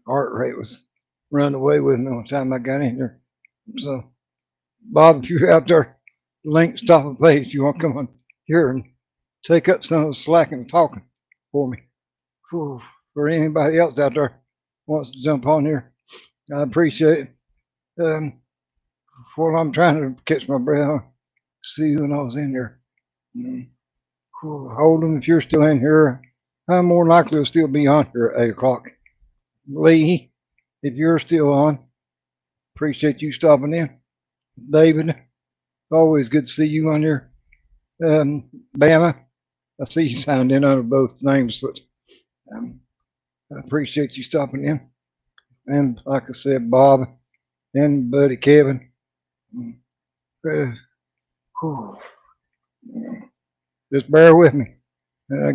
Heart rate was running away with me on the time I got in here. So, Bob, if you're out there, link's top of the page. You want to come on here and take up some of the slack and talking for me? Whew. For anybody else out there wants to jump on here, I appreciate it. Before I'm trying to catch my breath, see who knows in here. Mm. Hold them if you're still in here. I'm more likely to still be on here at 8 o'clock. Lee, if you're still on, appreciate you stopping in. David, always good to see you on here. Bama, I see you signed in under both names, but I appreciate you stopping in. And like I said, Bob and buddy Kevin. Uh, just bear with me.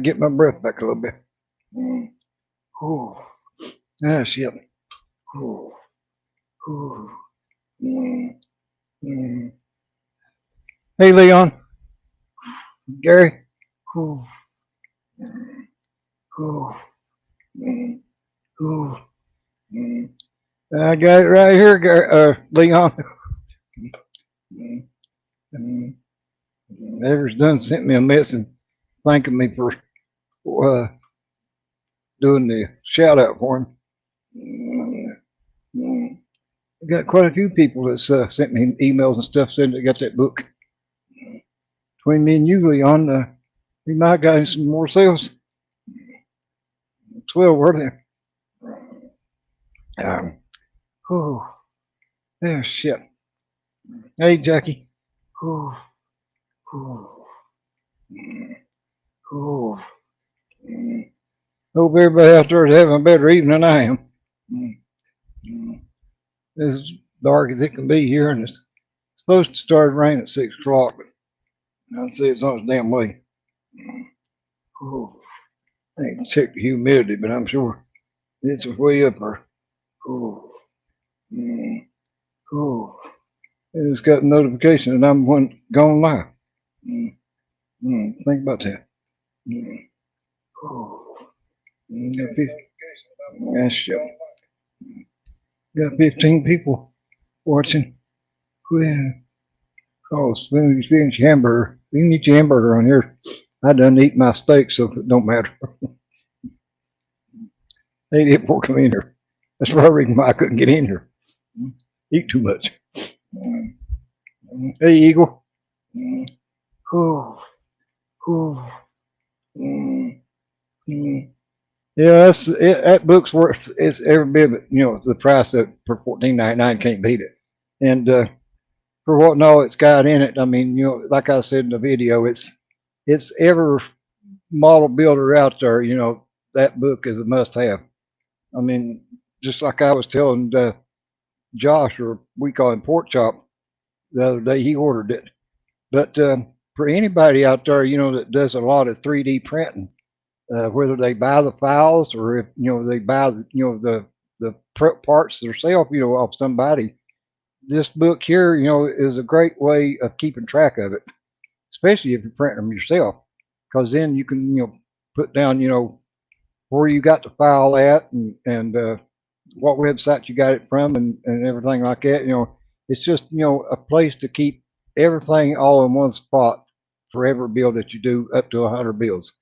Get my breath back a little bit. Ah, shit. Hey, Leon. Gary. I got it right here, Gary, Leon. Evers done sent me a message thanking me for doing the shout out for him. I got quite a few people that sent me emails and stuff saying they got that book. Between me and you, Leon, we might have gotten some more sales. It's well worth it. Yeah, shit. Hey, Jackie. Hope everybody out there is having a better evening than I am. It's as dark as it can be here, and it's supposed to start raining at 6 o'clock, but I'd say it's on its damn way. I ain't checked the humidity, but I'm sure it's way up there. It's got a notification that I'm going live. Think about that. Got 15 people watching. Oh, Spoon, you eat your hamburger. You can eat your hamburger on here. I done eat my steak, so it don't matter. They didn't want to come in here. That's the reason why I couldn't get in here. Eat too much. Hey, Eagle. Yeah, that book's worth it's every bit of it. The price that for $14.99 can't beat it. And for what and all it's got in it, I mean, like I said in the video, it's every model builder out there. That book is a must-have. I mean, just like I was telling Josh, or we call him Pork Chop, the other day, he ordered it. But for anybody out there, that does a lot of 3D printing, whether they buy the files or if they buy the parts themselves, off somebody, this book here, is a great way of keeping track of it, especially if you're printing them yourself, because then you can put down where you got the file at and what website you got it from and everything like that. It's just a place to keep everything all in one spot for every bill that you do up to 100 bills.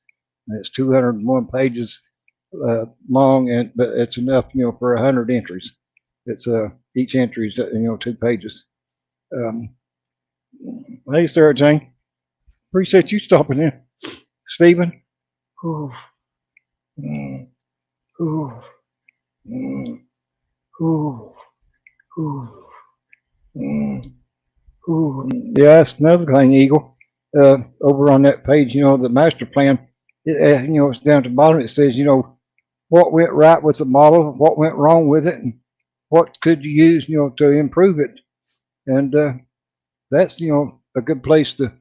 And it's 201 pages long, but it's enough for 100 entries. It's each entry is 2 pages. Hey, Sarah Jane, appreciate you stopping in. Stephen. Ooh. Mm. Ooh. Mm. Ooh. Ooh. Mm. Ooh. Yeah, that's another thing, Eagle. Over on that page, the master plan, it's down to the bottom. It says, what went right with the model, what went wrong with it, and what could you use, to improve it. And that's, a good place to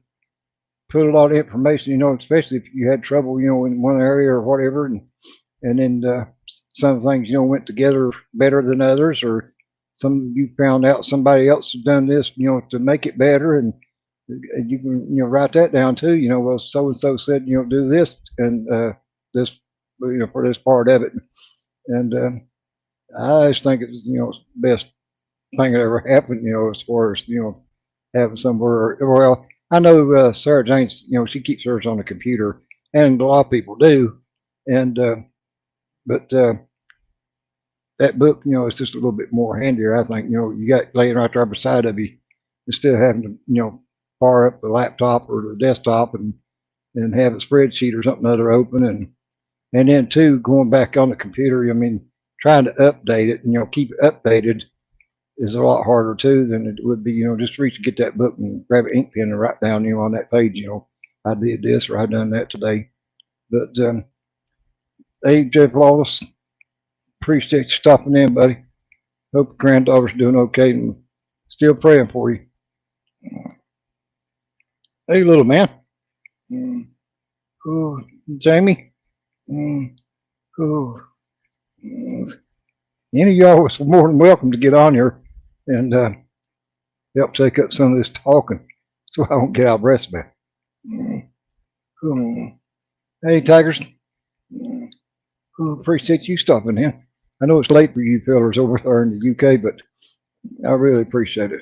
put a lot of information, especially if you had trouble, in one area or whatever, and then some things, went together better than others, or you found out somebody else had done this, to make it better, and you can, write that down too. Well, so and so said, do this and this, for this part of it, And I just think it's best thing that ever happened. As far as having somewhere. Well, I know Sarah Jane's. She keeps hers on the computer, and a lot of people do. And but that book, is just a little bit more handier. I think. You got laying right there beside of you instead of having to fire up the laptop or the desktop and have a spreadsheet or something other open and then too going back on the computer. I mean, trying to update it and keep it updated is a lot harder too than it would be. Just reach and get that book and grab an ink pen and write down on that page. I did this or I done that today. But hey, Jeff Lawless, appreciate you stopping in, buddy. Hope your granddaughter's doing okay and still praying for you. Hey, little man. Ooh, Jamie. Ooh. Any of y'all was more than welcome to get on here and help take up some of this talking so I don't get out of breath about it. Hey, Tigers. Appreciate you stopping in. I know it's late for you fellers over there in the UK, but I really appreciate it.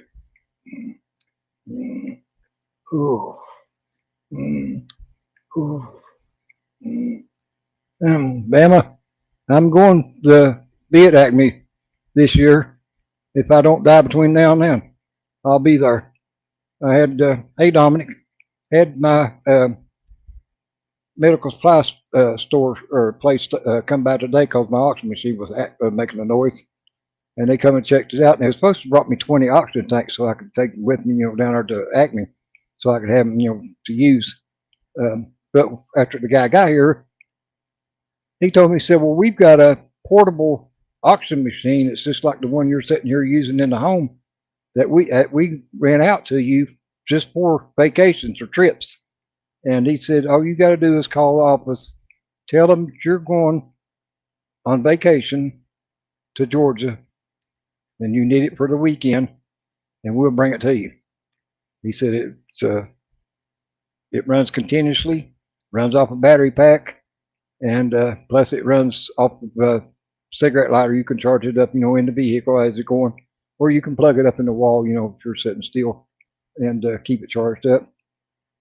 Ooh. Bama, I'm going to be at Acme this year. If I don't die between now and then, I'll be there. I had, hey Dominic, had my medical supply store or place come by today because my oxygen machine was making a noise, and they come and checked it out. And they were supposed to brought me 20 oxygen tanks so I could take them with me, down there to Acme, so I could have them, to use. But after the guy got here, he told me, he said, "Well, we've got a portable oxygen machine. It's just like the one you're sitting here using in the home that we ran out to you just for vacations or trips." And he said, "All you got to do is call the office, tell them you're going on vacation to Georgia, and you need it for the weekend, and we'll bring it to you." He said it runs continuously, runs off a battery pack, and plus it runs off of a cigarette lighter. You can charge it up, in the vehicle as it's going, or you can plug it up in the wall, if you're sitting still, and keep it charged up.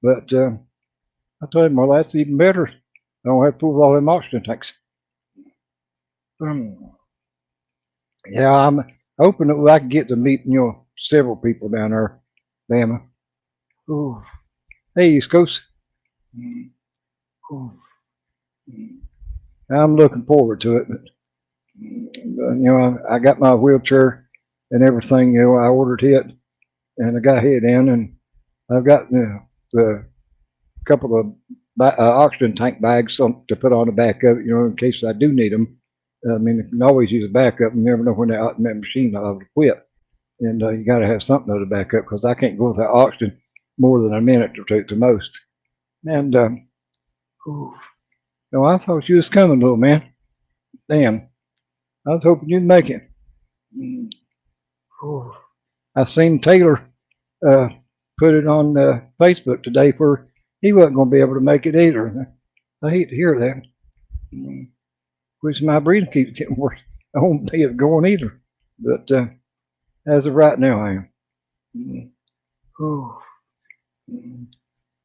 But I told him, well, that's even better. I don't have to pull all them oxygen tanks. Yeah, I'm hoping that I can get to meet, several people down there, Bama. Ooh. Hey, East Coast. Ooh. I'm looking forward to it. But, I got my wheelchair and everything. I ordered it, and I got it in, and I've got the couple of oxygen tank bags to put on the back of it, in case I do need them. I mean, you can always use a backup. You never know when that machine will quit, and you got to have something to back up because I can't go without oxygen more than a minute or two to most. And I thought you was coming, little man. Damn, I was hoping you'd make it. I seen Taylor put it on Facebook today for he wasn't going to be able to make it either. I hate to hear that. Which my breathing keeps getting worse. I won't be going either. But as of right now, I am.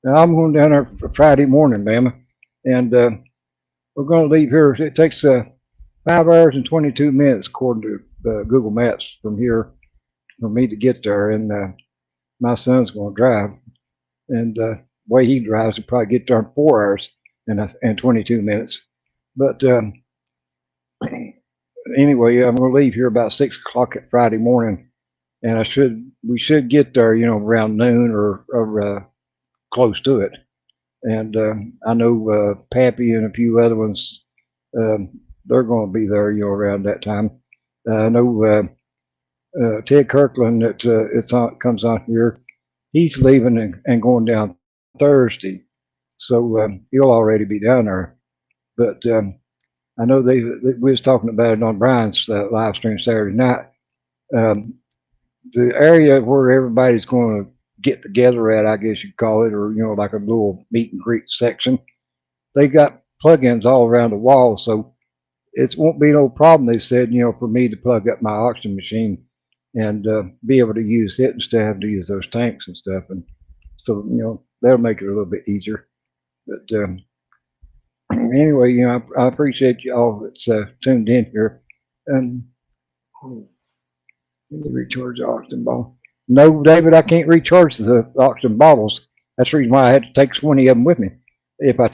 Now I'm going down there for Friday morning, Bama, and we're going to leave here. It takes 5 hours and 22 minutes according to Google Maps from here for me to get there, and my son's going to drive. And the way he drives, he'll probably get there in 4 hours and 22 minutes. But anyway, I'm going to leave here about 6 o'clock at Friday morning, and we should get there, around noon or close to it. And I know Pappy and a few other ones, they're going to be there, around that time. I know Ted Kirkland that comes on here. He's leaving and going down Thursday, so he'll already be down there. But I know we was talking about it on Brian's live stream Saturday night. The area where everybody's going to get together at, I guess you'd call it, or like a little meet and greet section. They got plugins all around the wall, so it won't be no problem. They said, for me to plug up my oxygen machine and be able to use it instead of having to use those tanks and stuff. And so, that'll make it a little bit easier. But anyway, I appreciate you all that's tuned in here. And let me recharge the oxygen bottle. No, David, I can't recharge the oxygen bottles. That's the reason why I had to take 20 of them with me. If I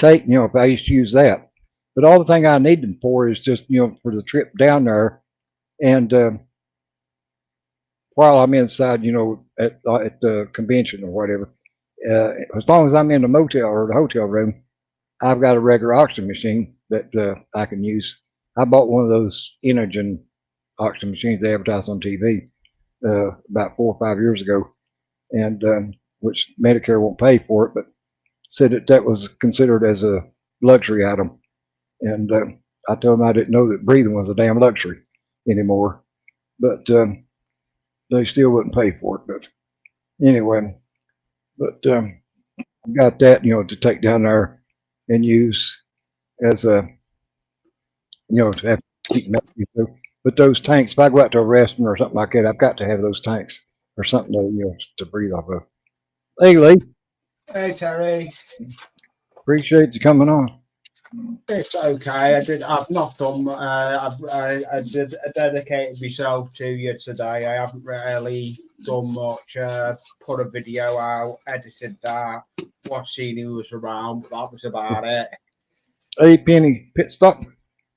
used to use that. But all the thing I need them for is just, for the trip down there. And while I'm inside, at the convention or whatever, as long as I'm in the motel or the hotel room, I've got a regular oxygen machine that I can use. I bought one of those Inogen oxygen machines they advertise on TV about 4 or 5 years ago, and which Medicare won't pay for it, but said that was considered as a luxury item. And I told them I didn't know that breathing was a damn luxury anymore, but they still wouldn't pay for it. But anyway, but got that, to take down there and use as a, to have to keep me. But those tanks, if I go out to a restaurant or something like that, I've got to have those tanks or something to breathe off of. Hey, Lee. Hey, Terry. Appreciate you coming on. It's okay. I've not done. I did dedicate myself to you today. I haven't really done much. Put a video out, edited that, watched seen who was around. But that was about it. Hey, Penny, pit stop.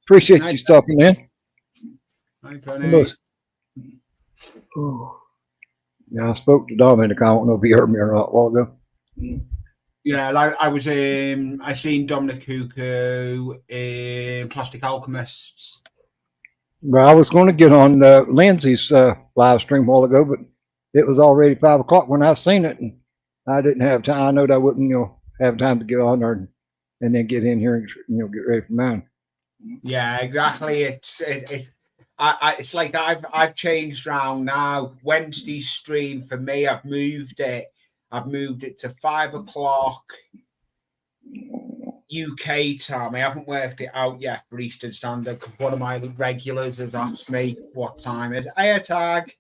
Appreciate you stopping in. Hi, Penny. Yeah, I spoke to Dominic. I don't know if he heard me or not a while ago. Yeah, I was I seen Dominic Cuckoo in Plastic Alchemists. Well, I was going to get on Lindsay's live stream a while ago, but it was already 5 o'clock when I seen it, and I didn't have time. I know I wouldn't, have time to get on there and then get in here and get ready for mine. Yeah, exactly. It's like I've changed round now. Wednesday stream for me, I've moved it. I've moved it to 5 o'clock UK time. I haven't worked it out yet for Eastern Standard because one of my regulars has asked me what time it is. Hey, Tag.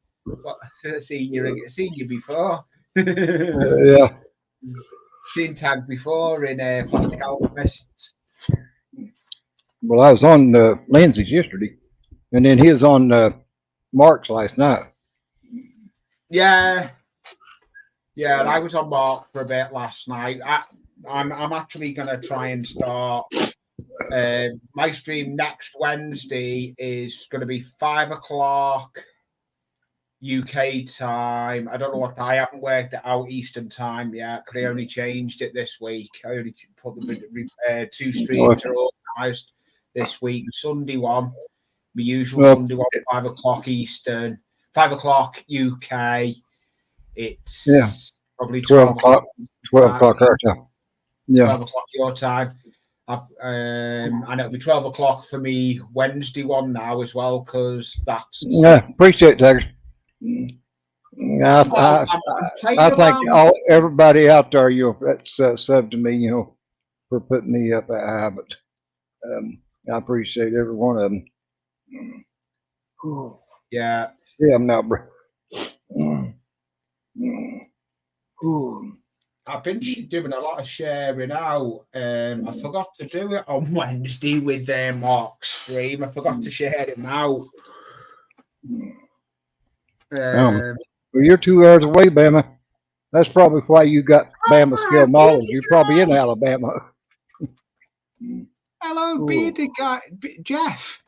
Seen you before. Yeah. Seen Tag before in Plastic Alchemists. Well, I was on Lindsay's yesterday, and then he was on Mark's last night. Yeah. Yeah, I was on Mark for a bit last night. I'm actually going to try and start. My stream next Wednesday is going to be 5 o'clock UK time. I don't know what I haven't worked it out Eastern time yet because I only changed it this week. I only put the 2 streams are organised this week. Sunday one, the usual Sunday one, 5 o'clock Eastern, 5 o'clock UK. It's probably 12 o'clock. 12 o'clock our time. Yeah. 12 o'clock your time. And it'll be 12 o'clock for me Wednesday one now as well because that's. Yeah, appreciate that. I thank everybody out there, that's sub to me, for putting me up at high, but I appreciate every one of them. Yeah. Yeah, I'm not. I've been doing a lot of sharing out. I forgot to do it on Wednesday with Mark's stream. I forgot to share it out. Well, you're 2 hours away, Bama. That's probably why you got Bama skill knowledge. You're probably in Alabama. Hello, bearded guy, Jeff.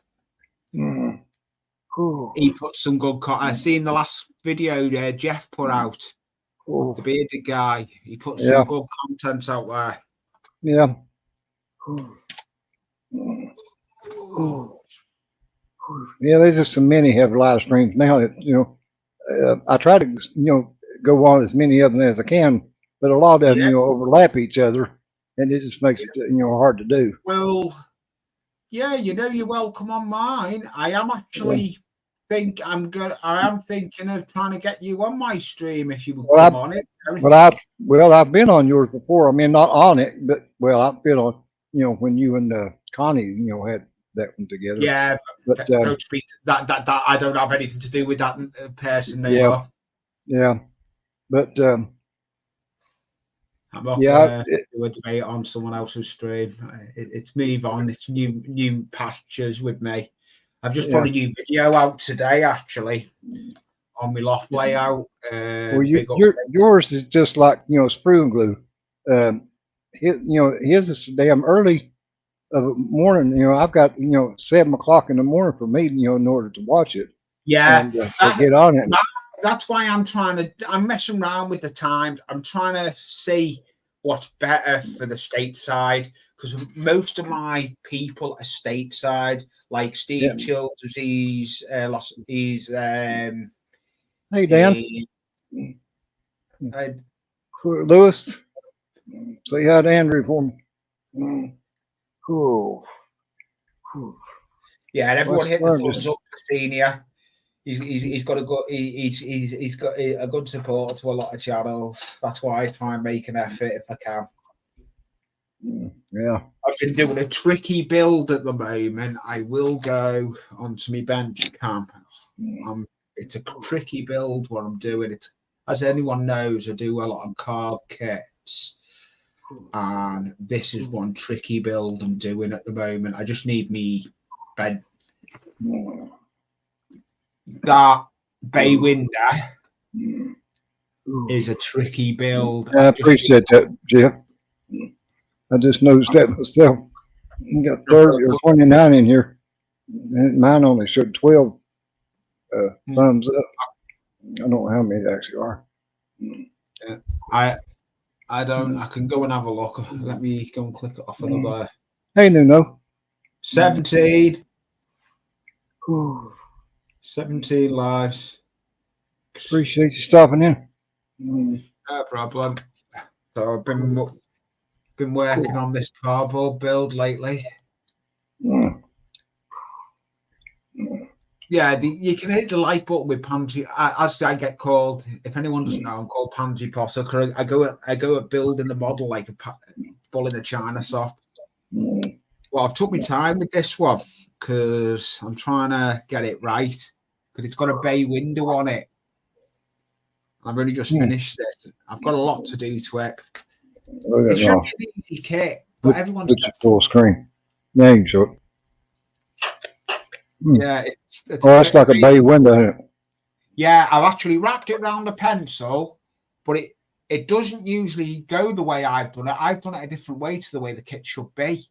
He put some good content. I seen the last video there Jeff put out. The bearded guy. He put some good content out there. Yeah. Yeah, there's just so many have live streams now that, I try to, go on as many of them as I can, but a lot of them, overlap each other, and it just makes it, hard to do. Well, yeah, you're welcome on mine. I am actually I am thinking of trying to get you on my stream if you would come on it. Well, I've been on yours before. I mean, not on it, but I've been on, when you and Connie, had that one together. Yeah, But don't speak that I don't have anything to do with that person no yeah, more. yeah. But I'm not yeah, gonna do a debate on someone else's stream. It's move on. It's new pastures with me. I've just put a new video out today, actually, on my loft layout. well, Big up. yours is just like sprue and glue. His is damn early of the morning. I've got 7 o'clock in the morning for me, in order to watch it. Yeah, And to get on it. That's why I'm messing around with the times. I'm trying to see what's better for the stateside, because most of my people are stateside, like Steve Childers. He's hey Dan, Lewis, say hi to Andrew for me. Cool. Yeah, and everyone hit the thumbs up for Senior. He's got a good he's got a good support to a lot of channels. That's why I try and make an effort if I can. Yeah, I've been doing a tricky build at the moment. I will go onto my bench cam. It's a tricky build what I'm doing. It, as anyone knows, I do a lot of carb kits, and this is one tricky build I'm doing at the moment. I just need me bed. That bay window is a tricky build. I appreciate that, Jeff. I just noticed that myself. You got 30 or 29 in here. And mine only showed 12 thumbs up. I don't know how many there actually are. I don't. I can go and have a look. Let me go and click it off another. Hey, Nuno. 17. 17 lives. Appreciate you stopping in. No problem. So I've been working on this cardboard build lately. Yeah, you can hit the like button with Pansy. As I get called, if anyone doesn't know, I'm called Pansy Potter. I go at building the model like a bull in a china shop. Well, I've took my time with this one because I'm trying to get it right, because it's got a bay window on it. I've only just finished it. I've got a lot to do to it. It should be an easy kit, but everyone's full screen. There you go. Yeah, it's that's like a bay window, isn't it? Yeah, I've actually wrapped it around a pencil, but it doesn't usually go the way I've done it. I've done it a different way to the way the kit should be.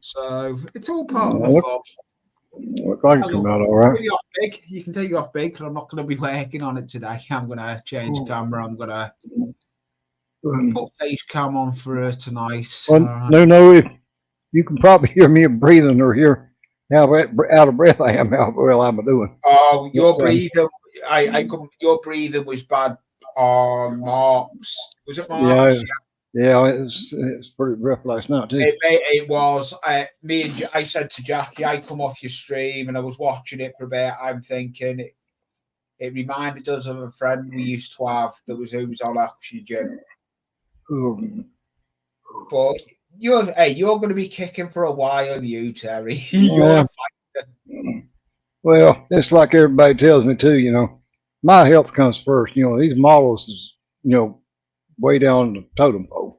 So it's all part of the fun. Look like it come out all right. You can take it off big, because I'm not going to be working on it today. I'm going to change camera. I'm going to put face cam on for her tonight. Well, no, if you can probably hear me breathing or hear how out of breath I am, how well I'm doing. Oh, your breathing! Your breathing was bad on Mark's. Was it Mark's? Yeah, it's pretty rough last night too. It was. I said to Jackie, I come off your stream and I was watching it for a bit. I'm thinking it reminded us of a friend we used to have who was on oxygen. But you're going to be kicking for a while, you Terry. Well, it's like everybody tells me too. My health comes first. These models is way down the totem pole.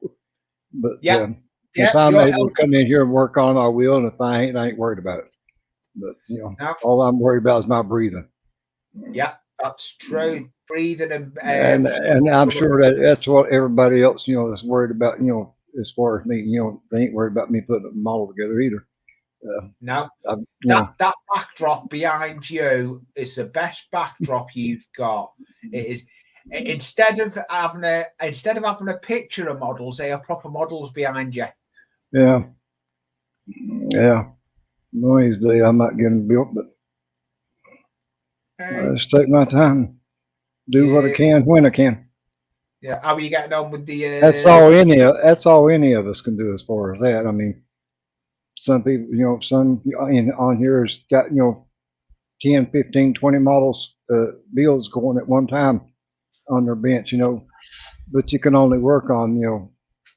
But if I'm able to come in here and work on it, I will. And if I ain't worried about it. But all I'm worried about is my breathing. Yeah, that's true. Breathing and I'm sure that's what everybody else is worried about. As far as me, they ain't worried about me putting a model together either. No, that backdrop behind you is the best backdrop you've got. It is. Instead of having a picture of models, they are proper models behind you. Yeah. Noisily, I'm not getting built, but I just take my time, do what I can when I can. Yeah. How are you getting on with the? That's all any of us can do as far as that. I mean, some people, some on here has got 10, 15, 20 models builds going at one time on their bench, but you can only work on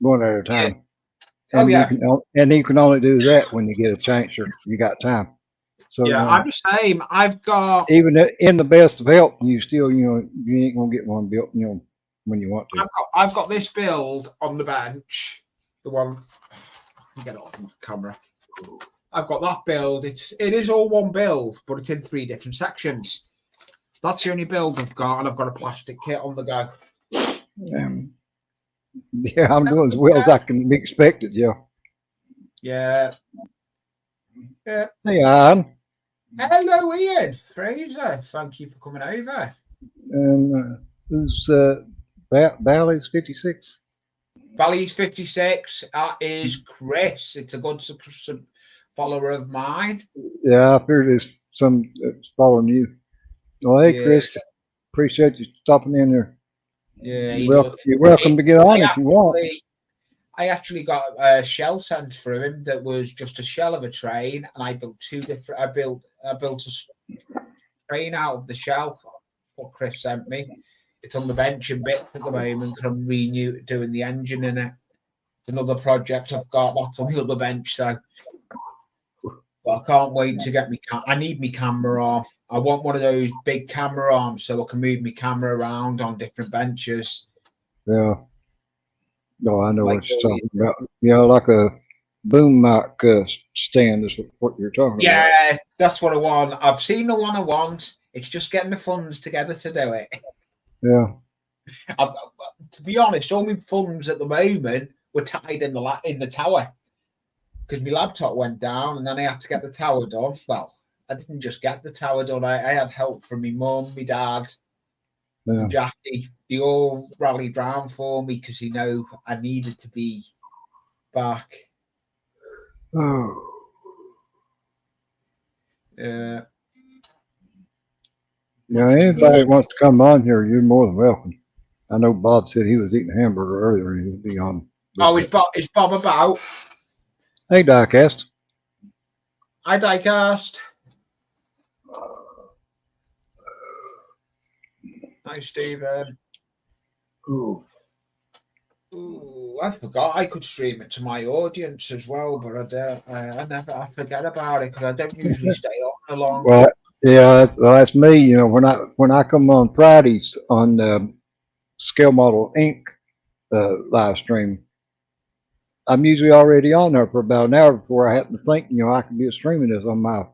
one at a time. Oh and yeah, you can only do that when you get a chance or you got time. So yeah. I'm the same. I've got even in the best of health, you still you ain't gonna get one built when you want to. I've got this build on the bench. The one. Get it off my camera. I've got that build. It is all one build, but it's in 3 different sections. That's the only build I've got, and I've got a plastic kit on the go. Yeah, I'm doing as well as I can be expected. Yeah. Yeah. Yeah. Hey, Ian. Hello, Ian Fraser. Thank you for coming over. And who's Valley's 56? Valley's 56. That is Chris. It's a good follower of mine. Yeah, I figured there's some following you. Well, hey, Yeah. Chris, appreciate you stopping in there. Yeah, you're welcome to get on if you want. I actually got a shell sent for him that was just a shell of a train, and I built 2 different. I built a train out of the shell. What Chris sent me. It's on the bench in bits at the moment because I'm doing the engine in it. It's another project I've got that's on the other bench, so. But I can't wait to get me. I need my camera arm. I want one of those big camera arms so I can move my camera around on different benches. Yeah. No, I know what you're talking about. Yeah, like a boom mic stand is what you're talking about. Yeah, that's what I want. I've seen the one I want. It's just getting the funds together to do it. Yeah. To be honest, all my funds at the moment were tied in the tower because my laptop went down, and then I had to get the tower done. Well, I didn't just get the tower done. I had help from my mum, my dad, and Jackie. They all rallied round for me because they know I needed to be back. Oh. Yeah. Yeah, anybody that wants to come on here, you're more than welcome. I know Bob said he was eating a hamburger earlier and he would be on. Oh, is Bob about? Hey, Diecast. Hi, Diecast. Hi, Stephen. Ooh. Ooh, I forgot I could stream it to my audience as well, but I don't. I forget about it because I don't usually stay on long. Well, yeah, that's me. When I come on Fridays on Scale Model Inc. Live stream, I'm usually already on there for about an hour before I happen to think I could be streaming this on my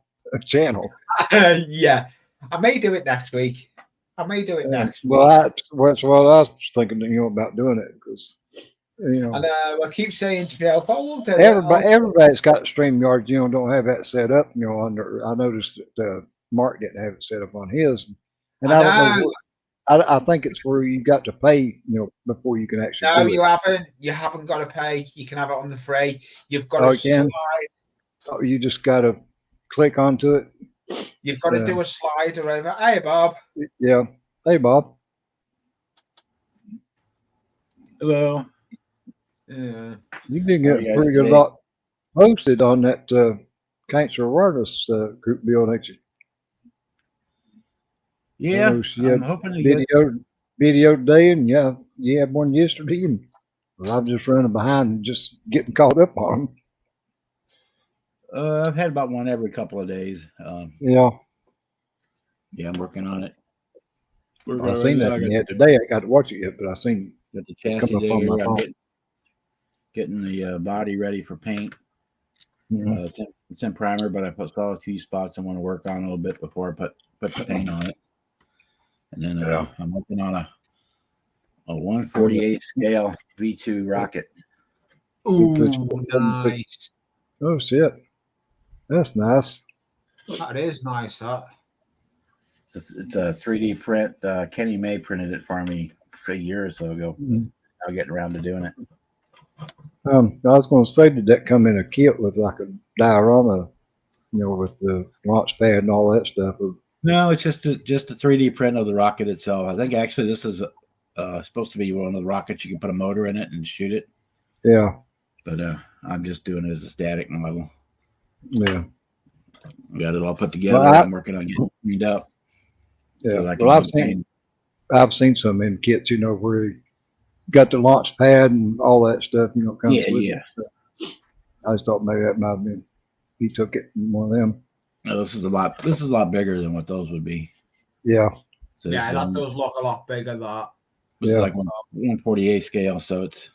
channel. Yeah, I may do it next week. Next well, week. That's what I was thinking, about doing it because. I keep saying to myself, "Oh, everybody's got StreamYard, don't have that set up, under. I noticed that Mark didn't have it set up on his, and I don't know. I think it's where you got to pay, before you can actually. No, do you it. haven't. You haven't got to pay. You can have it on the free. You've got to slide. Oh, you just got to click onto it. You've got to do a slider over. Hey, Bob. Yeah. Hey, Bob. Hello. Yeah. You did get a pretty good lot posted on that cancer awareness group deal, ain't you? Yeah, I'm hoping to get video today, and you had one yesterday, and I'm just running behind and just getting caught up on them. I've had about one every couple of days. Yeah, I'm working on it. I seen that yet today. I got to watch it yet, but I seen got the chassis digger. I'm getting the body ready for paint. Mm-hmm. It's in primer, but I saw a few spots I want to work on a little bit before I put the paint on it. And then I'm working on a 1/48 scale V2 rocket. Ooh, nice. Oh shit, that's nice. That is nice. That. It's a 3D print. Kenny May printed it for me a year or so ago. Mm-hmm. I'll get around to doing it. I was going to say, did that come in a kit with like a diorama, with the launch pad and all that stuff? No, it's just a 3D print of the rocket itself. I think actually this is supposed to be one of the rockets you can put a motor in it and shoot it. Yeah. But I'm just doing it as a static model. Yeah. Got it all put together. I'm working on getting it cleaned up. Yeah. So I've seen some in kits, where you got the launch pad and all that stuff, Yeah. I just thought maybe that might have been he took it from one of them. No, this is a lot bigger than what those would be. Yeah. So Yeah, that does look a lot bigger. That. This Yeah. is like 148 scale, so it's.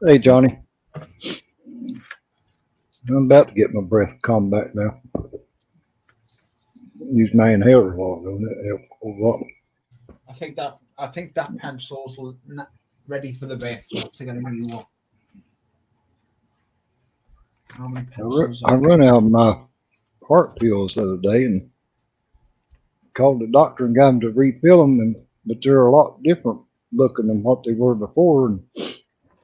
Hey, Johnny. I'm about to get my breath calmed back now. Use my inhaler a lot, though. That helped a whole lot. I think that pencil's ready for the bin. I have to get a new one. How many pencils? I run out of my heart pills the other day and called the doctor and got him to refill them, but they're a lot different looking than what they were before. And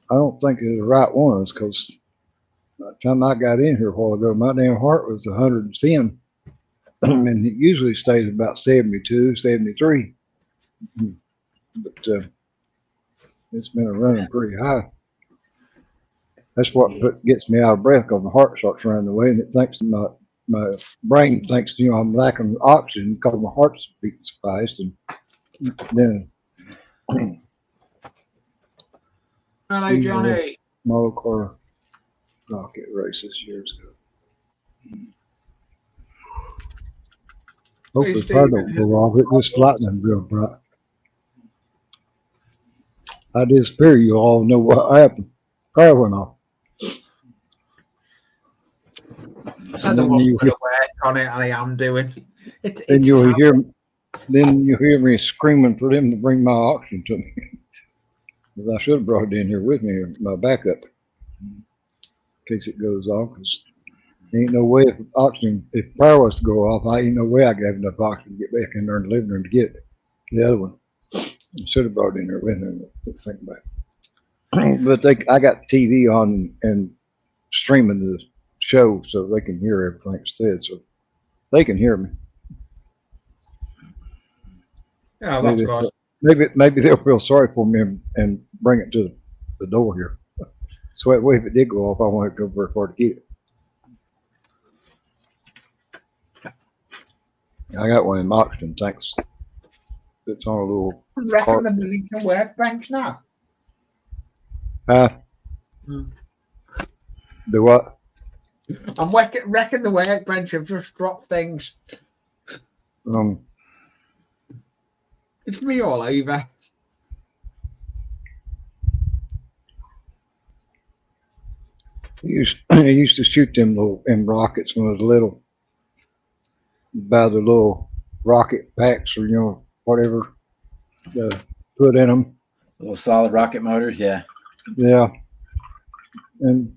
I don't think they're the right ones because by the time I got in here a while ago, my damn heart was 110. And it usually stays about 72, 73. But it's been running pretty high. That's what gets me out of breath because my heart starts running away and it thinks my brain thinks, I'm lacking oxygen because my heart's beating so fast. And then Hello, Johnny. Model car rocket races years ago. Hopefully, the fire don't go off. It just lightning real bright. I disappear. You all know what happened. Fire went off. I said I wasn't going to work on it, and I am doing. Then you'll hear me screaming for them to bring my oxygen to me. Because I should have brought it in here with me, my backup, in case it goes off. Because ain't no way if power was to go off, ain't no way I could have enough oxygen to get back in there in the living room to get the other one. I should have brought it in there with me. Think about it. But I got TV on and streaming the show so they can hear everything it said, so they can hear me. Yeah, that's good. Maybe they'll feel sorry for me and bring it to the door here. So that way, if it did go off, I won't have to go very far to get it. I got one in my oxygen tanks. It's on a little. I reckon the building can workbench now. Do what? I'm reckon the workbench have just dropped things. It's me all over. I used to shoot them rockets when I was little. Buy the little rocket packs or whatever to put in them. Little solid rocket motors, yeah. Yeah. And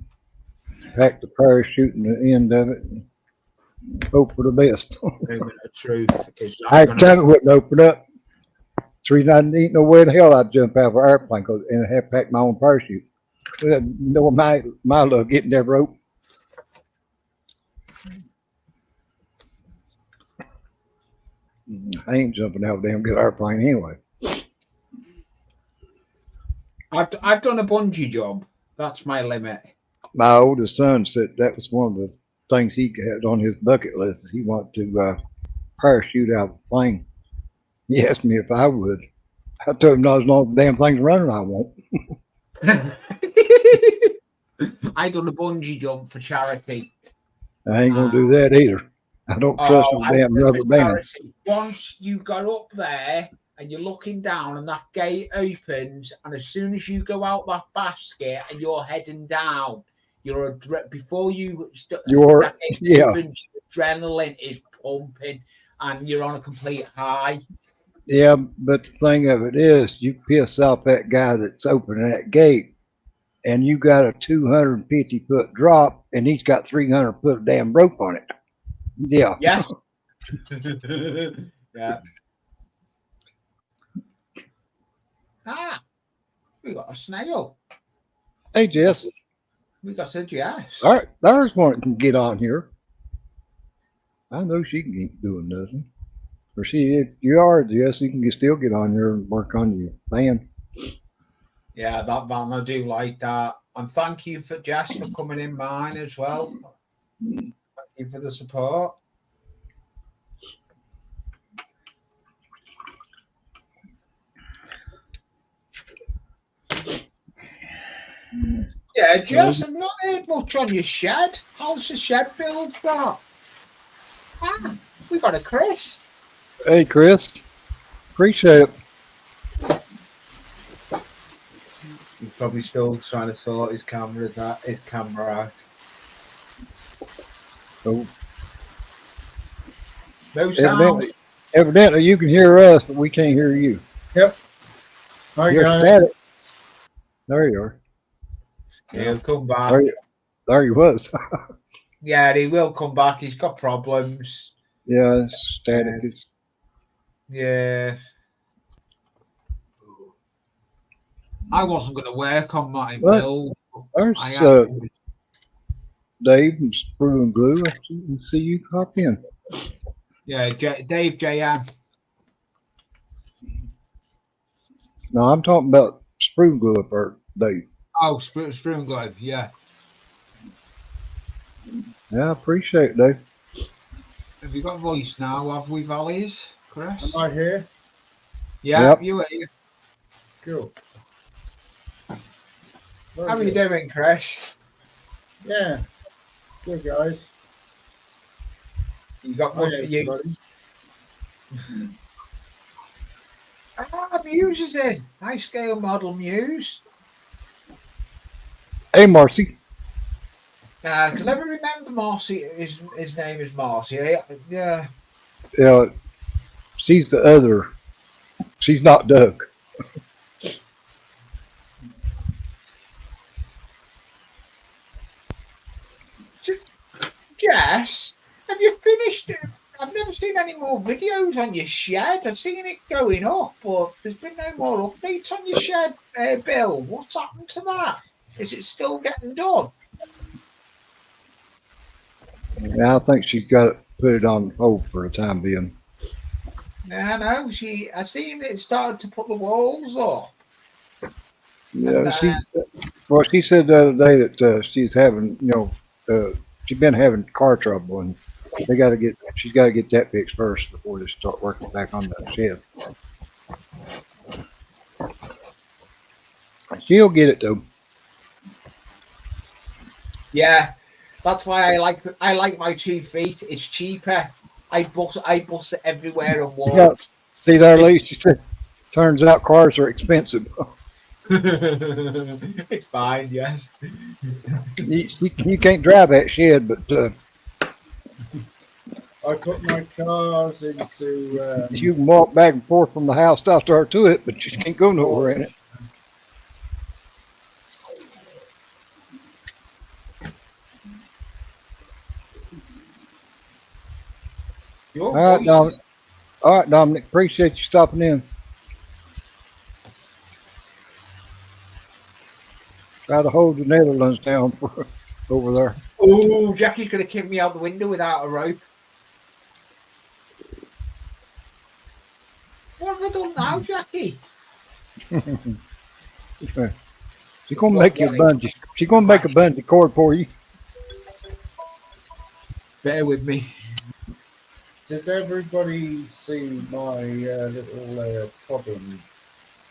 pack the parachute in the end of it and hope for the best. The truth is I time it wouldn't open up. It's the reason I didn't know where the hell I'd jump out of an airplane and I have to pack my own parachute. My luck getting that rope. I ain't jumping out of a damn good airplane anyway. I've done a bungee jump. That's my limit. My oldest son said that was one of the things he had on his bucket list. He wanted to parachute out of a plane. He asked me if I would. I told him no, as long as the damn thing's running, I won't. I done a bungee jump for charity. I ain't gonna do that either. I don't trust those damn rubber bands. Once you go up there and you're looking down and that gate opens, and as soon as you go out that basket and you're heading down, before you opens, your adrenaline is pumping and you're on a complete high. Yeah, but the thing of it is, you piss off that guy that's opening that gate, and you got a 250-foot drop, and he's got 300-foot of damn rope on it. Yeah. Yes. Yeah. We got a snail. Hey, Jess. We got a Jess. All right, there's one that can get on here. I know she can keep doing nothing. Or if you are, Jess, you can still get on here and work on your fan. Yeah, that man, I do like that. And thank you for Jess for coming in mine as well. Thank you for the support. Yeah, Jess, I've not heard much on your shed. How's the shed build got? Ah, we got a Chris. Hey, Chris. Appreciate it. He's probably still trying to sort his camera out. So, No sound. evidently you can hear us, but we can't hear you. Yep. Hi, You're guys. static. There you are. He'll come back. There he was. Yeah, he will come back. He's got problems. Yeah, it's static. Yeah. I wasn't going to work on my What? build. There's Dave and Sprue and Glue. I see you hop in. Yeah, Dave JM. No, I'm talking about Sprue and Glue for Dave. Oh, Sprue and Glue, yeah. Yeah, I appreciate it, Dave. Have you got voice now, have we, Valleys, Chris? Am I here? Yeah, Yep. you are here. Cool. How are you doing, Chris? Yeah. Good, guys. You got Hi, much everybody. Muse is in. High scale model Muse. Hey, Marcy. I can never remember Marcy. His name is Marcy. Yeah. Yeah, she's the other. She's not Doug. Jess, have you finished? I've never seen any more videos on your shed. I've seen it going up, but there's been no more updates on your shed, Bill. What's happened to that? Is it still getting done? Yeah, I think she's got to put it on hold for the time being. Yeah, no. I seen it started to put the walls up. Yeah, she said the other day that she's having, she's been having car trouble, and she's got to get that fixed first before they start working back on the shed. She'll get it though. Yeah, that's why I like my 2 feet. It's cheaper. I bust it everywhere and walk. Yeah, see there, Lee. She said, turns out cars are expensive. It's fine, yes. You can't drive that shed, but I put my cars into. you can walk back and forth from the house out there to it, but you can't go nowhere in it. Your All right, voice Dominic. All right, Dominic. Appreciate you stopping in. Try to hold the Netherlands down for over there. Oh, Jackie's going to kick me out the window without a rope. What have I done now, Jackie? She's gonna make you a bungee. She's gonna make a bungee cord for you. Bear with me. Did everybody see my little problem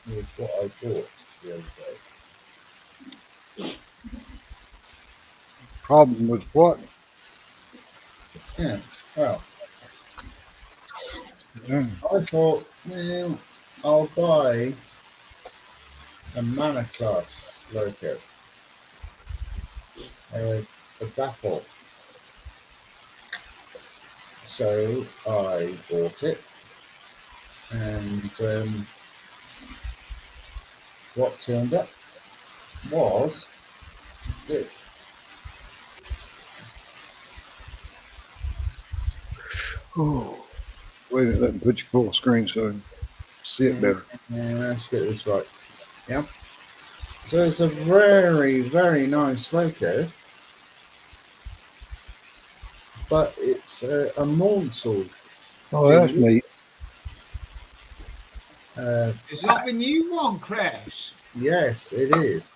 with what I bought the other day? Problem with what? Yeah. Well, Yeah. I thought, well, I'll buy a mana class logo, a baffle. So I bought it, and what turned up was this. Oh, wait a minute, let me put you full screen so I can see it better. Yeah, let's get this right. Yeah. So it's a very, very nice logo, but it's a morsel. Oh, that's neat. Is that the new one, Chris? Yes, it is.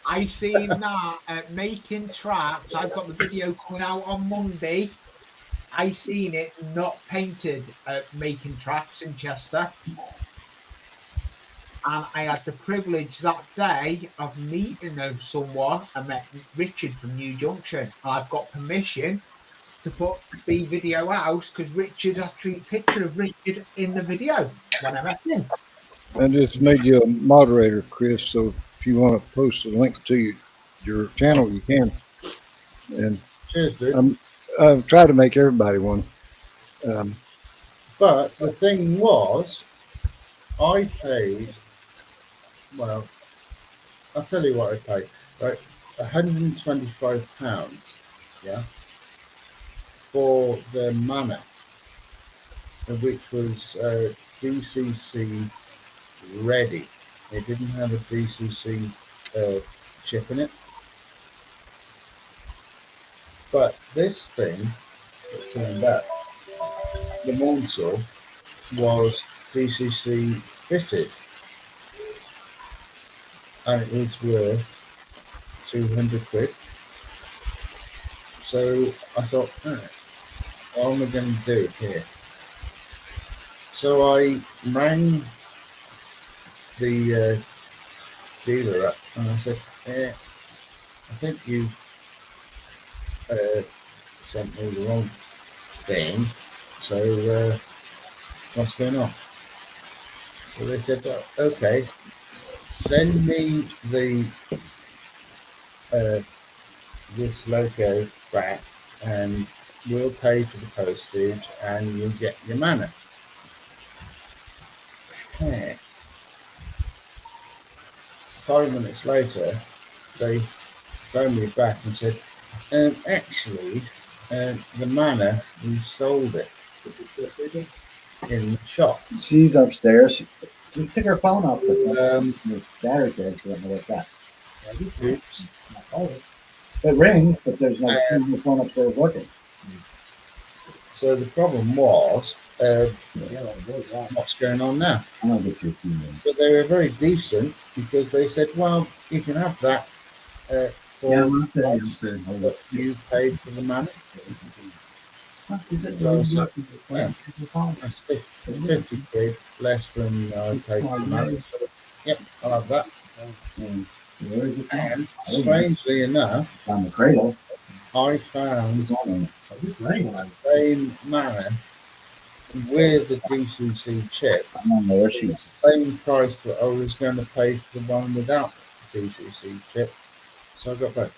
I seen that at Making Traps. I've got the video coming out on Monday. I seen it not painted at Making Traps in Chester. And I had the privilege that day of meeting someone. I met Richard from New Junction. And I've got permission to put the video out because Richard actually picture of Richard in the video when I met him. I just made you a moderator, Chris. So if you want to post a link to your channel, you can. And Cheers, dude. I've tried to make everybody one. But the thing was, I paid. Well, I'll tell you what I paid. Right, £125. Yeah, for the manor, which was DCC ready. It didn't have a DCC chip in it. But this thing that turned out, the Monsor, was DCC fitted. And it was worth 200 quid. So I thought, what am I going to do here? So I rang the dealer up and I said, I think you sent me the wrong thing. So what's going on? So they said, oh, okay, send me the this logo back and we'll pay for the postage and you'll get your manor. Yeah. 5 minutes later, they phoned me back and said, actually, the manor, we sold it in the shop. She's upstairs. She took her phone off the battery dead. She doesn't know what's that. Oops. It rings, but there's no phone upstairs working. So the problem was, what's going on now? I don't get your opinion. But they were very decent because they said, well, you can have that for what you paid for the manor. That's 50 quid less than I paid for the manor. So, yep, I'll have that. And strangely enough, On the cradle. I found the same manor with the DCC chip, I don't know where she's. same price that I was going to pay for the one without the DCC chip. So I got both.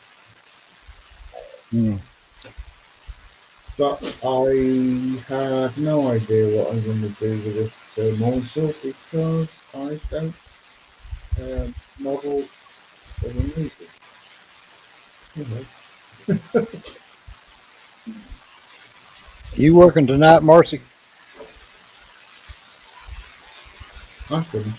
But I have no idea what I'm going to do with this Monsor because I don't model for the music. You working tonight, Marcy? I couldn't.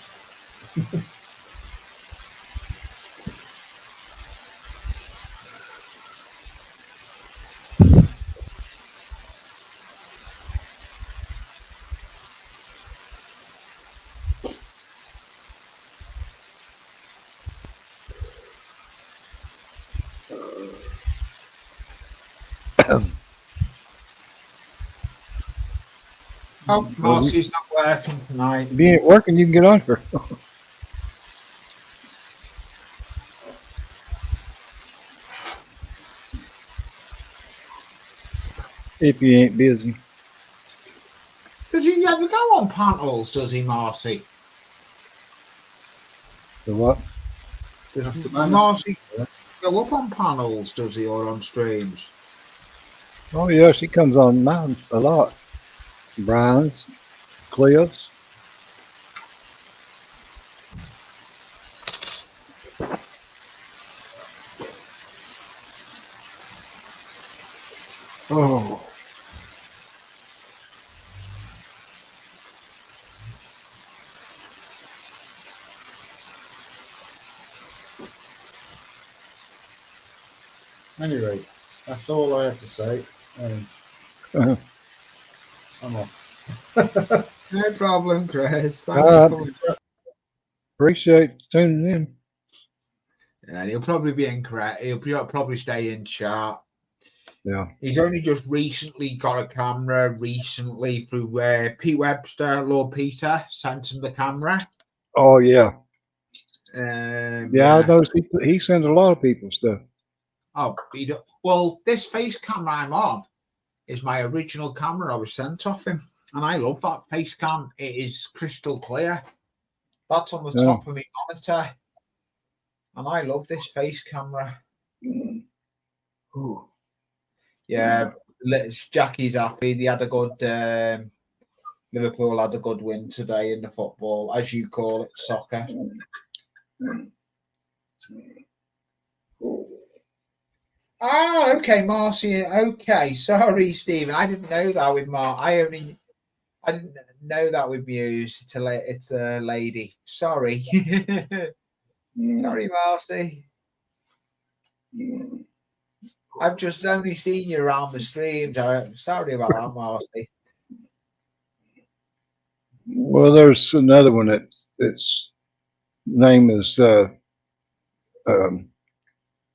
Oh, Marcy's not working tonight. If you ain't working, you can get on her. If you ain't busy. Does he ever go on panels, does he, Marcy? The what? Does Marcy go up on panels, does he, or on streams? Oh yeah, she comes on mine a lot. Brian's, Cliff's. Oh. Anyway, that's all I have to say. Uh-huh. I'm off. No problem, Chris. Appreciate tuning in. Yeah, and he'll probably be incorrect. He'll probably stay in chat. Yeah. He's only just recently got a camera through Pete Webster, Lord Peter, sent him the camera. Oh yeah, yeah. I Yeah. noticed he sends a lot of people stuff. Oh, well, this face camera I'm on is my original camera I was sent off him, and I love that face cam. It is crystal clear. That's on the Yeah. top of my monitor, and I love this face camera. Ooh. Yeah, Jackie's happy. They had a good. Liverpool had a good win today in the football, as you call it, soccer. Ah, okay, Marcy. Okay, sorry, Stephen. I didn't know that with I didn't know that with Muse. It's a lady. Sorry. Sorry, Marcy. I've just only seen you around the streams. I'm sorry about that, Marcy. Well, there's another one its name is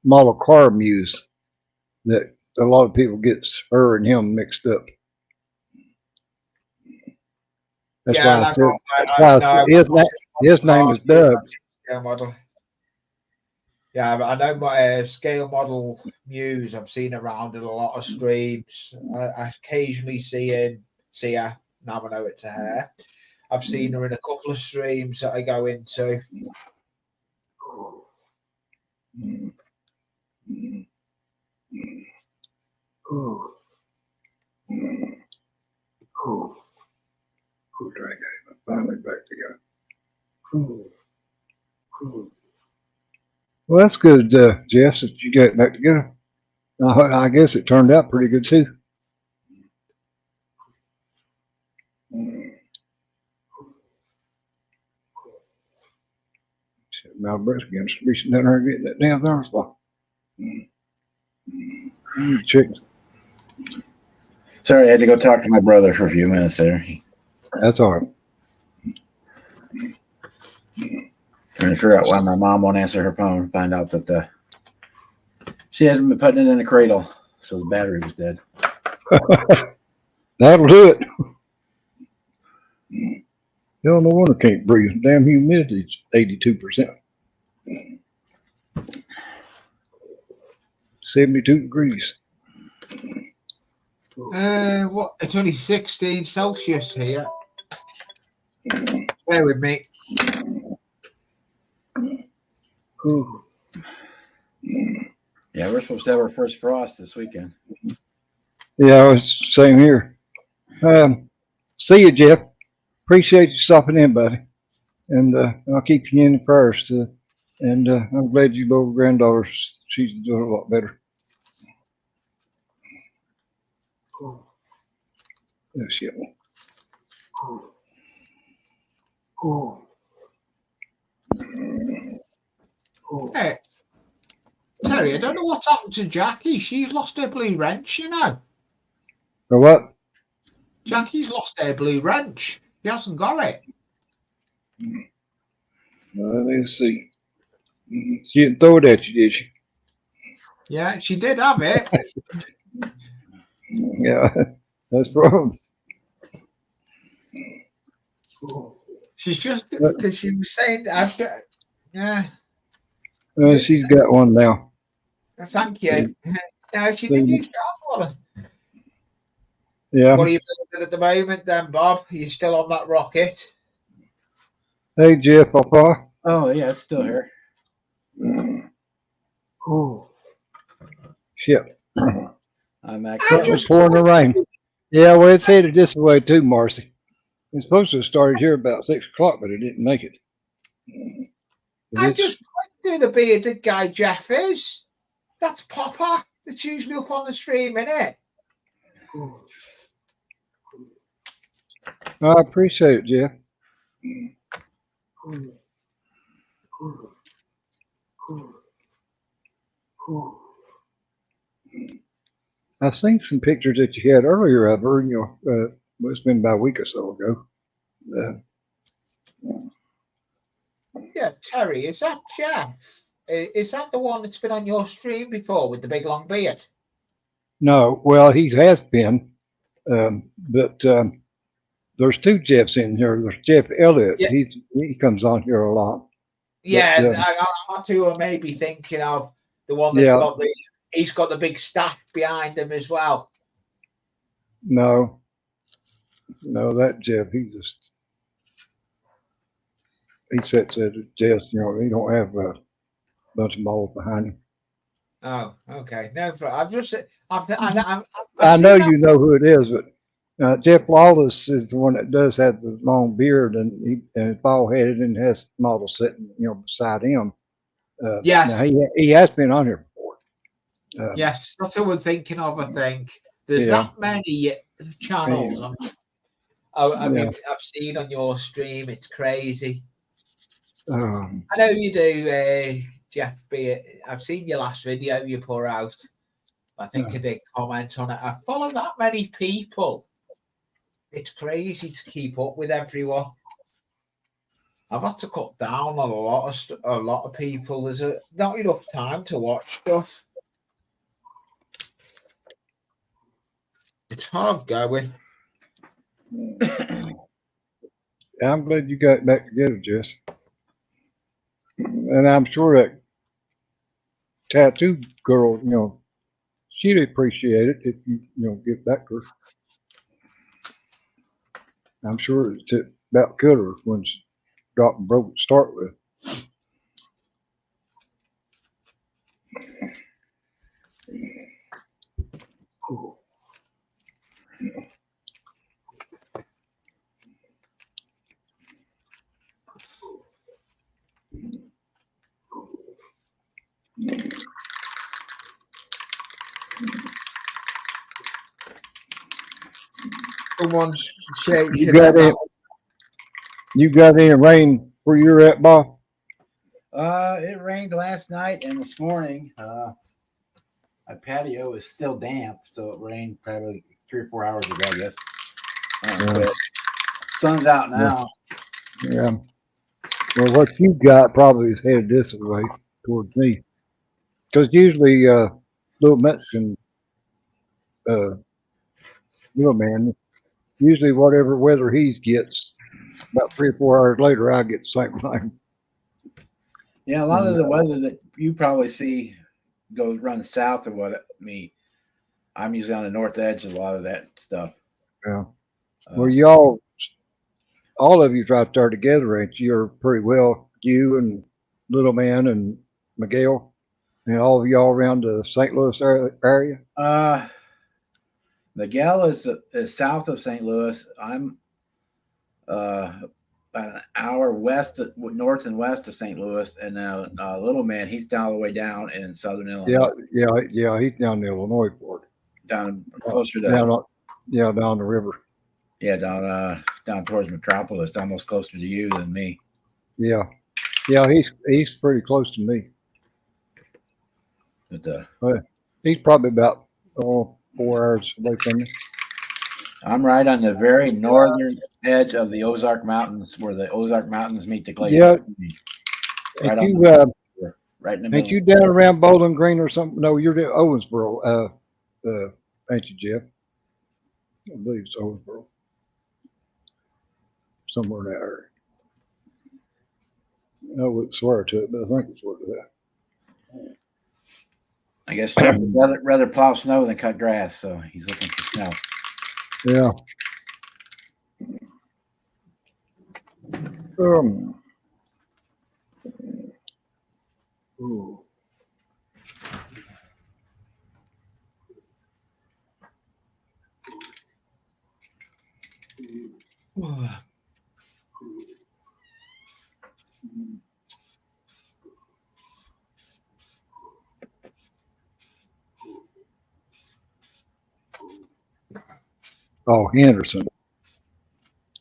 Model Car Muse that a lot of people gets her and him mixed up. That's Yeah, why I and said. I've got His name is Doug. Scale model. Yeah, but I know my scale model Muse. I've seen around in a lot of streams. I occasionally see her. Now I know it's her. I've seen her in a couple of streams that I go into. Drink it. Finally back together. Well, that's good, Jess, that you got back together. I guess it turned out pretty good too. My breast again, reaching down there and getting that damn thermostat. Chickens. Sorry, I had to go talk to my brother for a few minutes there. That's all right. Trying to figure out why my mom won't answer her phone. Find out that she hasn't been putting it in the cradle, so the battery was dead. That'll do it. Hell, no wonder can't breathe. Damn humidity's 82%. 72 degrees. What? It's only 16 Celsius here. Bear with me. Ooh. Yeah, we're supposed to have our first frost this weekend. Yeah, it's same here. See you, Jeff. Appreciate you stopping in, buddy. And I'll keep you in the prayers. And I'm glad you both granddaughters. She's doing a lot better. Oh shit. Hey, Terry, I don't know what's happened to Jackie. She's lost her blue wrench, you know. For what? Jackie's lost her blue wrench. She hasn't got it. Let's see. She didn't throw it at you, did she? Yeah, she did have it. Yeah, that's problem. She's just because she was saying after. Yeah. She's got one now. Thank you. Now she did use that. Yeah. What are you building at the moment, then, Bob? Are you still on that rocket? Hey, Jeff, Papa. Oh, yeah, it's still here. Oh, shit. I'm actually It's pouring the rain. Yeah, well, it's headed this way too, Marcy. It's supposed to have started here about 6 o'clock, but it didn't make it. I just do the bearded guy Jeff is. That's Papa. That's usually up on the stream, innit? I appreciate it, Jeff. I've seen some pictures that you had earlier of her, it's been about a week or so ago. Yeah, Terry, is that Jeff? Is that the one that's been on your stream before with the big long beard? No, well, he has been, but there's two Jeffs in here. There's Jeff Elliott. Yeah. He comes on here a lot. Yeah, But, that's who I may be thinking of. The one that's he's got the big staff behind him as well. No, that Jeff, he sits at his desk. You know, he don't have a bunch of models behind him. Oh, okay. No, I've just I know you know who it is, but Jeff Lawless is the one that does have the long beard and he's bald headed and has models sitting, you know, beside him. Yes. Now he has been on here before. Yes, that's what we're thinking of. I think there's that many channels I've seen on your stream. It's crazy. I know you do, Jeff B. I've seen your last video you put out. I think I did comment on it. I follow that many people. It's crazy to keep up with everyone. I've had to cut down on a lot of people. There's not enough time to watch stuff. It's hard going. I'm glad you got back together, Jess. And I'm sure that tattoo girl, you know, she'd appreciate it if you get back to her. I'm sure it's about killed her when she dropped and broke to start with. Someone's shaking. You got any rain where you're at, Bob? It rained last night and this morning. My patio is still damp, so it rained probably 3 or 4 hours ago, I guess. But sun's out now. Yeah. Well, what you got probably is headed this way towards me, because usually little Mexican little man, usually whatever weather he gets, about 3 or 4 hours later, I get the same thing. Yeah, a lot of the weather that you probably see runs south of what me. I'm usually on the north edge of a lot of that stuff. Yeah. Well, all of you right there together, ain't you? You're pretty well, you and Little Man and Miguel, and all of y'all around the St. Louis area. Miguel is south of St. Louis. I'm about an hour north and west of St. Louis, and Little Man, he's down all the way down in southern Illinois. Yeah, he's down the Illinois border. Down closer to down the river. Yeah, down towards Metropolis, almost closer to you than me. Yeah, he's pretty close to me. But he's probably about 4 hours away from me. I'm right on the very northern edge of the Ozark Mountains, where the Ozark Mountains meet the Clay. Yeah. Right Right in the middle. Ain't you down around Bowling Green or something? No, you're in Owensboro. Ain't you, Jeff? I believe it's Owensboro. Somewhere in that area. I wouldn't swear to it, but I think it's where it's at. I guess Jeff would rather plow snow than cut grass, so he's looking for snow. Yeah. Ooh. Oh, Henderson.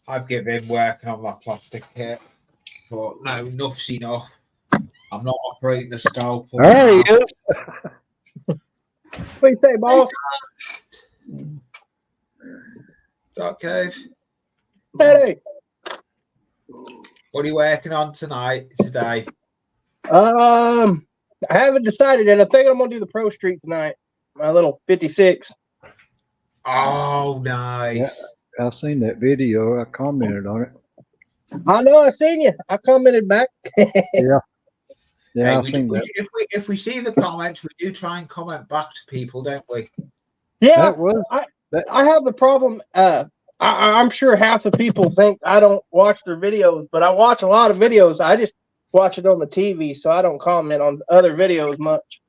I've given him working on that plastic kit, but no, enough's enough. I'm not operating a scalpel. There he is. What do you say, boss? Dark Cave. Hey. What are you working on today? I haven't decided yet. I think I'm gonna do the Pro Street tonight. My little 56. Oh, nice. I seen that video. I commented on it. I know. I seen you. I commented back. Yeah, Hey, I seen that. if we see the comments, we do try and comment back to people, don't we? Yeah, That was I have a problem. I'm sure half the people think I don't watch their videos, but I watch a lot of videos. I just watch it on the TV, so I don't comment on other videos much.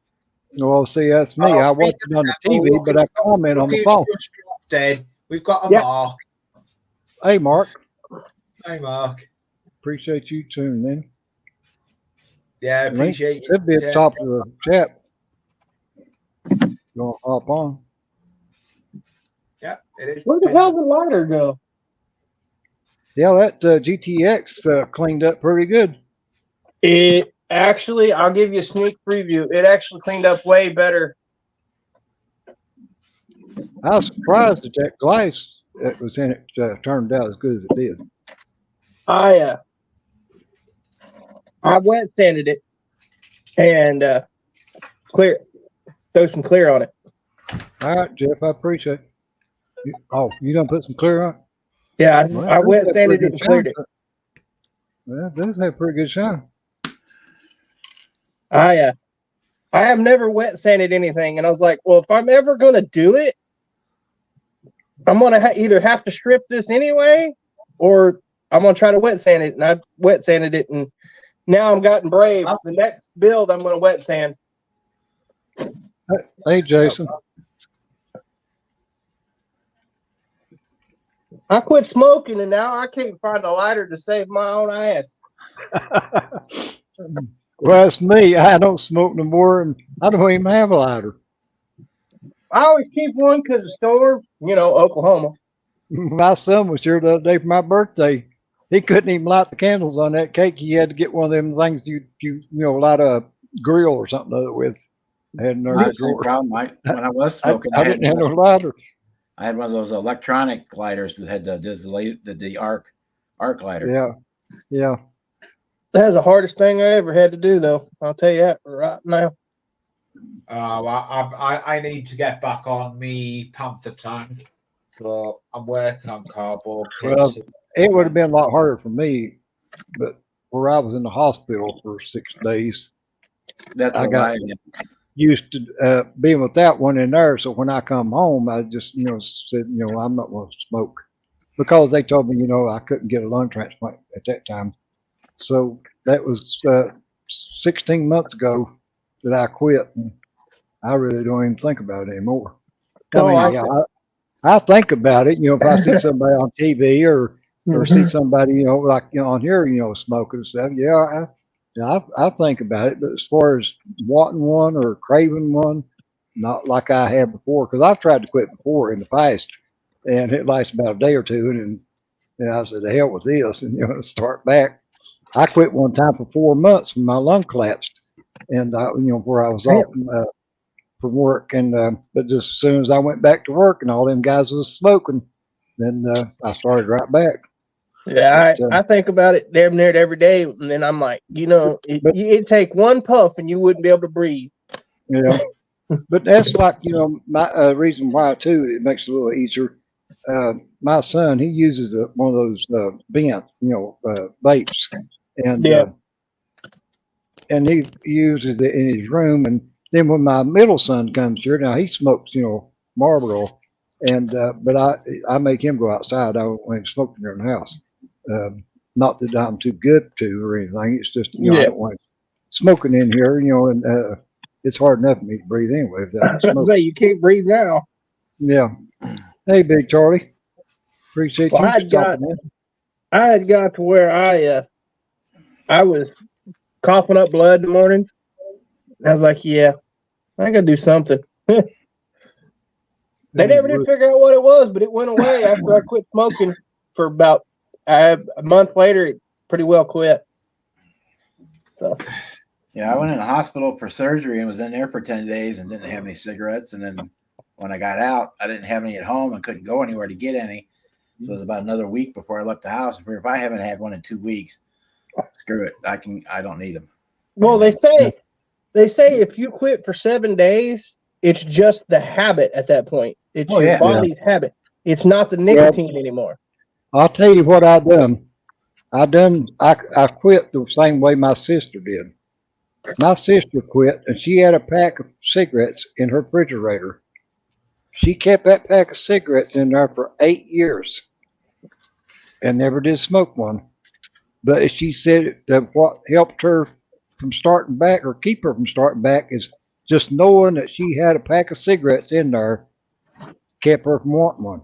well. See, that's me. I watch it on the TV, but I comment on the phone. Dead. We've got a Yeah. Mark. Hey, Mark. Hey, Mark. Appreciate you tuning in. Yeah, appreciate you. It'd be at the top of the chat. You want to hop on? Yeah, it is. Where the hell did the lighter go? Yeah, that GTX cleaned up pretty good. It actually, I'll give you a sneak preview. It actually cleaned up way better. I was surprised that that glass that was in it turned out as good as it did. I wet sanded it and throw some clear on it. All right, Jeff, I appreciate it. You done put some clear on it? Yeah, Well, I wet this sanded had it and cleared it. Well, this had pretty good shine. I have never wet sanded anything, and I was like, well, if I'm ever gonna do it, I'm gonna either have to strip this anyway, or I'm gonna try to wet sand it. And I wet sanded it, and now I'm gotten brave. The next build, I'm gonna wet sand. Hey, Jason. I quit smoking, and now I can't find a lighter to save my own ass. Well, it's me. I don't smoke no more, and I don't even have a lighter. I always keep one because of storm, Oklahoma. My son was here the other day for my birthday. He couldn't even light the candles on that cake. He had to get one of them things you light a grill or something with. I had no Same problem. When I was smoking, I didn't have no lighter. I had one of those electronic lighters that had the arc lighter. Yeah. That's the hardest thing I ever had to do, though. I'll tell you that right now. I need to get back on me Panther tank, so I'm working on cardboard kits. Well, it would have been a lot harder for me, but where I was in the hospital for 6 days, That's I what got used to being without one in there. So when I come home, I just said I'm not going to smoke, because they told me I couldn't get a lung transplant at that time. So that was 16 months ago that I quit, and I really don't even think about it anymore. I think about it, if I see somebody on TV or see somebody, on here, smoking and stuff. I think about it, but as far as wanting one or craving one, not like I had before, because I've tried to quit before in the past, and it lasts about a day or two, and I said, the hell with this, and start back. I quit one time for 4 months when my lung collapsed, and where I was off from work, and but just as soon as I went back to work and all them guys was smoking, then I started right back. Yeah, I think about it damn near every day, and then I'm like, it'd take one puff and you wouldn't be able to breathe. Yeah, but that's like my reason why too. It makes it a little easier. My son, he uses one of those bent, vapes, and he uses it in his room. And then when my middle son comes here, now he smokes, Marlboro, and but I make him go outside. I don't want him smoking there in the house. Not that I'm too good to or anything. It's just I don't want him smoking in here, and it's hard enough for me to breathe anyway without smoking. You can't breathe now. Yeah. Hey, Big Charlie. Appreciate you. I had got to where I was coughing up blood in the morning. I was like, I gotta do something. They never did figure out what it was, but it went away after I quit smoking for about a month later. It pretty well quit. So. Yeah, I went in the hospital for surgery and was in there for 10 days and didn't have any cigarettes. And then when I got out, I didn't have any at home and couldn't go anywhere to get any. So it was about another week before I left the house. If I haven't had one in 2 weeks, screw it. I don't need them. Well, they say if you quit for 7 days, it's just the habit at that point. It's your body's habit. It's not the nicotine anymore. I'll tell you what I done. I quit the same way my sister did. My sister quit, and she had a pack of cigarettes in her refrigerator. She kept that pack of cigarettes in there for 8 years and never did smoke one. But she said that what helped her from starting back or keep her from starting back is just knowing that she had a pack of cigarettes in there kept her from wanting one.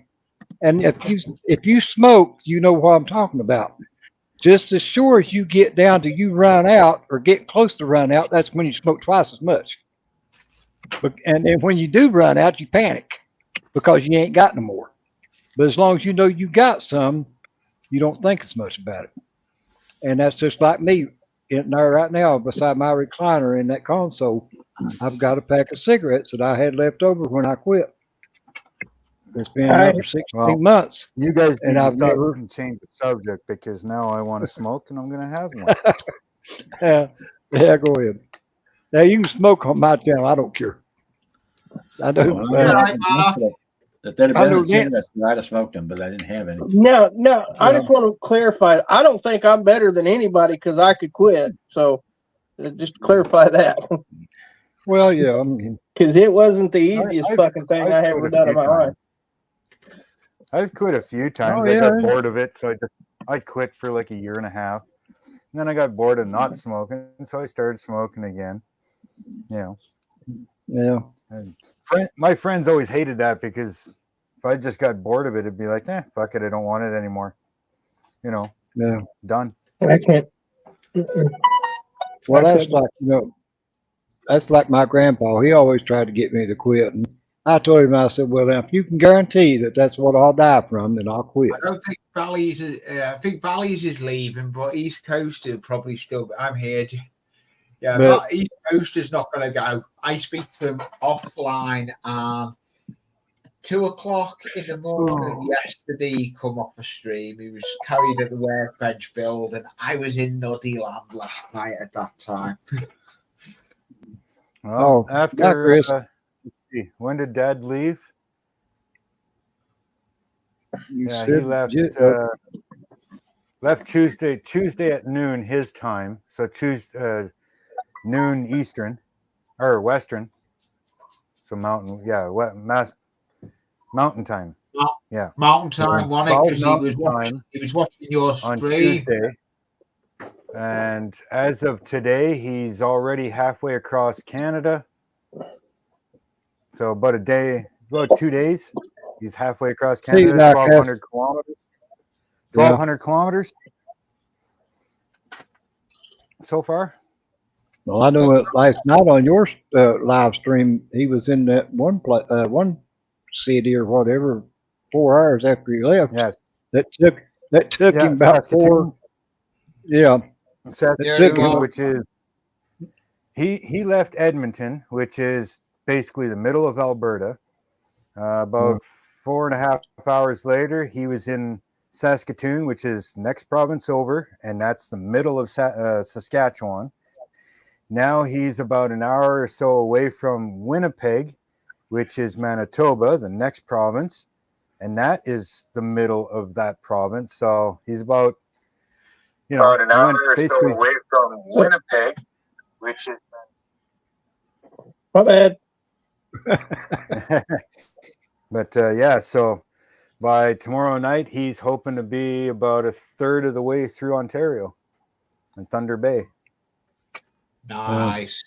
And if you smoke, you know what I'm talking about. Just as sure as you get down to you run out or get close to run out, that's when you smoke twice as much. And then when you do run out, you panic because you ain't got no more. But as long as you know you got some, you don't think as much about it. And that's just like me in there right now beside my recliner in that console. I've got a pack of cigarettes that I had left over when I quit. It's been I- there for 16 months. You guys need And to I've stop never. and change the subject because now I want to smoke and I'm going to have one. Yeah, go ahead. Now you can smoke on my channel. I don't care. I do. Well, You're right, Mark. If there'd I have been know a cigarettes, I'd have smoked them, but I didn't have any. No, I Yeah. just want to clarify. I don't think I'm better than anybody because I could quit. So just to clarify that. Well, yeah. I mean, Because it wasn't the easiest fucking thing I've I quit ever a done few in my life. times. I've quit a few times. Oh, I got yeah. bored of it, so I quit for like a year and a half. And then I got bored of not smoking, so I started smoking again. You know, yeah. and my friends always hated that because if I just got bored of it, it'd be like, fuck it, I don't want it anymore. You know, Yeah. done. I can't. Well, I that's couldn't. like, that's like my grandpa. He always tried to get me to quit. And I told him, I said, well, now, if you can guarantee that that's what I'll die from, then I'll quit. I don't think Valleys is. I think Valleys is leaving, but East Coast will probably still. I'm here. Yeah, But- East Coast is not going to go. I speak to him offline, and 2:00 in the morning yesterday, he come off a stream. He was carried at the workbench building. I was in Nuddy Land last night at that time. Well, Oh, after yeah, Chris. let's see, when did Dad leave? You Yeah, he said left Tuesday at noon his time. So Tuesday noon Eastern or Western. So mountain, mountain time. Yeah, Mountain time, wasn't it? Because Mountain he was watching your on stream. Tuesday. And as of today, he's already halfway across Canada. So about 2 days, he's halfway across Canada, now, 1,200 kilometers. 1,200 kilometers so far. Well, I know last night on your live stream, he was in that one city or whatever, 4 hours after he left. Yes. That took him about Saskatoon. 4. Yeah. Saskatoon, which is he left Edmonton, which is basically the middle of Alberta. About 4.5 hours later, he was in Saskatoon, which is the next province over, and that's the middle of Saskatchewan. Now he's about an hour or so away from Winnipeg, which is Manitoba, the next province, and that is the middle of that province. So he's about about an hour or so away from Winnipeg, which is My bad. But so by tomorrow night, he's hoping to be about a third of the way through Ontario and Thunder Bay. Nice.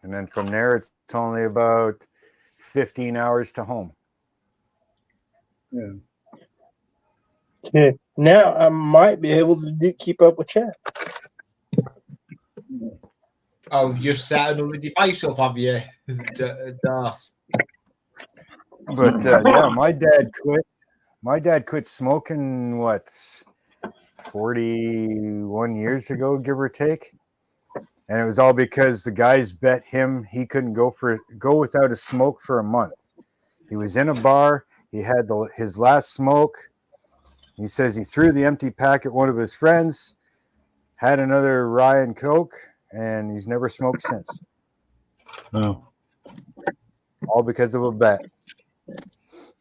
And then from there, it's only about 15 hours to home. Yeah. Yeah. Now I might be able to keep up with chat. Oh, you're setting another device up, have you? Darth? But yeah, my dad quit. My dad quit smoking 41 years ago, give or take. And it was all because the guys bet him he couldn't go without a smoke for a month. He was in a bar. He had his last smoke. He says he threw the empty pack at one of his friends, had another rye and Coke, and he's never smoked since. Oh. All because of a bet.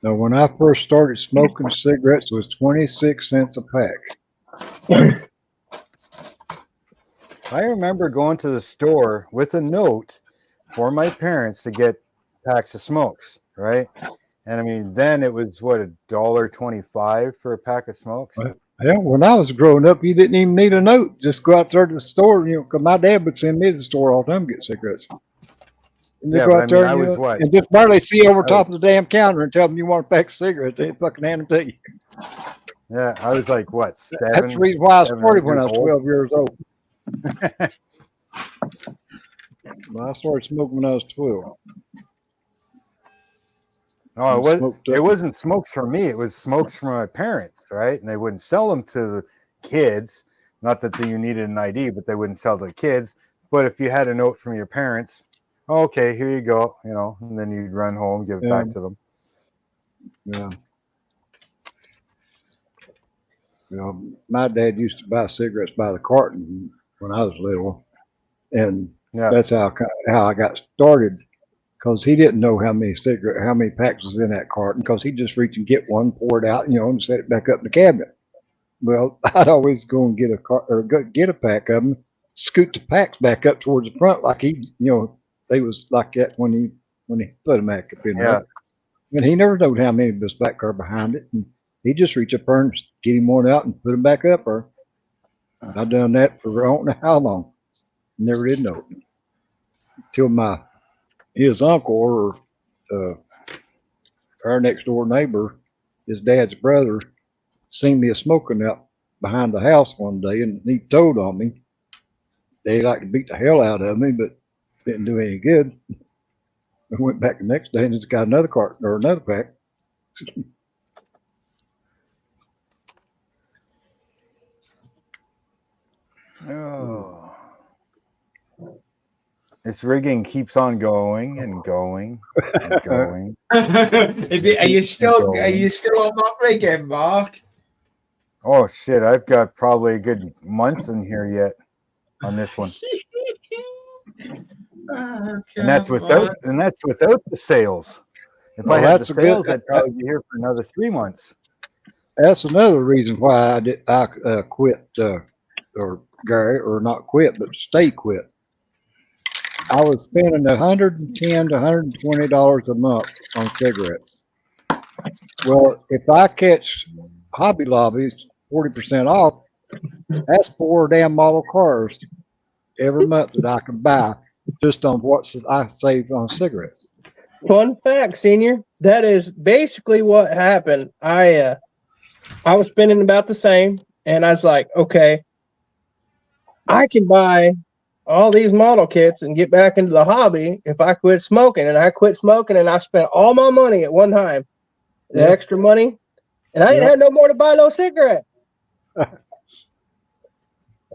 Now, when I first started smoking cigarettes, it was 26 cents a pack. I remember going to the store with a note for my parents to get packs of smokes, right? And I mean, then it was what, $1.25 for a pack of smokes? Yeah, when I was growing up, you didn't even need a note. Just go out there to the store, you know, because my dad would send me to the store all the time to get cigarettes. And they Yeah, go but out there, I you was know, what? and just barely see over top of the damn counter and tell them you want a pack of cigarettes. They fucking hand them to you. Yeah, I was like, what, That's the reason why I 7 or started 8 when I years was old? 12 years old. Well, I started smoking when I was 12. No, Smoked it up. wasn't smokes from me. It was smokes from my parents, right? And they wouldn't sell them to the kids. Not that you needed an ID, but they wouldn't sell to the kids. But if you had a note from your parents, okay, here you go, you know, and then you'd run home, give it back to them. Yeah. You know, my dad used to buy cigarettes by the carton when I was little, and Yeah. that's how I got started. Because he didn't know how many packs was in that carton. Because he'd just reach and get one, pour it out, you know, and set it back up in the cabinet. Well, I'd always go and get a pack of them, scoot the packs back up towards the front, like he, you know, they was like that when he put them back up in there. And he never knowed how many was back there behind it, and he just reach up there and get him one out and put them back up there. I done that for I don't know how long. Never did know it till his uncle or our next door neighbor, his dad's brother, seen me smoking out behind the house one day, and he told on me. They like to beat the hell out of me, but didn't do any good. I went back the next day and just got another carton or another pack. Oh. This rigging keeps on going and going and going. Are you still on that rigging, Mark? Oh shit, I've got probably a good month in here yet on this one. And that's without the sales. If I had the sales, I'd probably be here for another 3 months. That's another reason why I quit, or Gary, or not quit, but stay quit. I was spending $110 to $120 a month on cigarettes. Well, if I catch Hobby Lobby's 40% off, that's 4 damn model cars every month that I can buy just on what I saved on cigarettes. Fun fact, Senior. That is basically what happened. I was spending about the same, and I was like, okay, I can buy all these model kits and get back into the hobby if I quit smoking. And I quit smoking, and I spent all my money at one time, the extra money, and I didn't have no more to buy no cigarette.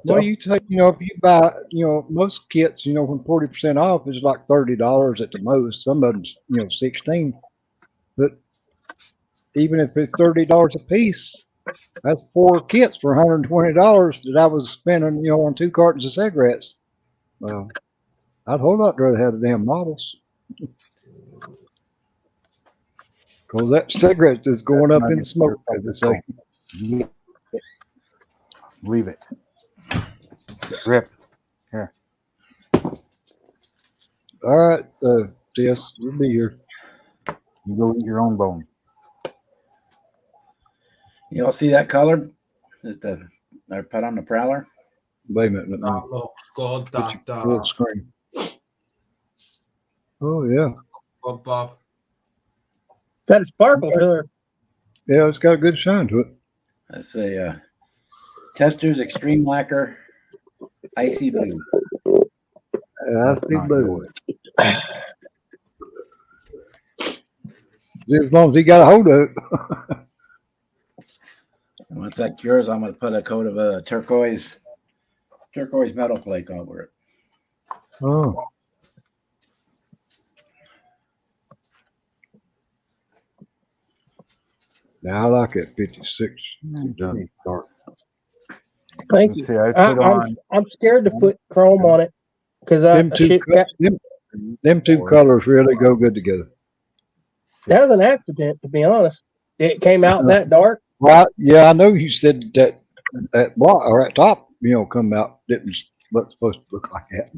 Well, you take, you know, if you buy, you know, most kits, you know, when 40% off is like $30 at the most. Some of them, you know, 16. But even if it's $30 a piece, that's 4 kits for $120 that I was spending, you know, on 2 cartons of cigarettes. Well, I'd a whole lot rather have the damn models. Because that cigarettes is going up in smoke, as they say. Leave it. Rip. Here. All right, Jess, we'll be here. You go eat your own bone. You all see that color that I put on the Prowler? Wait a minute. That looks good. Full screen. Oh, yeah. Good, Bob. Got a sparkle to her. Yeah, it's got a good shine to it. That's a Tester's Extreme Lacquer Icy Blue. I see blue. As long as he got a hold of it. Once that cures, I'm going to put a coat of a turquoise metal flake over it. Oh. Now I like it 56. Dark. Thank you. See, I put I'm scared to put chrome on it because Them two colors really go good together. That was an accident, to be honest. It came out that dark. Right? Yeah, I know you said that block or that top, come out didn't look supposed to look like that.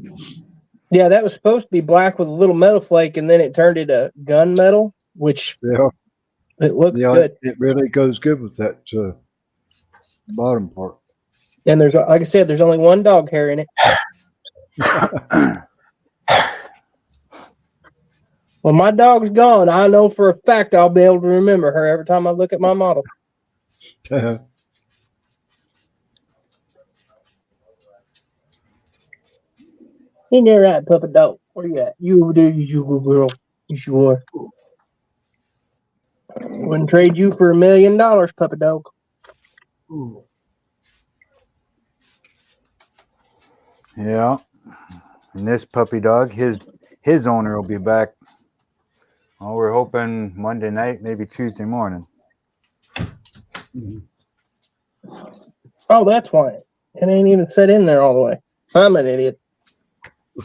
Yeah, that was supposed to be black with a little metal flake, and then it turned into gunmetal, which Yeah, it looked yeah, good. it really goes good with that bottom part. And there's, like I said, there's only one dog hair in it. When my dog's gone, I know for a fact I'll be able to remember her every time I look at my model. In there, right, puppy dog. Where you at? You over there, you good girl. Yes, you are. Wouldn't trade you for $1 million, puppy dog. Yeah. And this puppy dog, his owner will be back. Oh, we're hoping Monday night, maybe Tuesday morning. Oh, that's why. It ain't even set in there all the way. I'm an idiot.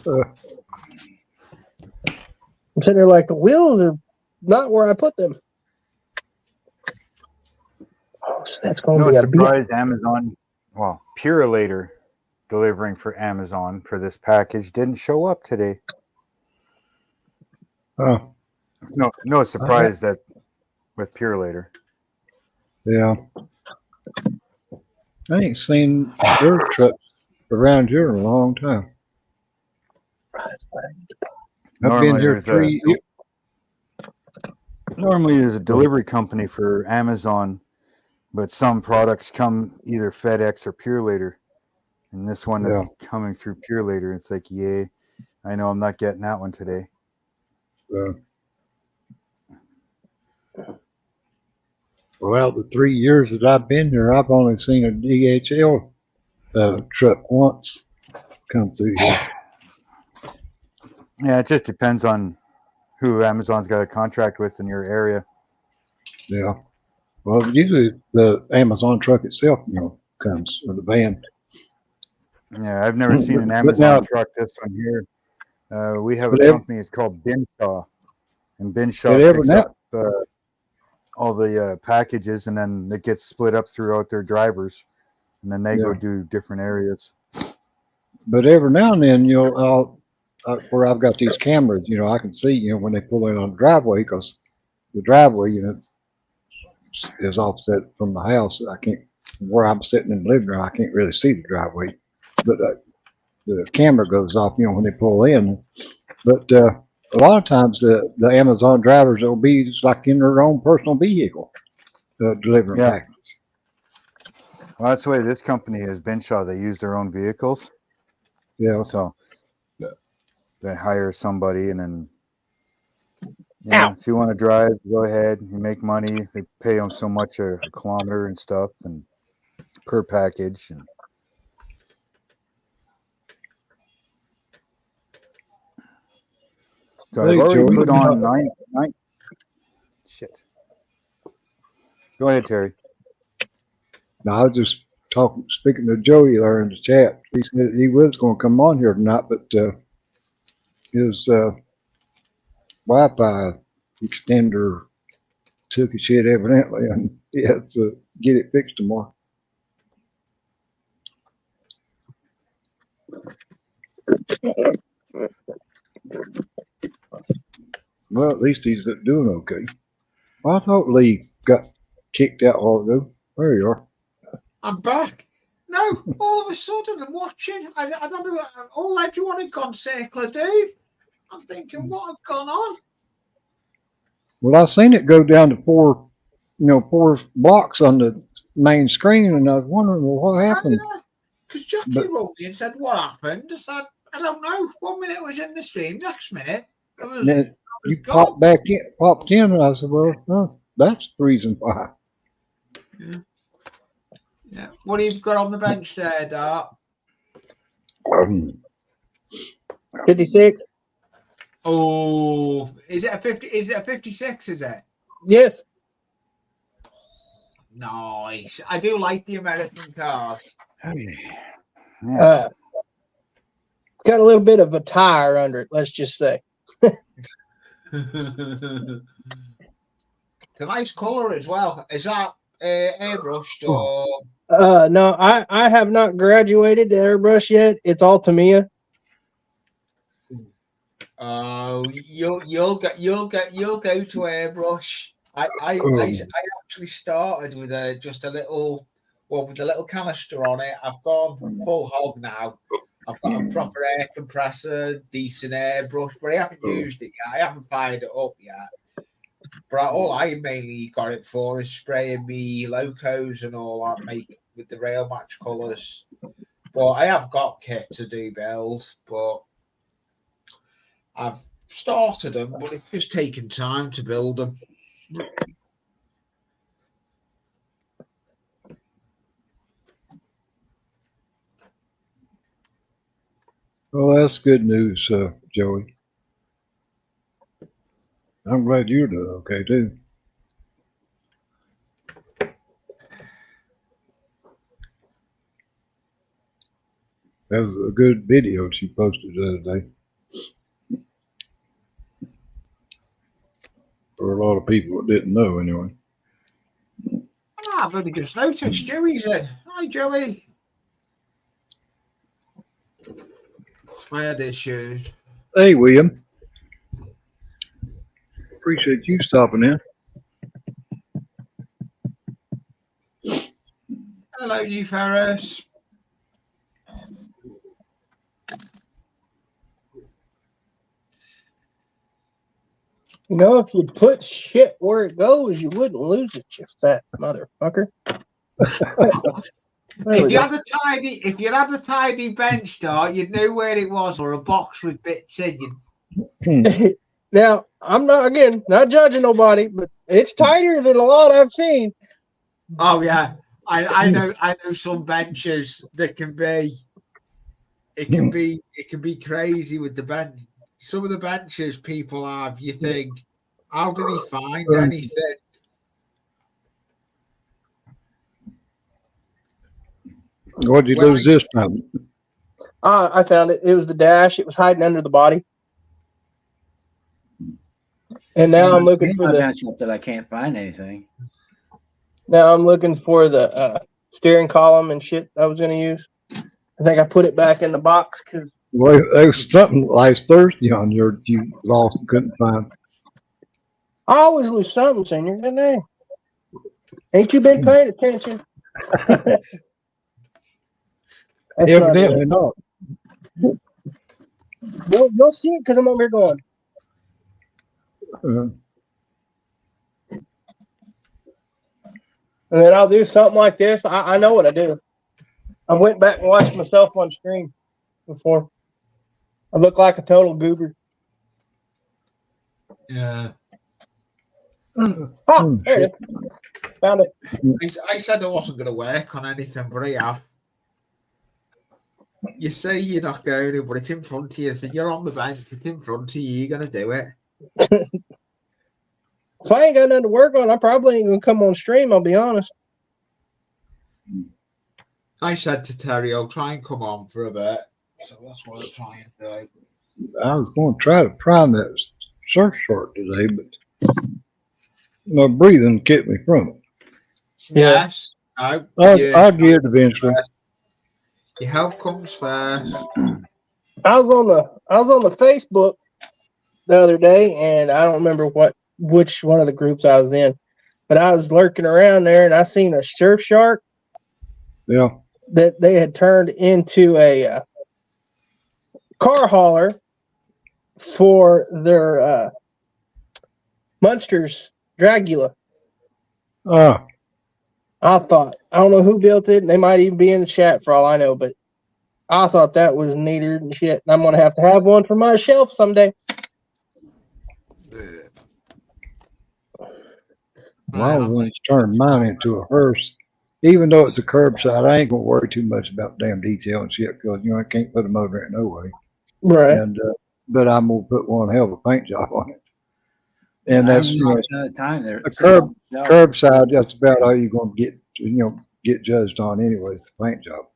I'm sitting there like the wheels are not where I put them. Oh, so that's going to No be a surprise, Amazon, well, Purelator delivering for Amazon for this package didn't show up today. Oh, No surprise that with Purelator. yeah. I ain't seen their trucks around here in a long time. I've been here Normally there's a delivery company for Amazon, but some products come either FedEx or Purelator. And this one is coming through Purelator. It's like, yay, I know I'm not getting that one today. Well, the 3 years that I've been here, I've only seen a DHL truck once come through here. Yeah, it just depends on who Amazon's got a contract with in your area. Yeah. Well, usually the Amazon truck itself, comes, or the van. Yeah, I've never seen an Amazon truck. This one here. We have a company. It's called Binshaw, and Binshaw picks up all the packages, and then it gets split up throughout their drivers, and then they go do different areas. But every now and then, where I've got these cameras, I can see, when they pull in on the driveway, because the driveway, is offset from the house. I can't, where I'm sitting in the living room, I can't really see the driveway, but the camera goes off, when they pull in. But a lot of times the Amazon drivers will be just like in their own personal vehicle delivering packages. Well, that's the way this company is, Binshaw. They use their own vehicles. Yeah. So they hire somebody, and then if you want to drive, go ahead. You make money. They pay them so much a kilometer and stuff, and per package. And so I've already put on nine. Shit. Go ahead, Terry. No, I was just speaking to Joey there in the chat. He said he was going to come on here tonight, but his Wi-Fi extender took a shit evidently, and he has to get it fixed tomorrow. Well, at least he's doing okay. Well, I thought Lee got kicked out a while ago. There you are. I'm back. No, all of a sudden I'm watching. I don't know. All everyone had gone circular, Dave. I'm thinking, what had gone on? Well, I seen it go down to four blocks on the main screen, and I was wondering, well, what happened? Because Jackie wrote me and said, what happened? I said, I don't know. 1 minute it was in the stream, next minute it was. You popped in, and I said, well, that's the reason why. Yeah. What have you got on the bench there, Dart? 56. Oh, is it a 50? Is it a 56? Is it? Yes. Nice. I do like the American cars. Got a little bit of a tire under it, let's just say. It's a nice colour as well. Is that airbrushed or? No, I have not graduated to airbrush yet. It's all Tamiya. Oh, you'll go to airbrush. I actually started with just a little, well, with a little canister on it. I've gone full hog now. I've got a proper air compressor, decent airbrush, but I haven't used it yet. I haven't fired it up yet. But all I mainly got it for is spraying me locos and all that, make with the rail match colours. But I have got kit to do build, but I've started them, but it's just taking time to build them. Well, that's good news, Joey. I'm glad you're doing okay too. That was a good video she posted the other day. For a lot of people that didn't know, anyway. I've only just noticed Joey's in. Hi, Joey. My head issues. Hey, William. Appreciate you stopping in. Hello, you Ferris. You know, if you put shit where it goes, you wouldn't lose it, you fat motherfucker. If you had a tidy bench start, you'd know where it was, or a box with bits in. Now, I'm not judging nobody, but it's tighter than a lot I've seen. Oh yeah, I know some benches that can be crazy with the bench. Some of the benches people have, you think, how did he find anything? What did you lose this time? I found it. It was the dash. It was hiding under the body. And now I'm looking for that I can't find anything. Now I'm looking for the steering column and shit I was going to use. I think I put it back in the box because. Well, there was something last Thursday on your you lost and couldn't find. I always lose something, Senior, didn't I? Ain't you been paying attention? Evidently not. Well, you'll see it because I'm over here going. And then I'll do something like this. I know what I do. I went back and watched myself on stream before. I look like a total goober. Yeah. Oh, there it is. Found it. I said I wasn't going to work on anything, but I have. You say you're not going to, but it's in front of you. If you're on the bench, it's in front of you, you're going to do it. If I ain't got nothing to work on, I probably ain't going to come on stream, I'll be honest. I said to Terry, I'll try and come on for a bit. So that's what I'm trying to do. I was going to try to prime that surf short today, but my breathing kept me from it. Yes. I'll get it eventually. Your help comes first. I was on the Facebook the other day, and I don't remember which one of the groups I was in, but I was lurking around there, and I seen a surf shark. Yeah. That they had turned into a car hauler for their Munsters Dragula. I thought, I don't know who built it, and they might even be in the chat for all I know, but I thought that was neater than shit. And I'm going to have one for my shelf someday. Well, I was going to turn mine into a hearse. Even though it's a curbside, I ain't going to worry too much about damn detail and shit because, I can't put a motor in no way. Right. And, but I'm going to put one hell of a paint job on it. And that's, time there. A curbside, that's about all you're going to get judged on anyways, the paint job.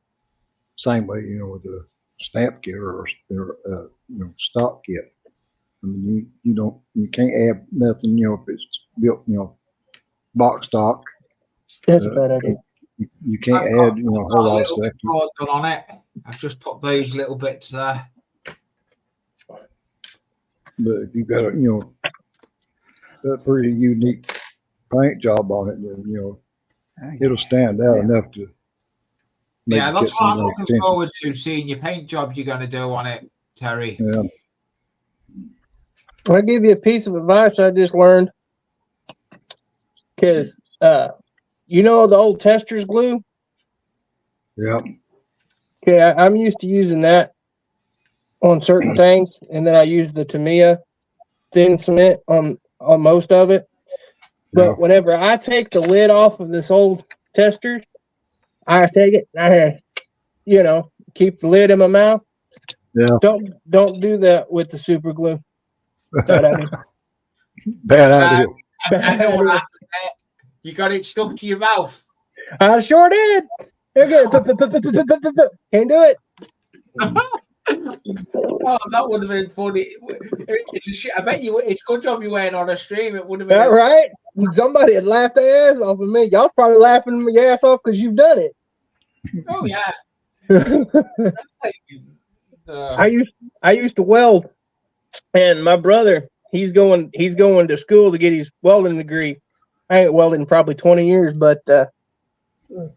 Same way, with a stamp kit or stock kit. I mean, you can't add nothing, if it's built, box stock. That's a bad idea. You can't I've got- add, you know, a I've got whole a lot of little bit stuff. more done on it. I've just put those little bits there. But if you've got a, you know, a pretty unique paint job on it, then, you know, it'll stand out enough to maybe Yeah, that's get what I'm somebody's looking attention. forward to, seeing your paint job you're going to do on it, Terry. Yeah. I'll give you a piece of advice I just learned. Because, you know, the old tester's glue? Yeah. Okay, I'm used to using that on certain things, and then I use the Tamiya thin cement on most of it. But Yeah. whenever I take the lid off of this old tester, I take it, you know, keep the lid in my mouth. Yeah. Don't do that with the super glue. Bad idea. Bad idea. I know what happened there. You got it stuck to your mouth. I sure did. Okay. Can't do it. Oh, that would have been funny. I bet you it's a good job you weren't on a stream. It would have been All right. Somebody had laughed their ass off of me. Y'all's probably laughing your ass off because you've done it. Oh yeah. I used to weld, and my brother, he's going to school to get his welding degree. I ain't welded in probably 20 years, but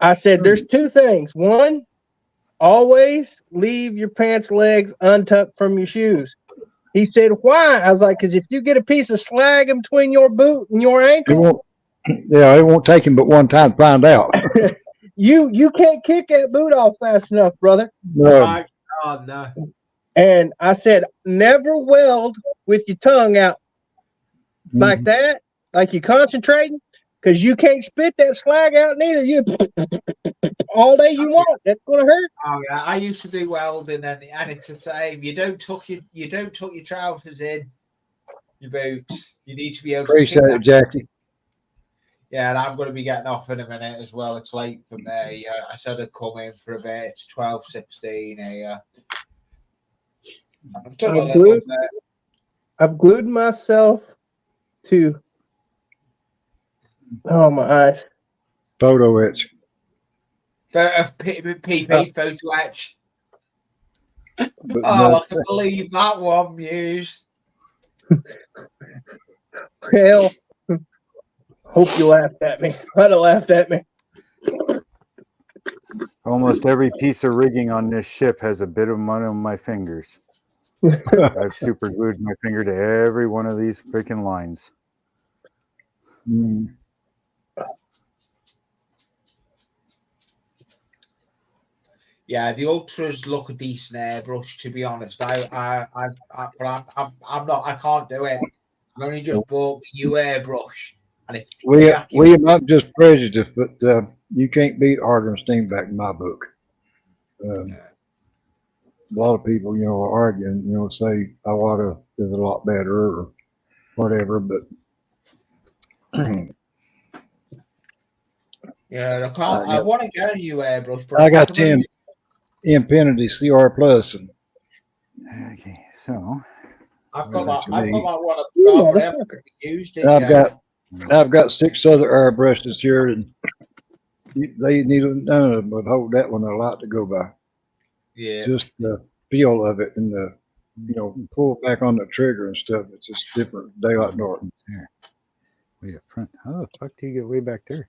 I said there's two things. One, always leave your pants legs untucked from your shoes. He said, why? I was like, because if you get a piece of slag in between your boot and your ankle, it won't take him but one time to find out. you can't kick that boot off fast enough, brother. My God, no. And I said, never weld with your tongue out like that, like you're concentrating, because you can't spit that slag out neither. You all day you want. That's gonna hurt. Oh yeah, I used to do welding, and it's the same. You don't tuck your trousers in your boots. You need to be able to Appreciate kick it, that. Jackie. Yeah, and I'm going to be getting off in a minute as well. It's late for me. I said I'd come in for a bit. It's 12:16 here. I've done a little bit. I've glued myself to my eyes. Photo etch. PP photo etch. But Oh, I can believe that one, Muse. Hell, hope you laughed at me. I'd have laughed at me. Almost every piece of rigging on this ship has a bit of mud on my fingers. I've super glued my finger to every one of these freaking lines. Yeah, the Ultras look a decent airbrush, to be honest. I'm not. I can't do it. I've only just bought the new airbrush, and if we are not just prejudiced, but you can't beat Harder and Steenbeck in my book. A lot of people, you know, are arguing, you know, say Iwata is a lot better or whatever, but yeah, I want to get a new airbrush, but I got the Infinity CR Plus, and Okay, so I've got that. me. I've got that one. But I haven't used it yet. I've got 6 other airbrushes here, and they none of them would hold that one a lot to go by. Yeah, Just the feel of it and the, you know, pull back on the trigger and stuff. It's just different. Daylight Norton. there. Way up front. How the fuck do you get way back there?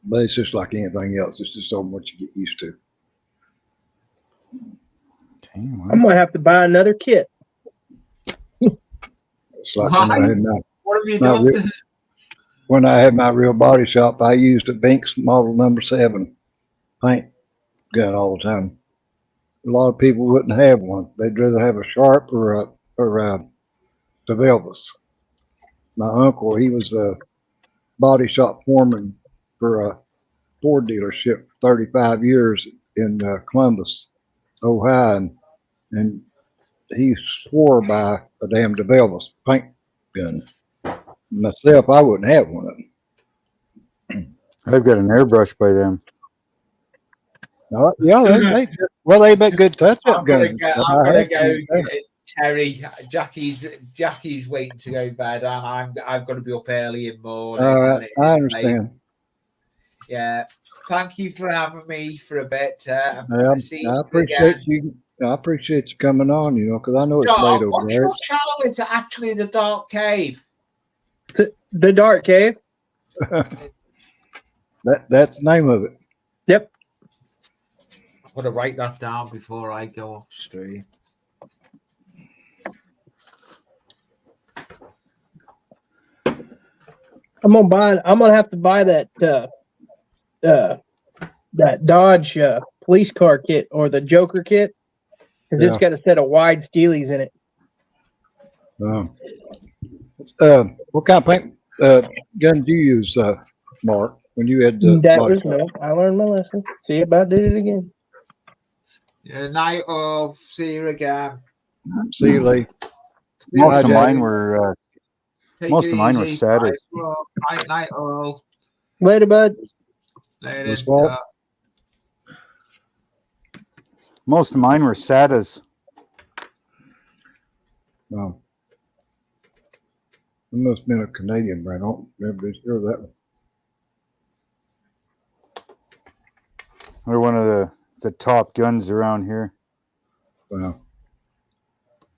But it's just like anything else. It's just so much you get used to. Okay, well, I'm gonna have to buy another kit. It's like when I had what have you done? when I had my real body shop, I used a Binks model number 7 paint gun all the time. A lot of people wouldn't have one. They'd rather have a Sharp or a DeVelvis. My uncle, he was a body shop foreman for a Ford dealership for 35 years in Columbus, Ohio, and he swore by a damn DeVelvis paint gun. Myself, I wouldn't have one of them. I've got an airbrush by them. Yeah, they fit Well, they make good touch-up I'm gonna guns. go. I'm gonna go. Terry, Jackie's waiting to go to bed, and I'm going to be up early in the morning. I understand. Yeah. Thank you for having me for a bit. I'm Yeah, gonna see I you appreciate again. you. I appreciate you coming on. Because I know it's So, late over what's there. your channel? It's actually the Dark Cave. The Dark Cave. That's the name of it. Yep. I'm gonna write that down before I go off stream. I'm gonna have to buy that that Dodge police car kit or the Joker kit because it's got a set of wide steelies in it. What kind of paint gun do you use, Mark? When you had That was no. I learned my lesson. See, about did it again. Yeah, night of. See you again. See you, Lee. Most of Jack. mine were Take most it of mine were easy. Saturdays. Night all. Later, bud. Later. This fall? Most of mine were Satas. It must have been a Canadian brand. I don't remember sure of that one. They're one of the top guns around here. Wow.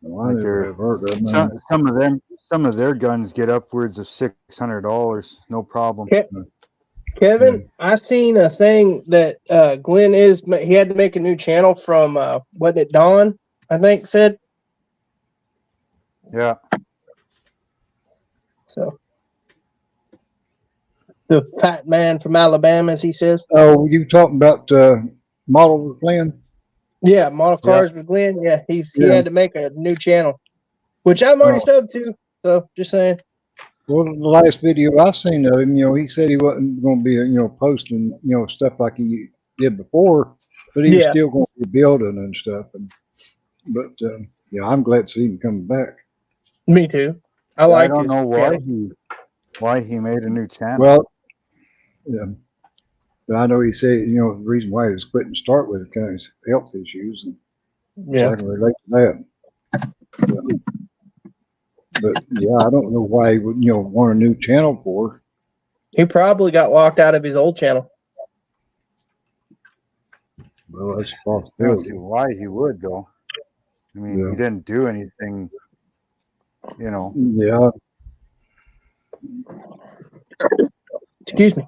Well, I Like never they're- have heard of them. Some of their guns get upwards of $600, no problem. Kevin, I seen a thing that Glenn he had to make a new channel from wasn't it Dawn? I think said Yeah, so. The fat man from Alabama, as he says. Oh, you talking about model Glenn? Yeah, model cars with Glenn. Yeah, he had to make a new channel, which I'm already subbed to. So just saying. Well, the last video I seen of him, he said he wasn't going to be, posting, stuff like he did before, but he was still going to be building and stuff. But I'm glad to see him coming back. Me too. I don't know why he made a new channel. Well, yeah, but I know he said, the reason why he was quitting to start with is kind of health issues, and I can relate to that. But I don't know why he would, want a new channel for. He probably got locked out of his old channel. Well, that's a I don't possibility. see why he would, though. I mean, he didn't do anything, Yeah. Excuse me.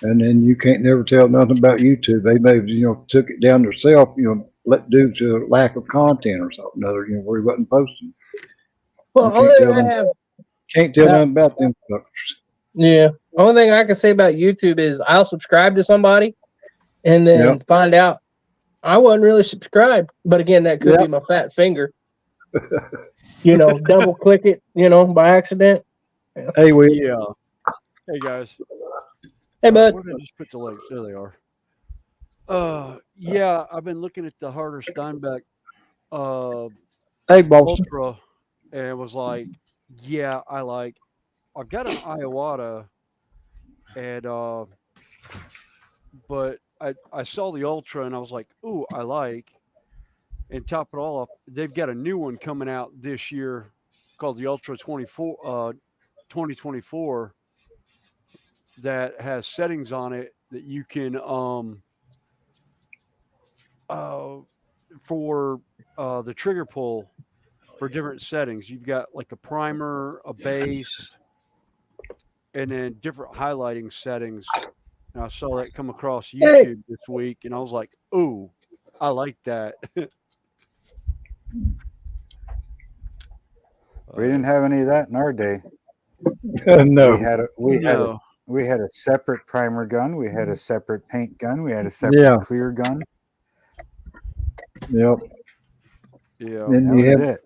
And then you can't never tell nothing about YouTube. They may have, took it down themselves, due to lack of content or something other, where he wasn't posting. Well, Can't tell nothing about them fuckers. Yeah. Only thing I can say about YouTube is I'll subscribe to somebody and then find out I wasn't really subscribed. But again, that could be my fat finger. Double click it, by accident. Hey, Hey guys. Hey, bud. Where did I just put the links? There they are. Yeah, I've been looking at the Harder Steinbeck hey, Boston. Ultra and was like, yeah, I've got an Iowata and but I saw the Ultra and I was like, ooh, and top it all off, they've got a new one coming out this year called the Ultra 2024 that has settings on it that you can for the trigger pull for different settings. You've got like a primer, a base, and then different highlighting settings. And I saw that come across YouTube this week, and I was like, "Ooh, I like that." We didn't have any of that in our day. No. We had a separate primer gun. We had a separate paint gun. We had a separate clear gun. Yep. Yeah. And that was it.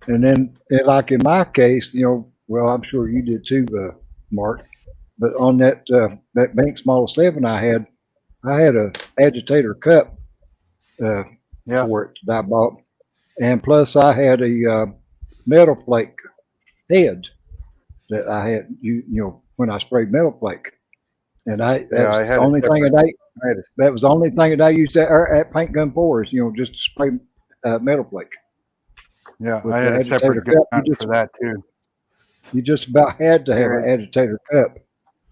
And then, like in my case, well, I'm sure you did too, Mark. But on that Banks Model 7 I had a agitator cup for it that I bought. And plus I had a metal flake head that I had, when I sprayed metal flake. And that Yeah, was I the had a only thing separate. that I had a, that was the only thing that I used that paint gun for is, just to spray metal flake. yeah, With I the had a agitator separate cup, gun for that too. you just about had to have an There- agitator cup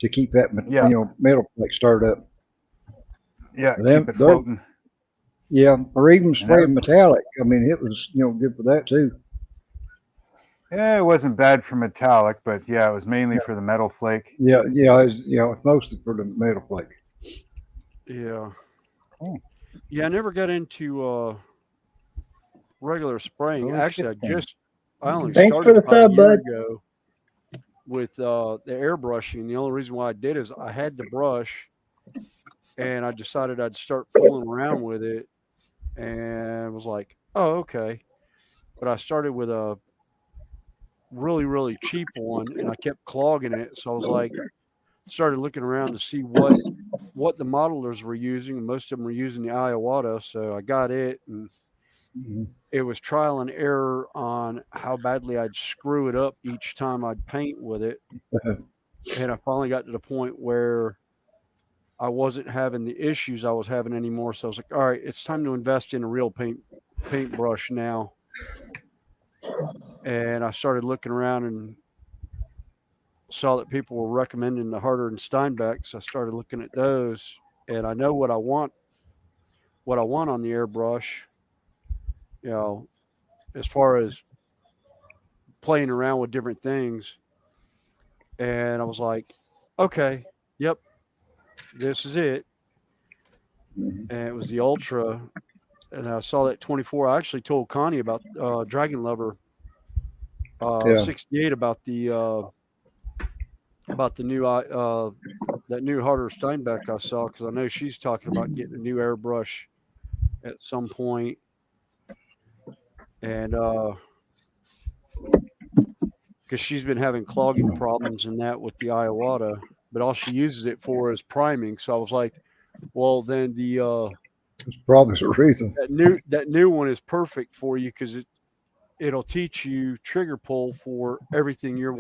to keep that, Yeah. metal flake stirred up. Yeah, But keep it floating. Yeah, or even And spraying metallic. I mean, it was, good for that too. Yeah, it wasn't bad for metallic, but yeah, it was mainly for the metal flake. Yeah, it's mostly for the metal flake. Yeah. Oh. Yeah, I never got into regular spraying. Holy Actually, shit, Stan. I only Thanks for started the about a sub, year bud. ago with the airbrushing. The only reason why I did is I had the brush, and I decided I'd start fooling around with it, and was like, "Oh, okay." But I started with a really, really cheap one, and I kept clogging it. So I was like, started looking around to see what the modelers were using, and most of them were using the Iowata. So I got it, and it was trial and error on how badly I'd screw it up each time I'd paint with it. And I finally got to the point where I wasn't having the issues I was having anymore. So I was like, all right, it's time to invest in a real paintbrush now. And I started looking around and saw that people were recommending the Harder and Steinbecks. I started looking at those, and I know what I want on the airbrush, as far as playing around with different things. And I was like, okay, yep, this is it. And it was the Ultra. And I saw that 24. I actually told Connie about Dragon Lover 68 about the new that new Harder Steinbeck I saw, because I know she's talking about getting a new airbrush at some point. And because she's been having clogging problems and that with the Iowata, but all she uses it for is priming. So I was like, well, then There's probably a reason. that new one is perfect for you, because it'll teach you trigger pull for everything you're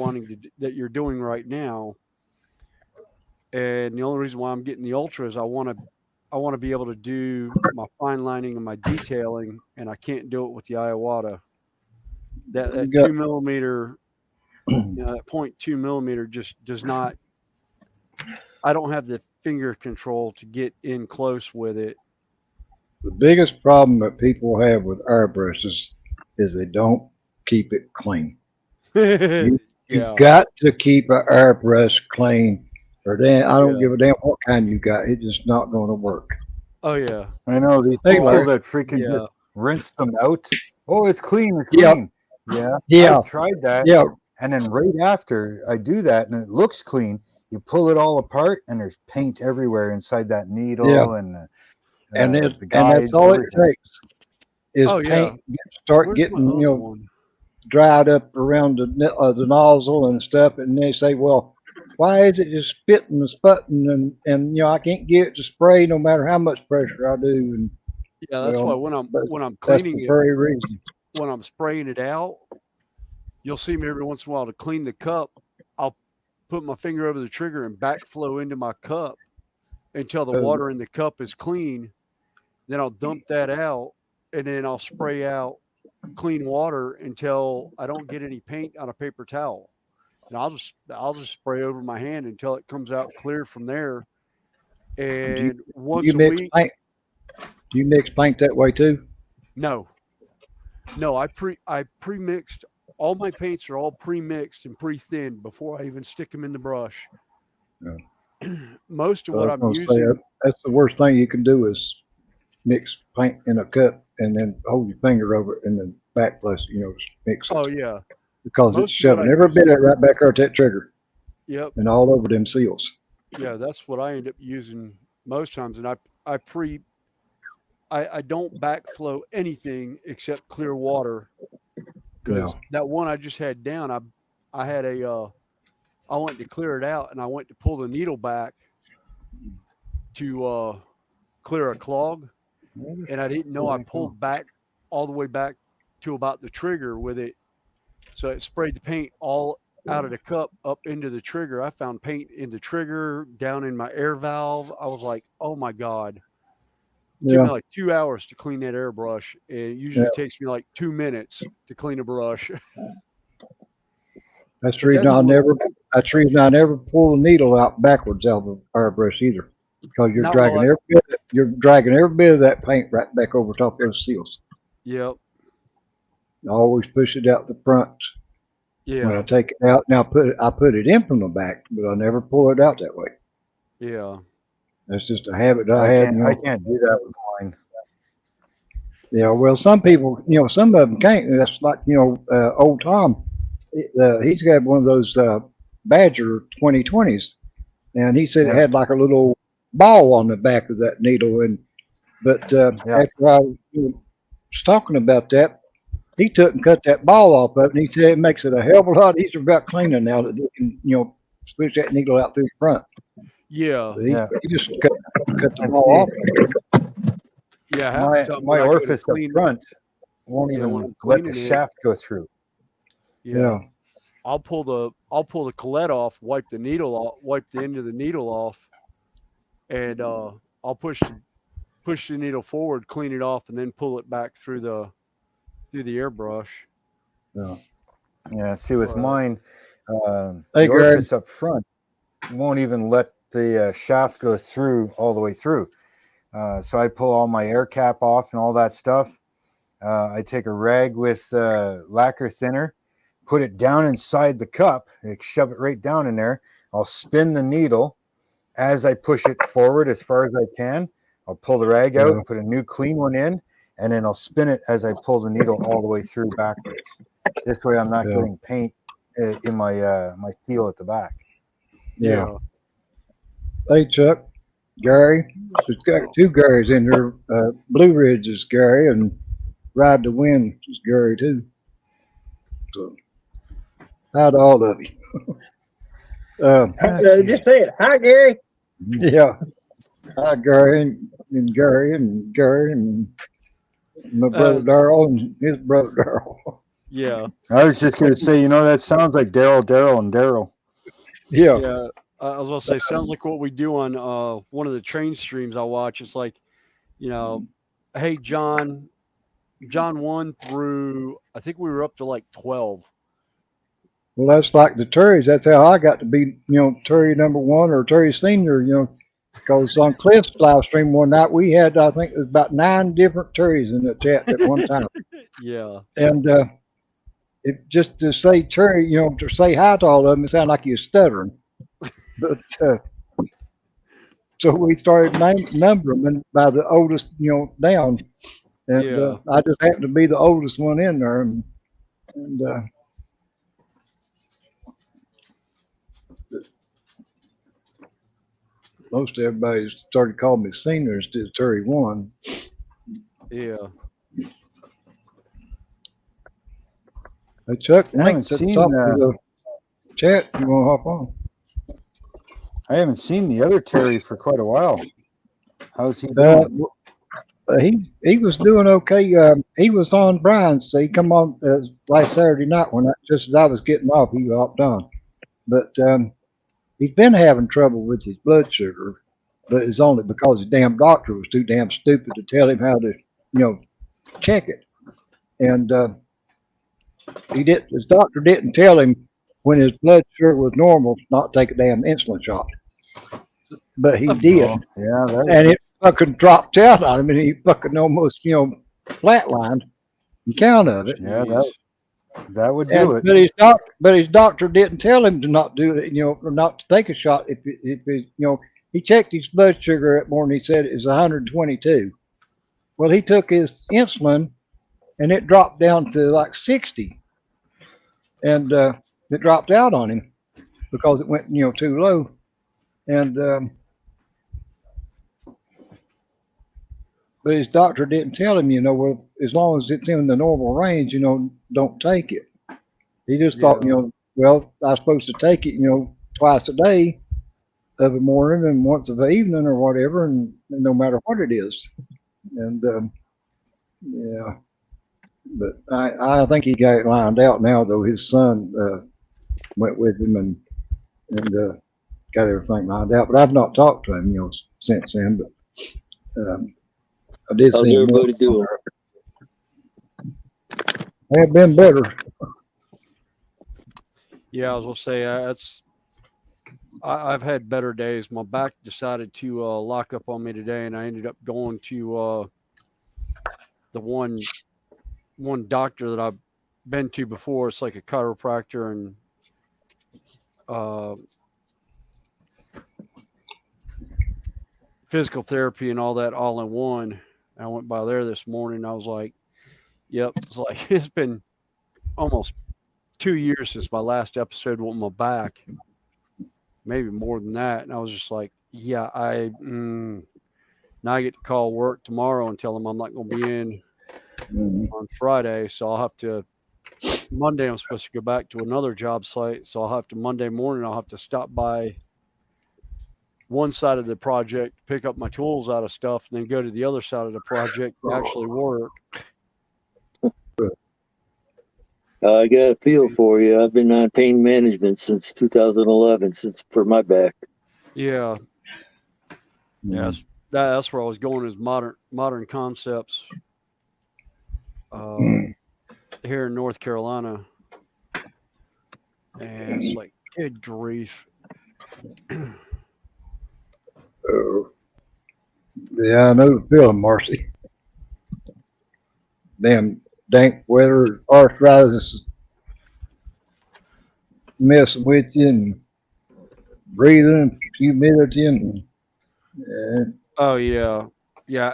that you're doing right now. And the only reason why I'm getting the Ultra is I want to be able to do my fine lining and my detailing, and I can't do it with the Iowata. That 2 millimeter, that 0.2 millimeter just does not. I don't have the finger control to get in close with it. The biggest problem that people have with airbrushes is they don't keep it clean. You got to keep an airbrush clean, or then I don't give a damn what kind you got. It's just not going to work. Oh yeah, I know these Hey, people Larry. that freaking just rinse them out. Oh, it's clean. It's Yeah. clean. Yeah. Yeah. I tried that. Yeah, And then right after I do that and it looks clean, you pull it all apart and there's paint everywhere inside that needle Yeah. and and the that's guide. all it everything. takes is Oh, yeah. paint start Where's getting my other one? dried up around the nozzle and stuff, and they say, well, why is it just spitting the sputting and I can't get it to spray no matter how much pressure I do. And Yeah, that's why when I'm that's cleaning the it, very reason. when I'm spraying it out, you'll see me every once in a while to clean the cup. I'll put my finger over the trigger and backflow into my cup until the water in the cup is clean. Then I'll dump that out, and then I'll spray out clean water until I don't get any paint on a paper towel. And I'll just spray over my hand until it comes out clear from there. And once you a mix week, paint? Do you mix paint that way too? no, I pre-mixed. All my paints are all pre-mixed and pre-thinned before I even stick them in the brush. Yeah. Most of what I'm Say using, that's the worst thing you can do is mix paint in a cup and then hold your finger over it and then backflush, mix it. oh yeah, Because most it's of what shoving I every use- bit of it right back there at that trigger yep, and all over them seals. yeah, that's what I end up using most times. And I don't backflow anything except clear water, because that one I just had down, I had I went to clear it out, and I went to pull the needle back to clear a clog, and I didn't know I pulled back all the way back to about the trigger with it, so it sprayed the paint all out of the cup up into the trigger. I found paint in the trigger, down in my air valve. I was like, oh my God. It took Yeah, me like 2 hours to clean that airbrush. It usually Yeah. takes me like 2 minutes to clean a brush. that's the But reason that's I what, never. That's the reason I never pull the needle out backwards out of the airbrush either, because not while I, you're dragging every bit of that paint right back over top of those seals. yep, I always push it out the front when I yeah, take it out. Now I put it in from the back, but I never pull it out that way. yeah, That's just a habit that I I had. can't. I can't do that with mine. Yeah, well, some people, some of them can't. That's like, old Tom. He's got one of those Badger 2020s, and he said it Yeah. had like a little ball on the back of that needle. But Yeah. after I was talking about that, he took and cut that ball off of it, and he said it makes it a hell of a lot easier about cleaning now that you can, push that needle out through the front. yeah, But Yeah. he just cut the And ball see, off. yeah. Half the time my when I go to orifice up clean, front won't yeah, when even I'm let the cleaning it, shaft go through. yeah, Yeah. I'll pull the collet off, wipe the needle off, wipe the end of the needle off, and I'll push the needle forward, clean it off, and then pull it back through the airbrush. Yeah. Yeah. See, with But mine, Hey, the Greg. orifice up front won't even let the shaft go through all the way through. So I pull all my air cap off and all that stuff. I take a rag with lacquer thinner, put it down inside the cup, shove it right down in there. I'll spin the needle as I push it forward as far as I can. I'll pull the rag out, Yeah. put a new clean one in, and then I'll spin it as I pull the needle all the way through backwards. This way I'm not Yeah. getting paint in my my seal at the back. Yeah. yeah, Hey, Chuck. Gary. It's got two Garys in here. Blue Ridge is Gary, and Ride the Wind is Gary too. So, hi to all of you. Just say it. Hi, Gary. Yeah. Hi, Gary, and Gary, and Gary, and my brother Darrell, and his brother Darrell. yeah, I was just going to say, that sounds like Daryl, and Daryl. Yeah. yeah. I was going to say, sounds like what we do on one of the train streams I watch. It's like, hey, John 1 through, I think we were up to like 12. Well, that's like the Terrys. That's how I got to be, Terry number one or Terry Senior, because on Cliff's live stream one night, we had, I think it was about 9 different Terrys in the chat at one time. Yeah, And it just to say Terry, to say hi to all of them, it sounded like you're stuttering. But so we started numbering them by the oldest, down. And Yeah. I just happened to be the oldest one in there. And most everybody started calling me senior instead of Terry one. yeah. Hey, Chuck, I haven't links at the seen, top of the chat. You want to hop on? I haven't seen the other Terry for quite a while. How's he doing? He was doing okay. He was on Brian's. So he come on last Saturday night just as I was getting off. He hopped on, but he's been having trouble with his blood sugar. But it's only because his damn doctor was too damn stupid to tell him how to, check it. And his doctor didn't tell him when his blood sugar was normal not to take a damn insulin shot. But he did. Oh, yeah, And it fucking dropped out on him, and he fucking almost, flatlined on account of it. yeah, that would do it. But his doctor didn't tell him to not do it, not to take a shot. If he checked his blood sugar that morning, he said it was 122. Well, he took his insulin, and it dropped down to like 60, and it dropped out on him because it went, too low, and. But his doctor didn't tell him, well, as long as it's in the normal range, don't take it. He just thought, well, I'm supposed to take it, twice a day of a morning and once of an evening or whatever, and no matter what it is. And, yeah, but I think he got it lined out now, though. His son, went with him and got everything lined out. But I've not talked to him, since then. But I did How's see him. everybody doing? They have been better. Yeah, I was gonna say I've had better days. My back decided to lock up on me today, and I ended up going to the one doctor that I've been to before. It's like a chiropractor and physical therapy and all that all in one. I went by there this morning. I was like, yep. It's like it's been almost 2 years since my last episode with my back, maybe more than that. And I was just like, yeah, now I get to call work tomorrow and tell them I'm not going to be in on Friday. So I'll have to, Monday, I'm supposed to go back to another job site. So I'll have to, Monday morning, I'll have to stop by one side of the project, pick up my tools out of stuff, and then go to the other side of the project and actually work. I got a feel for you. I've been on pain management since 2011, for my back. Yeah. Yes. That's where I was going, is modern concepts here in North Carolina. And it's like, good grief. Yeah, I know the feeling, Marcy. Damn dank weather, arthritis messing with you, and breathing, humidity, and oh yeah,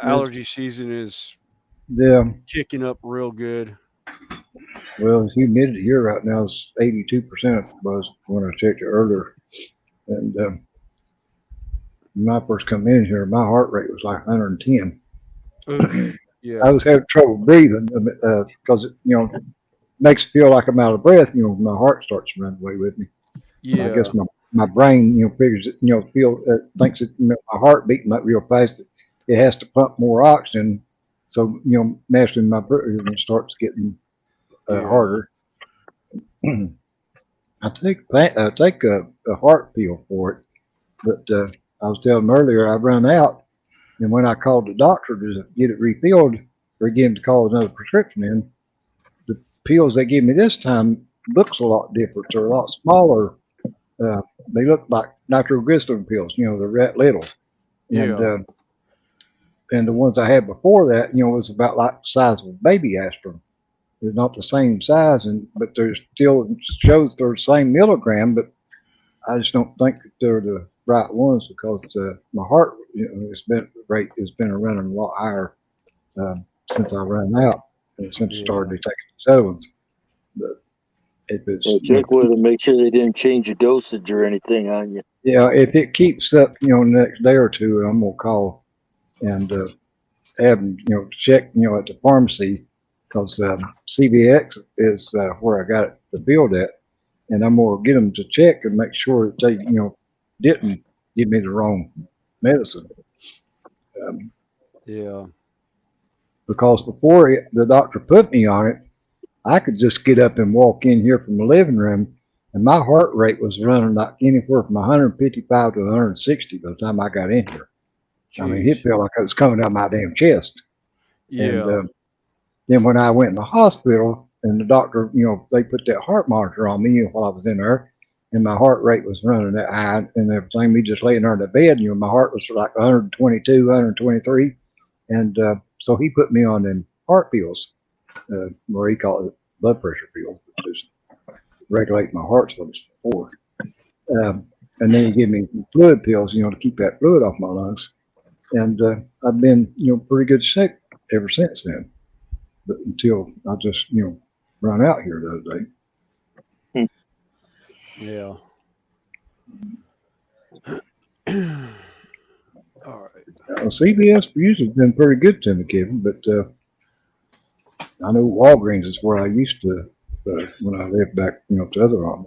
allergy season is kicking up real good. Well, the humidity here right now is 82%. Was when I checked it earlier, and when I first come in here, my heart rate was like 110. Yeah, I was having trouble breathing because it makes it feel like I'm out of breath. My heart starts to run away with me. Yeah, I guess my brain figures it, thinks that my heart beating up real fast. It has to pump more oxygen, so naturally my breathing starts getting harder. I take a heart pill for it, but I was telling them earlier I run out, and when I called the doctor to get it refilled or get him to call another prescription in, the pills they give me this time looks a lot different. They're a lot smaller. They look like nitroglycerin pills. They're that little, and the ones I had before that, was about like the size of a baby aspirin. They're not the same size, but they're still shows they're the same milligram, but I just don't think that they're the right ones because my heart, it's been running a lot higher since I ran out and since I started taking these other ones. But if it's check with them, make sure they didn't change your dosage or anything on you. Yeah, if it keeps up, the next day or two, I'm gonna call and have them, check, at the pharmacy because CVX is where I got it filled at. And I'm going to get them to check and make sure that they, didn't give me the wrong medicine. Because before the doctor put me on it, I could just get up and walk in here from the living room, and my heart rate was running like anywhere from 155 to 160 by the time I got in here. Jeez. I mean, it felt like it was coming out of my damn chest. Yeah. And then when I went in the hospital, and the doctor, they put that heart monitor on me while I was in there, and my heart rate was running that high and everything. Me just laying there in the bed, my heart was like 122, 123. And so he put me on them heart pills, or he called it blood pressure pills, which is regulate my heart so it's before. And then he gave me some fluid pills, to keep that fluid off my lungs. And I've been, pretty good shape ever since then. But until I just, run out here the other day. Yeah. All right. CVS usually been pretty good to me, Kevin, but I know Walgreens is where I used to when I lived back, to other home.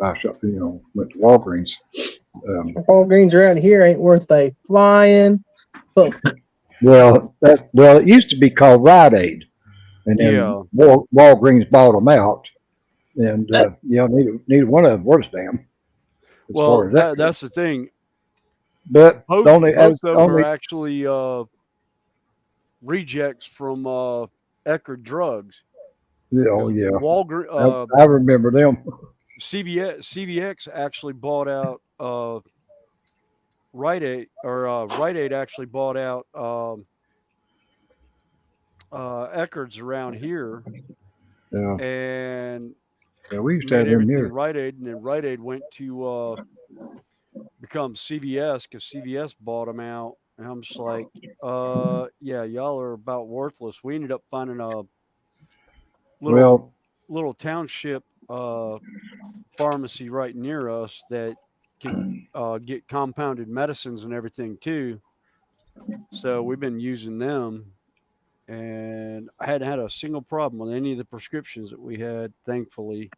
I shop, went to Walgreens. Walgreens around here ain't worth a flying fuck. Well, it used to be called Rite Aid, and then Walgreens bought them out, And neither one of them worth a damn. As Well, far as that goes. that's the thing. But Both, the only, both of them only are actually rejects from Eckerd Drugs. Walgreens. I remember them. CVX actually bought out Rite Aid, or Rite Aid actually bought out Eckerd's around here, and we used to made have them everything here. Rite Aid, and then Rite Aid went to become CVS because CVS bought them out. And I'm just like, yeah, y'all are about worthless. We ended up finding a little township pharmacy right near us that can get compounded medicines and everything too. So we've been using them, and I hadn't had a single problem with any of the prescriptions that we had, thankfully,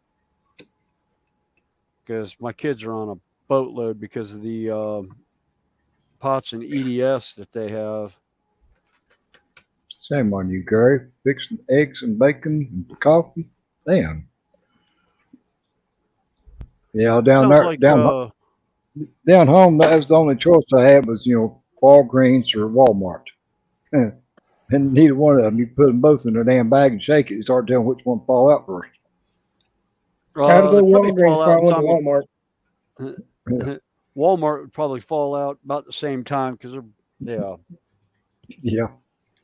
because my kids are on a boatload because of the POTS and EDS that they have. Same on you, Gary. Fixing eggs and bacon and coffee. Damn. Yeah, down Sounds there, like, down home, that was the only choice I had was, Walgreens or Walmart. And neither one of them, you put them both in a damn bag and shake it. It's hard to tell which one fall out first. I'd go they probably Walgreens fall out before I went to Walmart. Walmart would probably fall out about the same time because they're, Yeah.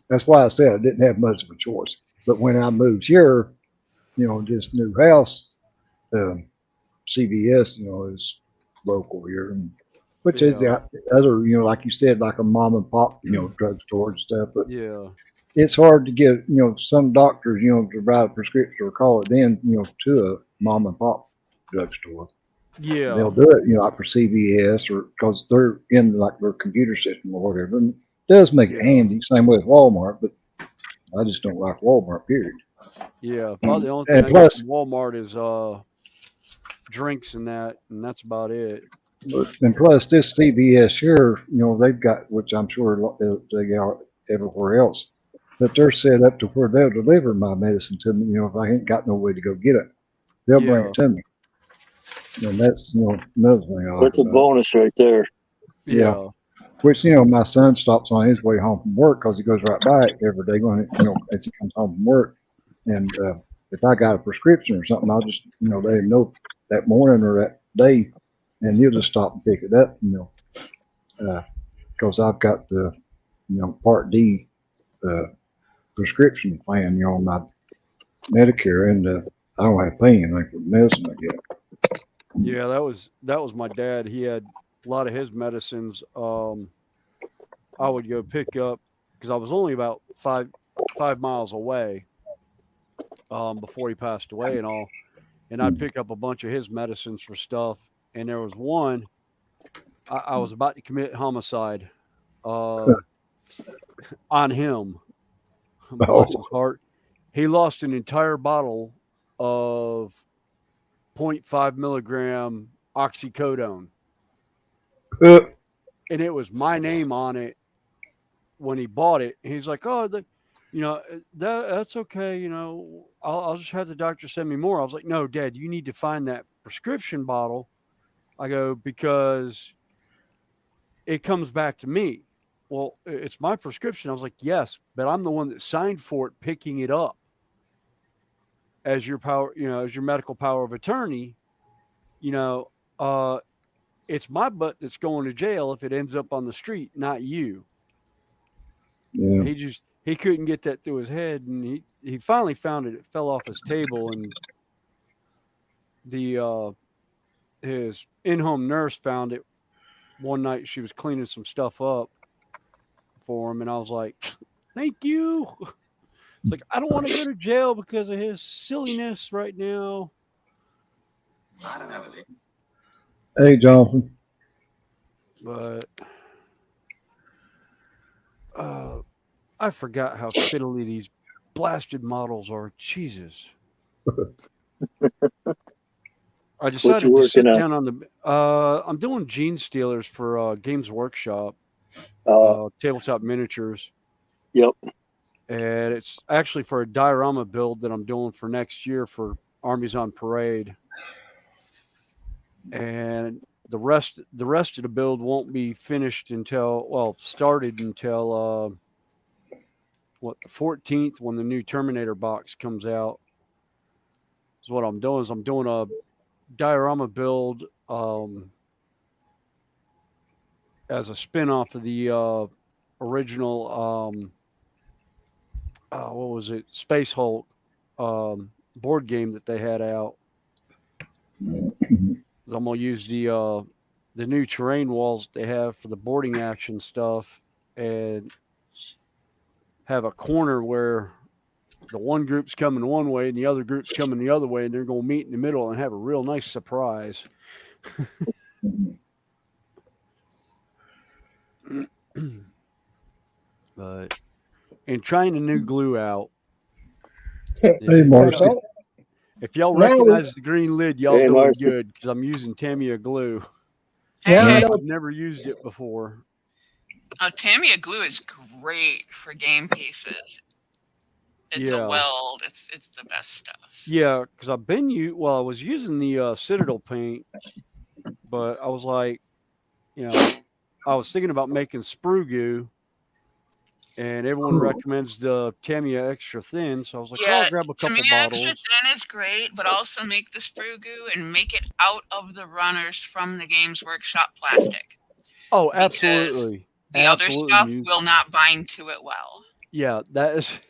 That's why I said I didn't have much of a choice. But when I moved here, this new house, CVS, is local here, which is the other, like you said, like a mom and pop, drugstore and stuff. But yeah, it's hard to get, some doctors, to write a prescription or call it in, to a mom and pop drugstore. yeah, They'll do it, like for CVS or because they're in like their computer system or whatever. And it does make it handy. Same with Walmart, but I just don't like Walmart, period. Yeah, about the only thing I get from Walmart is drinks and that's about it. And plus, this CVS here, they've got, which I'm sure they got everywhere else, but they're set up to where they'll deliver my medicine to me. If I ain't got no way to go get it, they'll bring it to me. And that's another thing I like. That's a bonus right there. Yeah. Which my son stops on his way home from work because he goes right by it every day when as he comes home from work. And if I got a prescription or something, I'll just let him know that morning or that day, and he'll just stop and pick it up. Because I've got the Part D prescription plan on my Medicare, and I don't have to pay anything for the medicine I get. Yeah, that was my dad. He had a lot of his medicines. I would go pick up because I was only about five miles away before he passed away and all, and I'd pick up a bunch of his medicines for stuff. And there was one I was about to commit homicide on him. Bless his heart. He lost an entire bottle of 0.5 milligram oxycodone. And it was my name on it when he bought it. He's like, oh, that's okay. I'll just have the doctor send me more. I was like, no, Dad, you need to find that prescription bottle. I go, because it comes back to me. Well, it's my prescription. I was like, yes, but I'm the one that signed for it, picking it up as your power, as your medical power of attorney. It's my butt that's going to jail if it ends up on the street, not you. Yeah. He couldn't get that through his head, and he finally found it. It fell off his table, and his in-home nurse found it one night. She was cleaning some stuff up for him, and I was like, thank you. It's like, I don't want to go to jail because of his silliness right now. I don't have it. Hey, Jonathan. But I forgot how fiddly these blasted models are. Jesus. I decided to sit down on the. I'm doing Gene Stealers for Games Workshop, tabletop miniatures. Yep. And it's actually for a diorama build that I'm doing for next year for Armies on Parade, and the rest of the build won't be finished started until the 14th when the new Terminator box comes out. So what I'm doing is I'm doing a diorama build as a spin-off of the original what was it, Space Hulk board game that they had out. I'm gonna use the new terrain walls that they have for the boarding action stuff, and have a corner where the one group's coming one way and the other group's coming the other way, and they're gonna meet in the middle and have a real nice surprise. But and trying the new glue out. Hey, Marcy. If y'all recognize the green lid, y'all doing Marcy. good, because I'm using Tamiya glue. Hey, I've never used it before. Tamiya glue is great for game pieces. It's a weld. It's the best stuff. Yeah, because I was using the Citadel paint, but I was like, I was thinking about making sprue goo, and everyone recommends the Tamiya extra thin, so I was like, I'll grab a couple Tamiya bottles. extra thin is great, but also make the sprue goo and make it out of the runners from the Games Workshop plastic. Oh, absolutely. The other stuff will not bind to it well. Yeah, that is.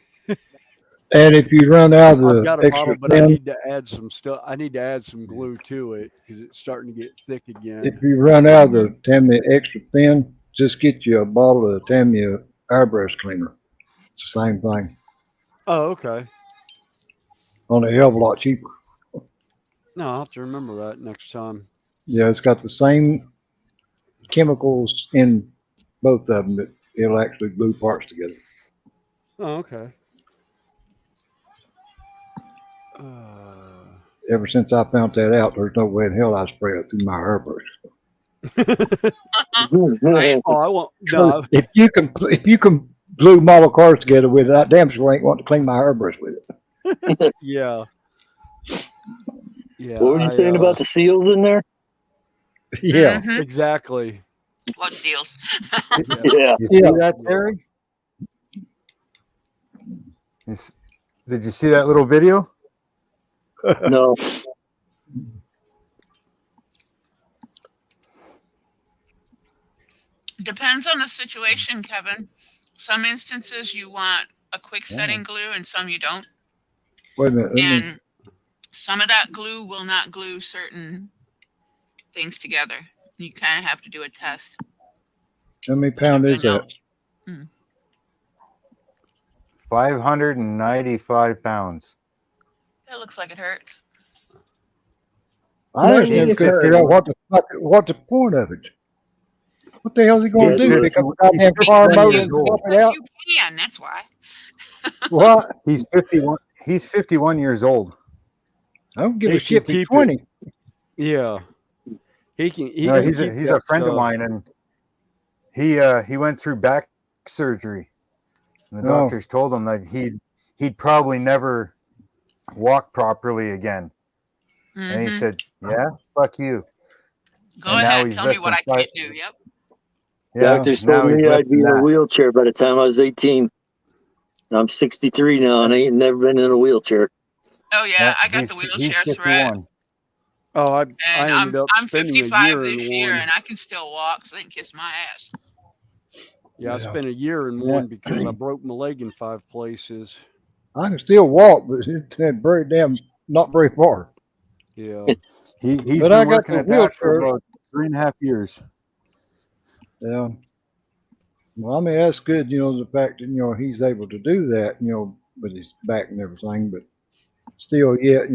And if you run out of I've the got a bottle, extra but I thin, need to add some stuff. I need to add some glue to it because it's starting to get thick again. if you run out of the Tamiya extra thin, just get you a bottle of Tamiya airbrush cleaner. It's the same thing. Oh, okay. Only a hell of a lot cheaper. No, I'll have to remember that next time. Yeah, it's got the same chemicals in both of them, but it'll actually glue parts together. Oh, okay. Ever since I found that out, there's no way in hell I spray it through my airbrush. I won't. No. If you can glue model cars together with it, I damn sure ain't want to clean my airbrush with it. Yeah. Yeah. What were you saying about the seals in there? Yeah. Mhm. Exactly. What seals? Yeah. You see that, Terry? Did you see that little video? No. Depends on the situation, Kevin. Some instances you want a quick setting glue and some you don't. Wait a minute. And some of that glue will not glue certain things together. You kind of have to do a test. How many pound is that? 595 pounds. That looks like it hurts. I just never could figure out what the point of it. What the hell is he going to do? Pick up a goddamn car motor and swap it out? You can, that's why. What? He's 51. He's 51 years old. I don't give He a shit if can he's keep 20. Yeah. He's a friend of mine, and he went through back surgery. And the doctors told him that he'd probably never walk properly again. Mm-hmm. And he said, "Yeah, fuck you." Go and ahead, tell me what I can't do. Yep. Yeah, Doctors told me I'd be in a wheelchair by the time I was 18. I'm 63 now, and I ain't never been in a wheelchair. Oh yeah, I got the wheelchair threat. Oh, I ended up I'm spending 55 a year this in year, one. and I can still walk, so they can kiss my ass. Yeah, I spent a year in one because I broke my leg in 5 places. I can still walk, but it's not very far. Yeah. He's but been I got working the at that for wheelchair. about 3.5 years. Yeah. Well, I mean, that's good, the fact that, he's able to do that, with his back and everything, but still yet,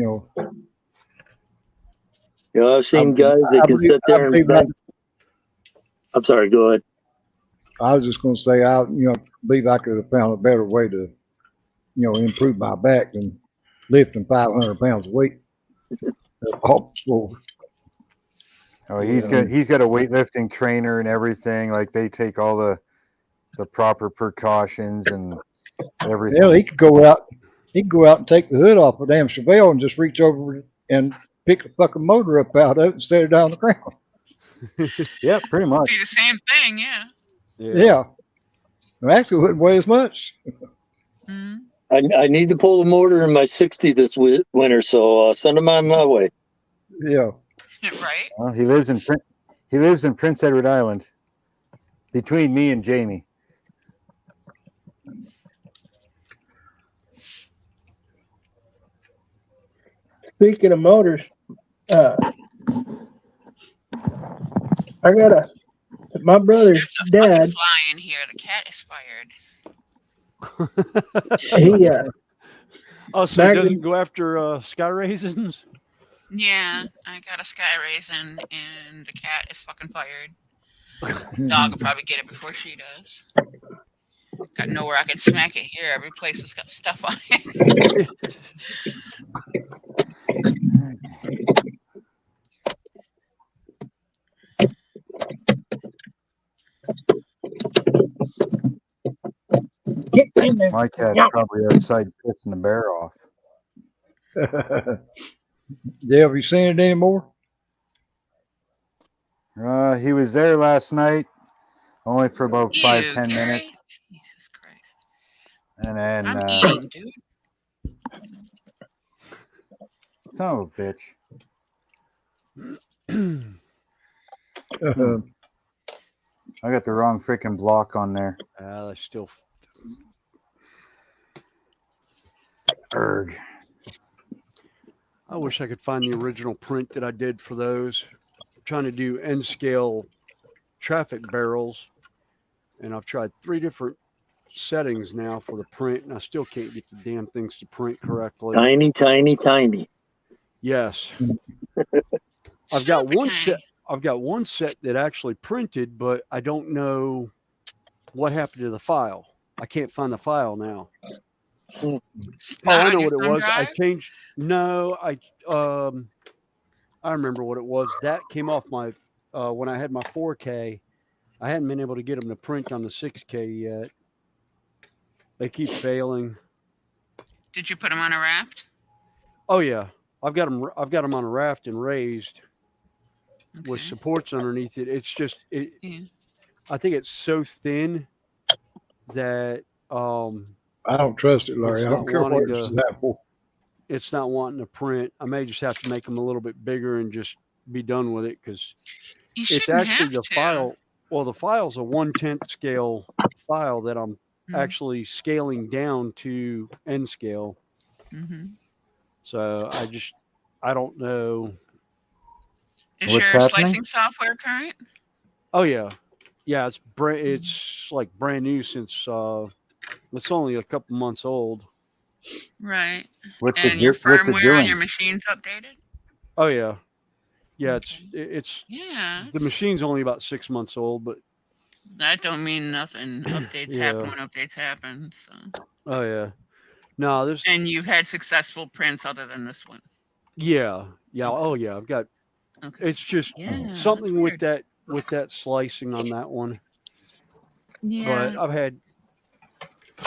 I've seen guys that can sit there and bend. I'm sorry, go ahead. I was just going to say, I believe I could have found a better way to, improve my back than lifting 500 pounds a week off the floor. Oh, he's got a weightlifting trainer and everything. Like, they take all the proper precautions and everything. Hell, he could go out He'd go out and take the hood off a damn Chevelle and just reach over and pick the fucking motor up out of it and set it down on the ground. Yeah, pretty much. Be the same thing, yeah. Yeah. Well, actually, it wouldn't weigh as much. Hmm. I need to pull the motor in my 60 this winter, so send them on my way. Yeah. Right? Well, he lives in Prince Edward Island, between me and Jamie. Speaking of motors, I got my brother's There's a dad. fucking fly in here. The cat is fired. He Oh, so Back he doesn't in- go after sky raisins? Yeah, I got a sky raisin, and the cat is fucking fired. Dog will probably get it before she does. Got nowhere I can smack it here. Every place has got stuff on it. Get in there. My cat's probably outside pissing the bear off. Yeah, have you seen it anymore? He was there last night, only for about 5-10 Gary. minutes, Jesus Christ. and then I'm eating, dude. son of a bitch. I got the wrong freaking block on there. I still. Erg. I wish I could find the original print that I did for those. I'm trying to do N scale traffic barrels, and I've tried 3 different settings now for the print, and I still can't get the damn things to print correctly. Tiny, tiny, tiny. Yes. I've got one set. I've got one set that actually printed, but I don't know what happened to the file. I can't find the file now. Oh, I know what it was. I changed. No, I remember what it was. That came off my when I had my 4K. I hadn't been able to get them to print on the 6K yet. They keep failing. Did you put them on a raft? Oh yeah, I've got them. I've got them on a raft and raised with supports underneath it. It's just it. Yeah. I think it's so thin that I don't trust it, Larry. I don't care what it's that for. It's not wanting to print. I may just have to make them a little bit bigger and just be done with it because it's actually the file. Well, the file's a 1/10 scale file that I'm actually scaling down to N scale. Mm-hmm. So I don't know. Is your slicing software current? Oh yeah, it's like brand new since it's only a couple months old. Right. What's and your firmware on your machine's updated? Oh yeah. Yeah, it's yeah. The machine's only about 6 months old, but that don't mean nothing. Updates happen when updates happen. So. Oh yeah. No, there's and you've had successful prints other than this one. Yeah. Yeah. Oh yeah. I've got it's just something with that slicing on that one. Yeah. But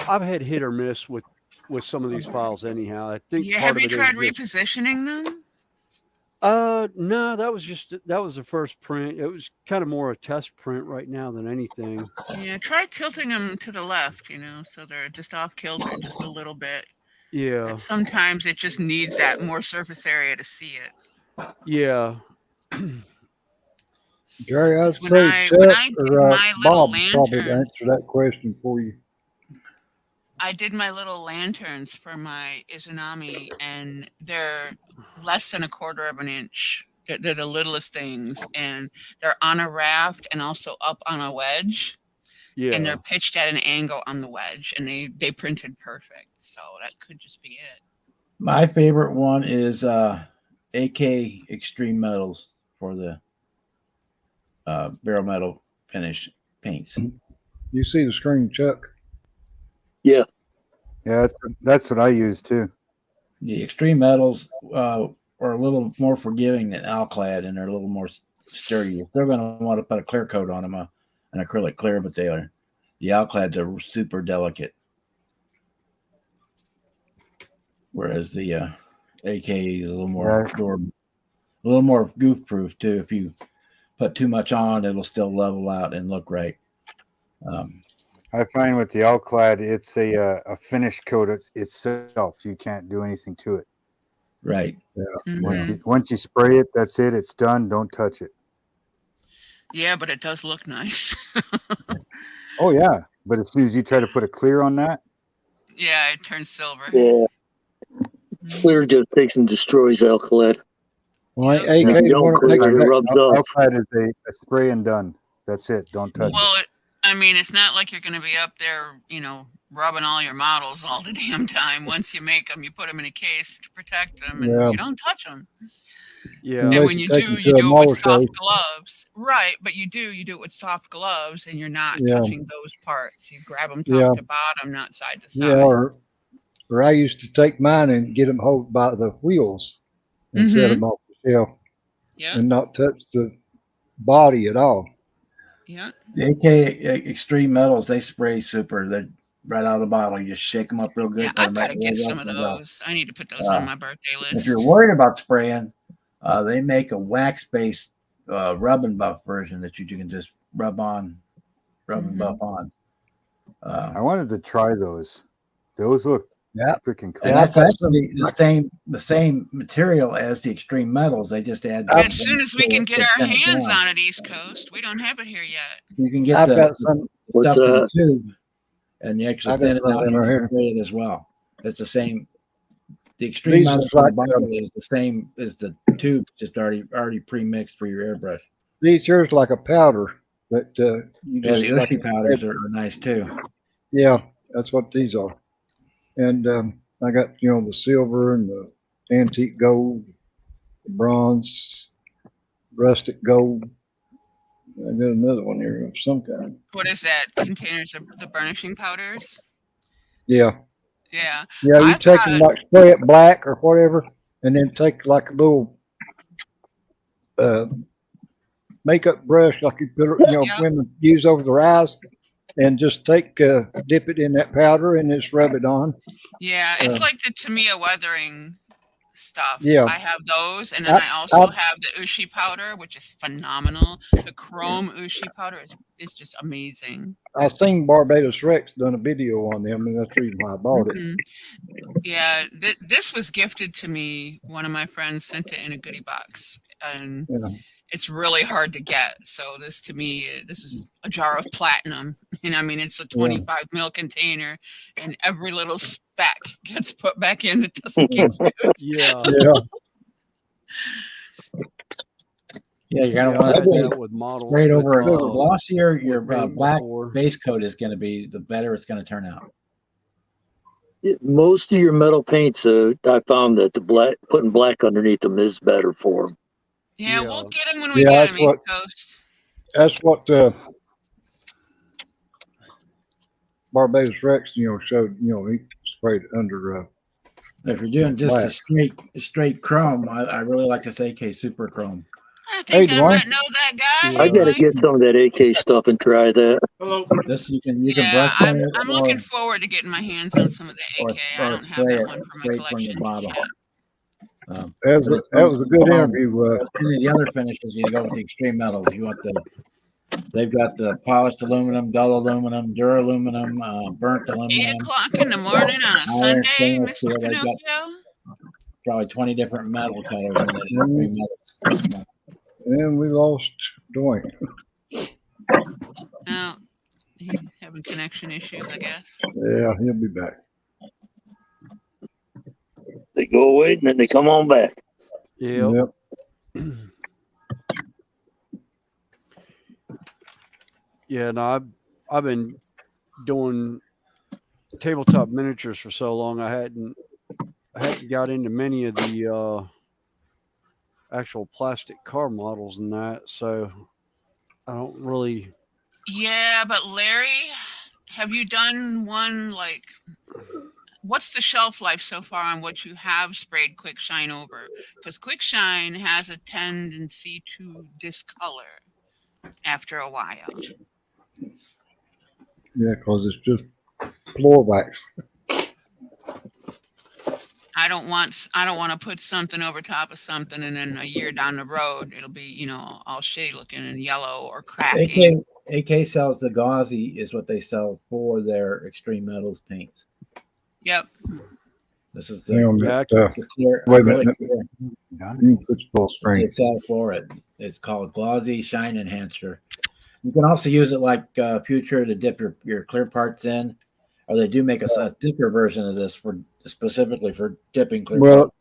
I've had hit or miss with some of these files anyhow. I think have you tried repositioning them? No, that was the first print. It was kind of more a test print right now than anything. Yeah, try tilting them to the left, so they're just off kilter just a little bit. Yeah. And sometimes it just needs that more surface area to see it. Yeah. Jerry, I'd say Chuck or Bob probably answer that question for you. I did my little lanterns for my Izanami, and they're less than 1/4 of an inch. They're the littlest things, and they're on a raft and also up on a wedge. Yeah. And they're pitched at an angle on the wedge, and they printed perfect. So that could just be it. My favorite one is AK Extreme Metals for the barrel metal finish paints. You see the screen, Chuck? Yeah. Yeah, that's what I use too. The Extreme Metals are a little more forgiving than Alclad, and they're a little more sturdy. You're still going to want to put a clear coat on them, an acrylic clear, but the Alclads are super delicate. whereas the AK is a little more durable, a little more goof proof too. If you put too much on, it'll still level out and look right. I find with the Alclad, it's a finish coat itself. You can't do anything to it. Right. Mhm. Once you spray it, that's it. It's done. Don't touch it. Yeah, but it does look nice. Oh yeah, but as soon as you try to put a clear on that, Yeah, it turns silver. Yeah. Mhm. Clear just takes and destroys alkali. Well, Yep. If AK you don't one clear it, it rubs off. Alclad is a spray and done. That's it. Don't touch it. Well, I mean, it's not like you're going to be up there, rubbing all your models all the damn time. Once you make them, you put them in a case to protect them, and Yeah. you don't touch them. Yeah. And Unless when you you take do, them you to a do it with motor show. soft gloves. Right, but you do it with soft gloves, and you're not Yeah. touching those parts. You grab them top Yeah. to bottom, not side to Yeah, side. or I used to take mine and get them hold by the wheels and set them off the shelf Yeah, and not touch the body at all. yeah. The AK Extreme Metals, they spray super. They're right out of the bottle. You just shake them up real good. Yeah, put I've them got right to in get the some of and go. those. I need to put those on my birthday If you're list. worried about spraying, they make a wax-based rub and buff version that you can just rub and buff on. I wanted to try those. Those look Yeah. freaking cool. And Yeah, that's I've got some. actually the same material as the Extreme Metals. They just add. As soon as we can get our thin it hands down. on it, East Coast, we don't have it here yet. You can get I've the got some. What's stuff in the that? tube, and you actually I got thin it some of out them and right here. spray it as well. It's the same. The Extreme These Metals is in the like bottle is the same as the tube, just already pre-mixed for your airbrush. these here's like a powder that you Yeah, just the like. Ushi powders are nice too. Yeah, that's what these are. And I got the silver and the antique gold, the bronze, rustic gold. I got another one here of some kind. What is that? Containers of the burnishing powders? Yeah. Yeah. Yeah, you I've take them got, like spray it black or whatever, and then take like a little makeup brush like you put Yep. women use over their eyes, and just dip it in that powder and just rub it on. Yeah, it's like the Tamiya weathering stuff. Yeah. I have those, and then I also have the Ushi powder, which is phenomenal. The chrome Ushi powder is just amazing. I seen Barbados Rex done a video on them, and that's the reason why I bought it. Mhm. Yeah, this was gifted to me. One of my friends sent it in a goodie box, and Yeah. it's really hard to get. So this to me, this is a jar of platinum. And I mean, it's a 25 mil container, and every little speck gets put back in. It doesn't get used. Yeah. Yeah. Yeah, you're gonna Yeah, I want had to that with model. sprayed with, over. The uh, glossier your with paint black before. base coat is going to be, the better it's going to turn out. Most of your metal paints, I found that putting black underneath them is better for them. Yeah, Yeah. we'll get them when we Yeah, get that's them, East what- Coast. That's what Barbados Rex, showed. He sprayed it under. If you're doing just Black. a straight chrome, I really like this AK Super Chrome. I think I Dwayne. might know that guy. Yeah. I gotta Dwayne. get some of that AK stuff and try that. This you can Yeah, brush I'm, on it I'm or, looking forward to getting my hands on some of the or, AK. I or don't have spray that it one for my straight from the collection bottle. yet. That But was it's a good chrome. interview. Any of the other finishes, you go with the Extreme Metals. You want they've got the polished aluminum, dull aluminum, duraluminum, burnt 8 aluminum, o'clock in the morning on a iron, Sunday, stainless Mr. steel. They've got Pinocchio. probably 20 different metal colors in it. Extreme Metals. And we lost Dwayne. Oh, he's having connection issues, I guess. Yeah, he'll be back. They go away and then they come on back. Yep. Yeah, no, I've been doing tabletop miniatures for so long. I hadn't got into many of the actual plastic car models and that, so I don't really. Yeah, but Larry, have you done one like? What's the shelf life so far on what you have sprayed Quick Shine over? Because Quick Shine has a tendency to discolor after a while. Yeah, because it's just floor wax. I don't want to put something over top of something, and then a year down the road, it'll be all shitty looking and yellow or cracking. AK sells the gauzy is what they sell for their extreme metals paints. Yep. This is Hang on a the minute, clear. wait a minute. Clear. Put full They screen. sell for it. It's called Glossy Shine Enhancer. You can also use it like Future to dip your clear parts in, or they do make a thicker version of this for specifically for dipping clear Well,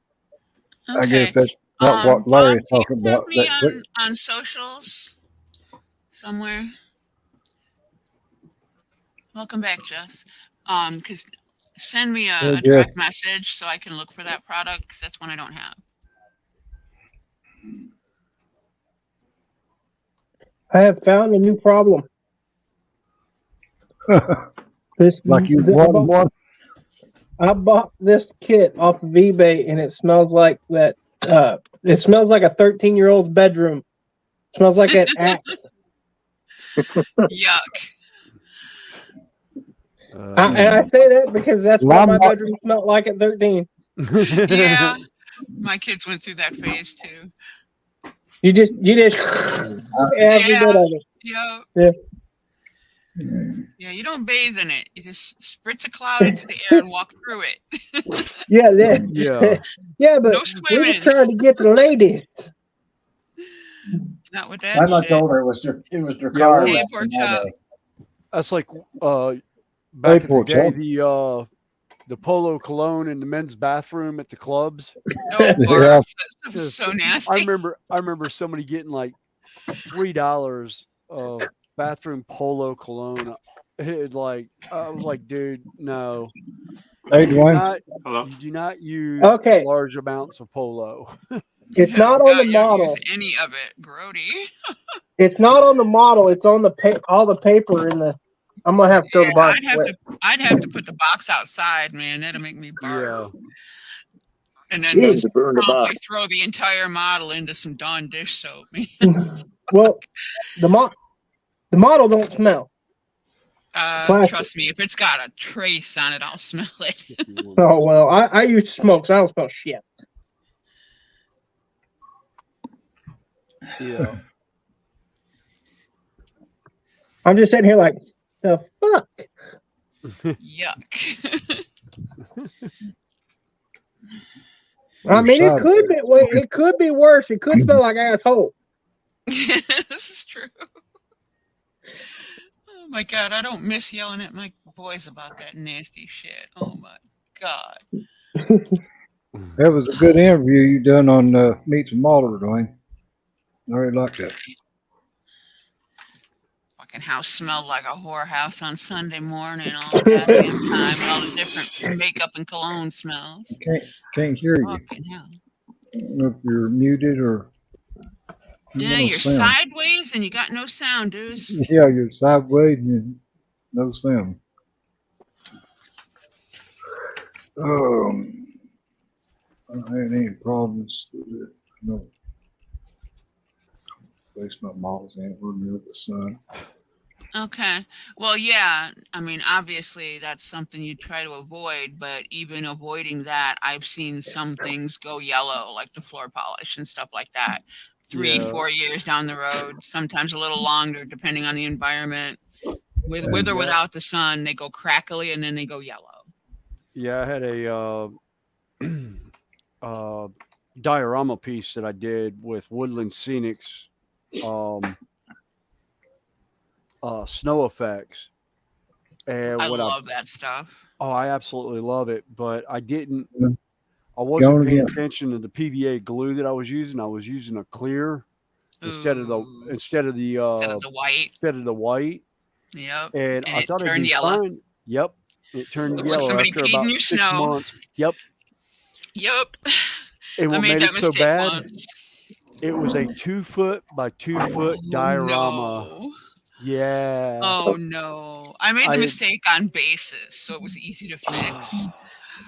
parts. I Okay. guess that's not what Larry's Bob, talking do you have about. me That on socials somewhere? Welcome back, Jess. Because send me Hey, a Jess. direct message so I can look for that product, because that's one I don't have. I have found a new problem. Like you want one? I bought this kit off of eBay, and it smells like that. It smells like a 13-year-old's bedroom. It smells like an axe. Yuck. And I say that because that's what my bedroom smelled like at 13. Yeah. My kids went through that phase too. You just every bit of it. Yep. Yeah, you don't bathe in it. You just spritz a cloud into the air and walk through it. Yeah. Yeah, but No we're swimming. just trying to get the ladies. Not with that That much shit. older was their car. Hey, back poor in my chap. day. That's like back in poor the day, chap. the polo cologne in the men's bathroom at the clubs. Oh, barf. Yeah. That stuff is so nasty. I remember somebody getting like $3 of bathroom polo cologne. It I was like, dude, no. Hey, Dwayne. You do not use Okay. large amounts of polo. It's not on the You don't model. use any of it, Grody. It's not on the model. It's on the all the paper in the. I'm gonna have to throw the box away. I'd have to put the box outside, man. That'll make me barf. Yeah. And then Jeez, just burn the promptly box. throw the entire model into some Dawn dish soap, man. Well, the model don't smell. Plastic. Trust me, if it's got a trace on it, I'll smell it. Oh well, I use smoke, so I don't smell shit. Yeah. I'm just sitting here like, the fuck? Yuck. I mean, it could be worse. It could smell like asshole. This is true. Oh my god, I don't miss yelling at my boys about that nasty shit. Oh my god. That was a good interview you done on Meet the Mauler, Dwayne. I really liked that. Fucking house smelled like a whorehouse on Sunday morning all the goddamn time, and all the different makeup and cologne smells. Can't hear you. Fucking hell. I don't know if you're muted or. Yeah, you're sideways and you got no sound, dudes. Yeah, you're sideways and no sound. I don't have any problems with it. No. Place my models in with the sun. Okay. Well, yeah. I mean, obviously, that's something you try to avoid, but even avoiding that, I've seen some things go yellow, like the floor polish and stuff like that. 3-4 years down the road, sometimes a little longer, depending on the environment. With or without the sun, they go crackly and then they go yellow. Yeah, I had a diorama piece that I did with Woodland Scenics. Snow effects, and I love that stuff. Oh, I absolutely love it, but I didn't. Yeah. I wasn't paying attention to the PVA glue that I was using. I was using a clear instead of the white. Instead of the white. Yep. And I thought it'd be yellow. fine. Yep. It turned When yellow somebody after peed about in your 6 snow. months. Yep. And I what made made that it so mistake bad? once. It was a 2-foot by 2-foot diorama. No. Yeah. Oh no! I made the mistake on bases, so it was easy to fix.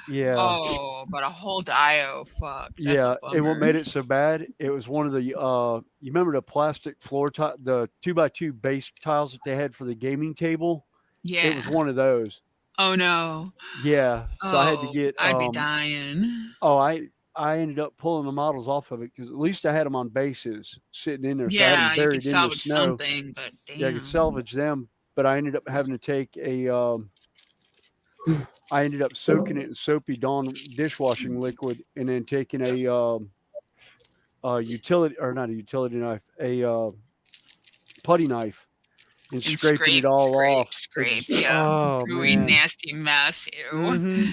Yeah. Oh, but a whole dio, fuck. That's Yeah, a and what bummer. made it so bad? It was one of the you remember the plastic floor the 2x2 base tiles that they had for the gaming table? Yeah. It was one of those. Oh no. Yeah, so I had to Oh, get. I'd be dying. Oh, I ended up pulling the models off of it because at least I had them on bases sitting in there, so I had them Yeah, you could buried in the salvage snow. something, but Yeah, I could damn. salvage them, but I ended up having to take a. I ended up soaking it in soapy Dawn dishwashing liquid and then taking a utility or not a utility knife, a putty knife, and And scraping it all off. scrape. Just, Yeah. oh Gooey, man. nasty mess. Ew. Hmm.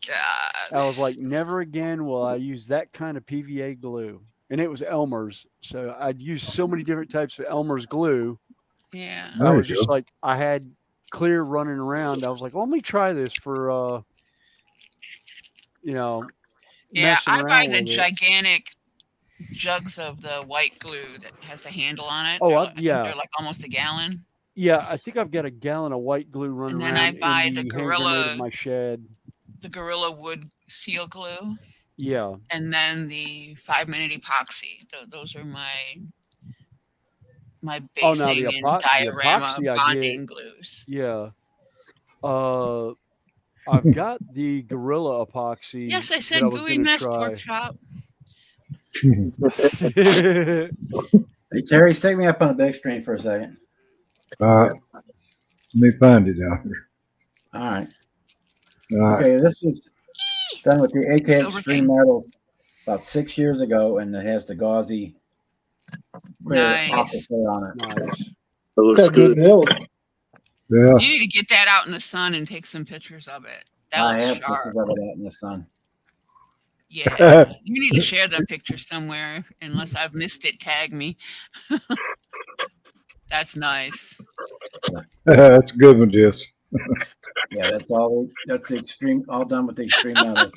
God. I was like, never again will I use that kind of PVA glue. And it was Elmer's. So I'd used so many different types of Elmer's glue. Yeah. I There was you just go. like, I had clear running around. I was like, well, let me try this for, Yeah, messing I buy around the with it. gigantic jugs of the white glue that has the handle on it. Oh, I think yeah. they're like almost a gallon. Yeah, I think I've got a gallon of white glue running And then I around in buy the the hand grenade of Gorilla, my shed. the Gorilla Wood seal glue, Yeah. and then the 5-minute epoxy. Those are my Oh, now basing the and diorama epoxy I bonding get. glues. Yeah. I've got the Gorilla epoxy Yes, I that said I was gooey going to mess, pork try. chop. Hey, Terry, stick me up on the big screen for a second. Let me find it out here. All right. All right. Okay, this was done with the AK Silver Extreme King. Metals about 6 years ago, and it has the gauzy clear Nice. optic clear on it. Nice. It looks good. build. Yeah. You need to get that out in the sun and take some pictures of it. That I looks have sharp. pictures of it out in the sun. Yeah, you need to share that picture somewhere. Unless I've missed it, tag me. That's nice. That's a good one, Jess. Yeah, that's all. That's the extreme. All done with the Extreme Metals.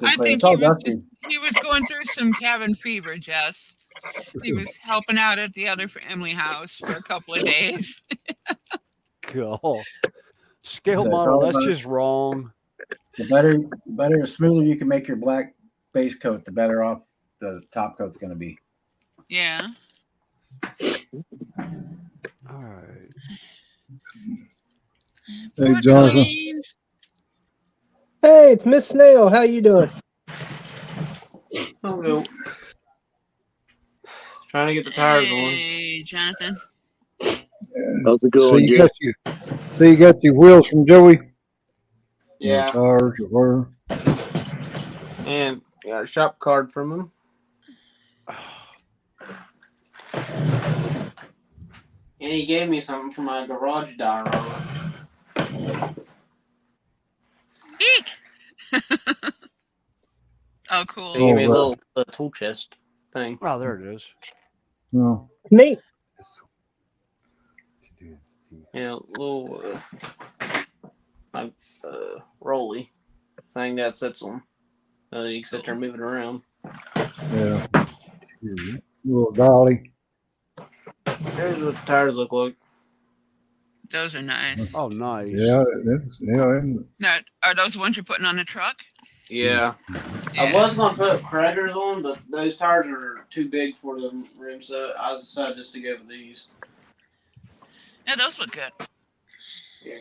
I think it's all he was dusty. he was going through some cabin fever, Jess. He was helping out at the other family house for a couple of days. Cool. Scale So it's model, all that's about- just wrong. The better, smoother you can make your black base coat, the better off the top coat's going to be. Yeah. All right. Hey, Jonathan. Hey, it's Miss Snail. How you doing? Hello. Trying to get the tires Hey, Jonathan. How's it So going, you Jeff? you got your wheels from Joey? Yeah. Tires, your were. And got a shop card from him. And he gave me something for my garage diorama. Eek! Oh, cool. He gave me a little tool chest thing. Oh, there it is. No. Neat. Yeah, little rolly thing that sits on. You can sit there and move it around. Yeah. Little dolly. Here's what the tires look like. Those are nice. Oh, nice. Yeah. Isn't Now, are those ones you're putting on the truck? Yeah. I was going to put Predators on, but those tires are too big for the rim, so I decided just to go with these. Yeah, those look good. Yeah.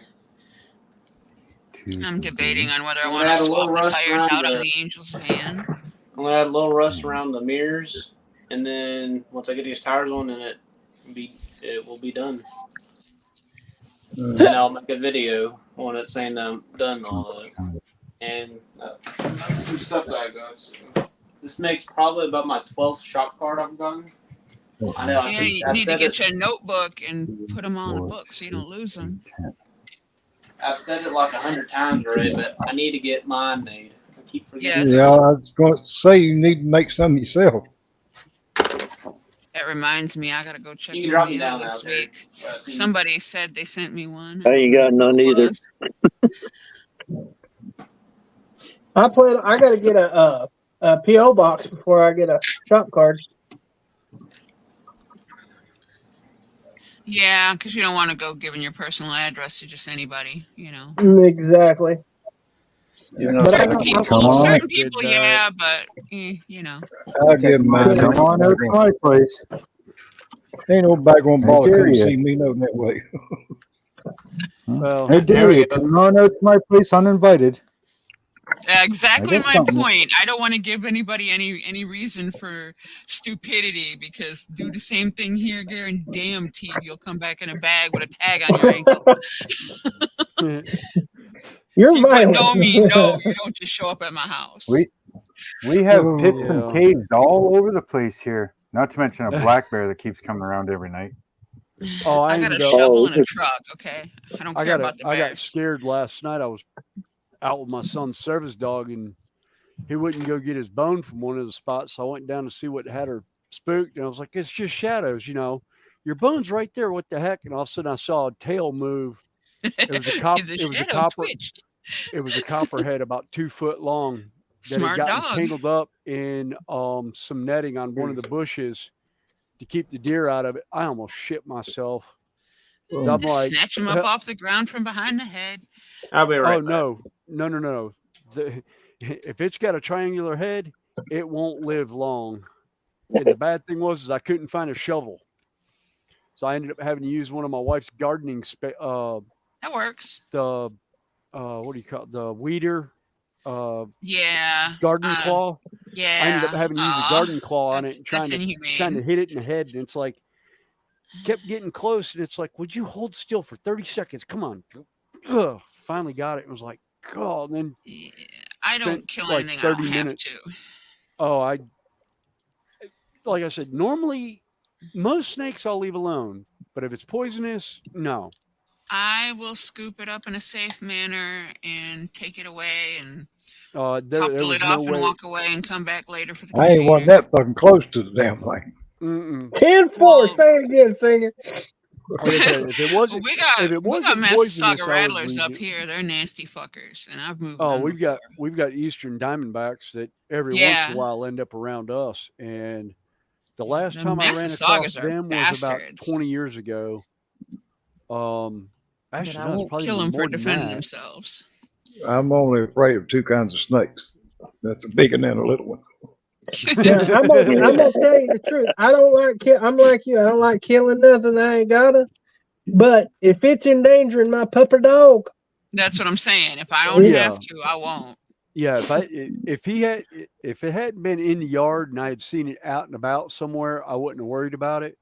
I'm debating on whether I I'm want gonna to add a swap little the rust tires around out on the- the Angels van. I'm going to add a little rust around the mirrors, and then once I get these tires on, then it will be done. And I'll make a video on it saying I'm done all that. And some stuff that I got. So this makes probably about my 12th shop card I've done. I know. Yeah, you need to get you a notebook and put them all in a book so you don't lose them. I've said it like 100 times already, but I need to get mine made. I keep forgetting. Yes. Yeah, I was going to say you need to make some yourself. That reminds me, I gotta go check You can my drop me mail down this out there. week. Somebody said they sent me one. I ain't got none either. I gotta get a PO box before I get a shop card. Yeah, because you don't want to go giving your personal address to just anybody, you know. Exactly. Certain people, yeah, but you know. I'll give mine. Come on over to my place. Ain't nobody gonna Take bother care come of you. see me no that way. Well, Hey, There we Dave, go. come on out to my place uninvited. Exactly guess my something. point. I don't want to give anybody any reason for stupidity because do the same thing here, guaranteed you'll come back in a bag with a tag on your ankle. You're People that violent. know me know you don't just show up at my house. We have pits Yeah. and caves all over the place here. Not to mention a black bear that keeps coming around every night. Oh, I got a ended up. shovel Oh, and a truck. Okay, I don't care about the I got bears. scared last night. I was out with my son's service dog, and he wouldn't go get his bone from one of the spots. So I went down to see what had her spooked, and I was like, "It's just shadows, you know. Your bone's right there. What the heck?" And all of a sudden, I saw a tail move. It was a cop. The It was a shadow copper. twitched. It was a copperhead about 2 foot long that had Smart gotten dog. tangled up in some netting on one of the bushes to keep the deer out of it. I almost shit myself. I'm Just like, snatch him up off the ground from behind the head. I'll be right oh back. no. If it's got a triangular head, it won't live long. And the bad thing was is I couldn't find a shovel, so I ended up having to use one of my wife's gardening That works. the what do you call it? The weeder Yeah. garden claw. Yeah. I ended up having to use a garden claw on it and That's trying to inhumane. hit it in the head, and it's like kept getting close, and it's like, would you hold still for 30 seconds? Come on. Ugh, finally got it. It was like, God, and then Yeah, I don't spent kill like anything I 30 don't have minutes. to. Oh, like I said, normally most snakes I'll leave alone, but if it's poisonous, no. I will scoop it up in a safe manner and take it away and There pop the was lid no off and way. walk away and come back later for the I ain't want container. that fucking close to the damn thing. 10-4. Well, Say it again, singer. Like I said, if it wasn't we got poisonous, Massasauga I would rattlers leave up it. here. They're nasty fuckers, and I've moved Oh, them before. we've got eastern diamondbacks that every once in Yeah. a while end up around us, and the Yeah, last the time I ran across Massasaugas are them was about bastards. 20 years ago. But Actually, I no, it's won't probably kill even them for more than defending that. themselves. I'm only afraid of two kinds of snakes. That's a big one and a little one. Now, I'm gonna tell you the truth. I don't like I'm like you. I don't like killing nothing I ain't gotta. But if it's endangering my pupper dog, That's what I'm saying. If I don't Yeah. have to, I won't. Yeah, if it hadn't been in the yard and I had seen it out and about somewhere, I wouldn't have worried about it.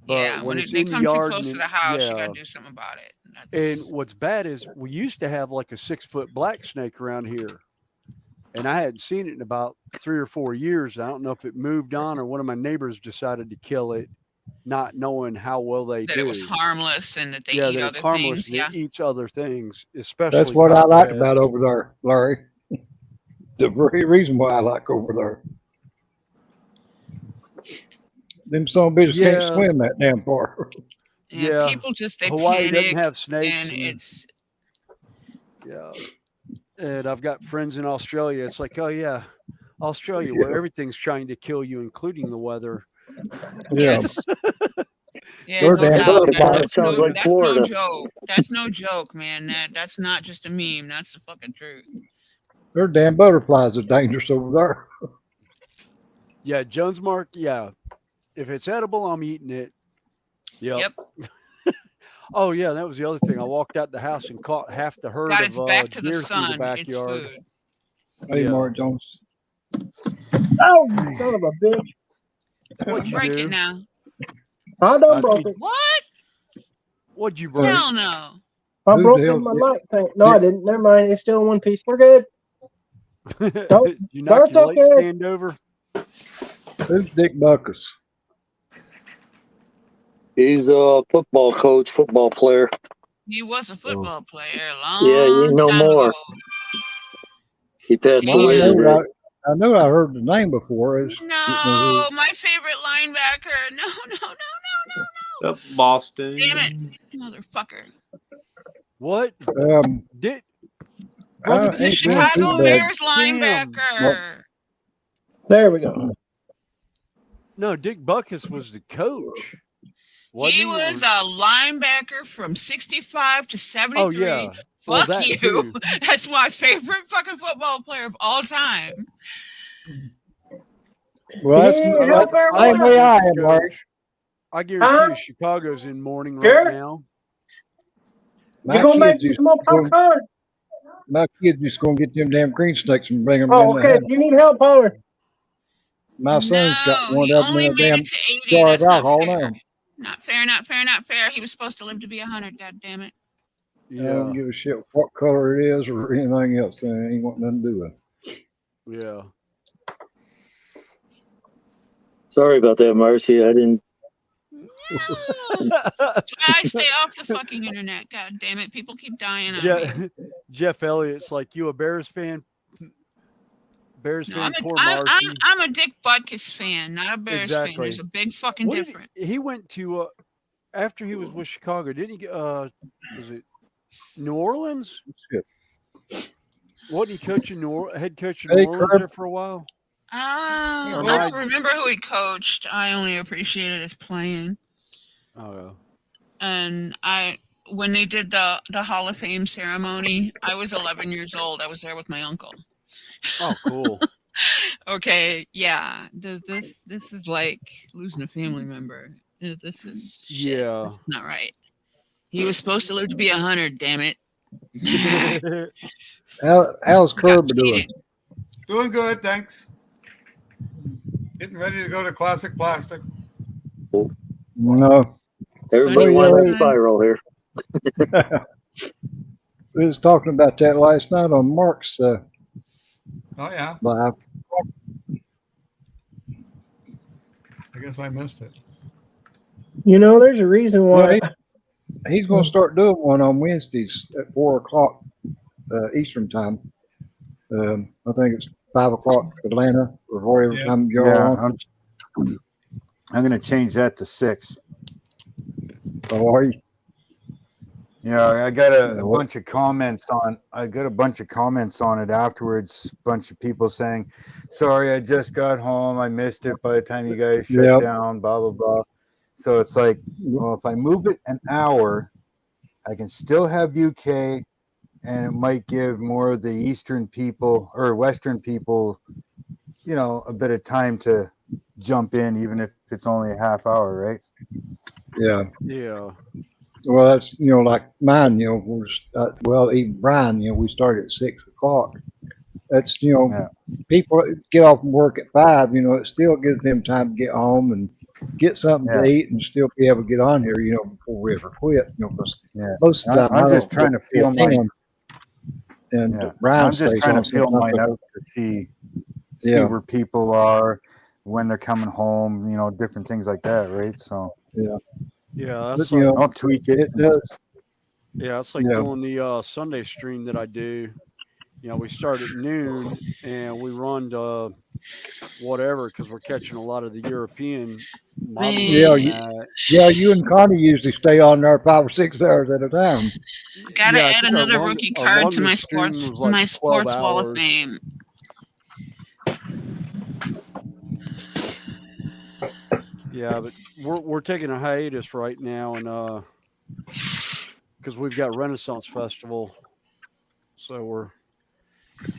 But Yeah, when when it's they in the come too yard close and to the house, you yeah, gotta do something about it. and what's bad is we used to have like a 6-foot black snake around here, and I hadn't seen it in about 3 or 4 years. I don't know if it moved on or one of my neighbors decided to kill it, not knowing how well they That do. it was harmless and that they Yeah, eat that it's other harmless things. and Yeah. it eats other things, especially That's what I like copperheads. about over there, Larry. The very reason why I like over there. Them some bitches can't Yeah, swim that damn far. Yeah, yeah. people just they Hawaii doesn't panic have snakes, and and it's yeah. And I've got friends in Australia. It's like, oh yeah, Australia, Yeah. where everything's trying to kill you, including the weather. Yeah. yes. Yeah, They're no damn doubt. Butterfly That's sounds no like Florida. joke. That's no joke, man. That's not just a meme. That's the fucking truth. Their damn butterflies are dangerous over there. Yeah, Jones Mark. Yeah, if it's edible, I'm eating it. Yep. Oh yeah, that was the other thing. I walked out the house and caught half the herd Got of its back to the deer through the sun. It's backyard. food. Hey, Yeah. Mark Jones. oh, you son of a bitch! What'd you Break do? it now. I done broke it. What? What'd you break? Hell no. I Who broke the in hell my did- light tank. No, I didn't. Never mind. It's still in one piece. We're good. Don't- you knock that's your light okay. stand over? Who's Dick Buckus? He's a football coach, football player. He was a football player a Yeah, you long know time more. ago. He passed Well, away Yeah. today. I knew I heard the name before. No, my favorite linebacker. No. Boston. Damn it, motherfucker. What? Did I He's a ain't doing Chicago too bad. Bears linebacker. There we go. No, Dick Buckus was the coach. Wasn't He was a linebacker from 65 to 73. Oh yeah. Well, Fuck that you. too. That's my favorite fucking football player of all time. Well, that's Yeah, that's help her the same way I am, Larry. I guarantee you, Chicago's in mourning right Sure. now. My gonna make kids me used some more to go, popcorn? my kids used to go and get them damn green snakes and bring them in Oh, the okay. house. Do you need help, Polar? My son's got No, one he of them only in a made damn it to 80. jar of That's not alcohol fair. now. Not fair, not fair, not fair. He was supposed to live to be 100, god damn it. I don't Yeah. give a shit what color it is or anything else. It ain't got nothing to do with it. Yeah. Sorry about that, Marcy. I didn't. No. That's why I stay off the fucking internet. God damn it. People keep dying on me. Jeff Elliott's like, you a Bears fan? Bears No, fan, poor Marcy. I'm a Dick Butkus fan, not a Bears fan. Exactly. There's a big fucking difference. He went to after he was with Chicago, didn't he? Was it New Orleans? Wasn't he coaching head coach in New Orleans there for a while? I don't remember who he coached. I only appreciated his playing. Oh. And when they did the Hall of Fame ceremony, I was 11 years old. I was there with my uncle. Oh, cool. Okay, yeah. This is like losing a family member. This is shit. Yeah. This is not right. He was supposed to live to be 100. Damn it. How's Kirby doing? Doing good, thanks. Getting ready to go to Classic Plastic. No. Everybody wants that spiral here. We was talking about that last night on Mark's Oh yeah. live. I guess I missed it. You know, there's a reason why. Yeah, he's going to start doing one on Wednesdays at 4:00 Eastern time. I think it's 5:00 Atlanta or whatever time you're on. I'm going to change that to 6. Oh, are you? Yeah, I got a bunch of comments on. I got a bunch of comments on it afterwards. A bunch of people saying, "Sorry, I just got home. I missed it by the time you guys shut down." Blah blah blah. So it's like, well, if I move it an hour, I can still have UK, and it might give more of the Eastern people or Western people, a bit of time to jump in, even if it's only a half hour, right? Yeah. Yeah. Well, that's like mine. Even Brian. We start at 6:00. That's people get off from work at 5. It still gives them time to get home and get something to eat and still be able to get on here. Before we ever quit. Because most of the time I'm just trying to feel mine. And Brian I'm just trying to feel mine out to see where people are when they're coming home. Different things like that, right? So yeah, that's like, I'll tweak it. It does. Yeah, it's like doing the Sunday stream that I do. We start at noon and we run to whatever because we're catching a lot of the European models. You and Connie usually stay on there 5 or 6 hours at a time. Gotta add another rookie card to my sports wall of fame. Yeah, but we're taking a hiatus right now, and because we've got Renaissance Festival, so we're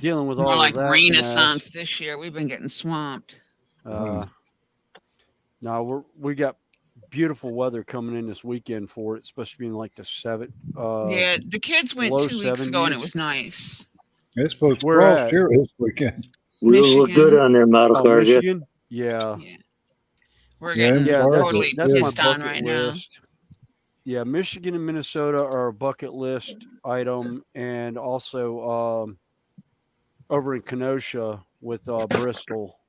dealing with all more of that. Like Renaissance this year, we've been getting swamped. No, we got beautiful weather coming in this weekend for it. It's supposed to be in like the 7th. Yeah, the kids went 2 weeks ago, and it was nice. It's supposed to frost here this weekend. We'll look good on their model cars. Michigan? Yeah. We're getting totally pissed on list. right now. Yeah, Michigan and Minnesota are a bucket list item, and also over in Kenosha with Bristol.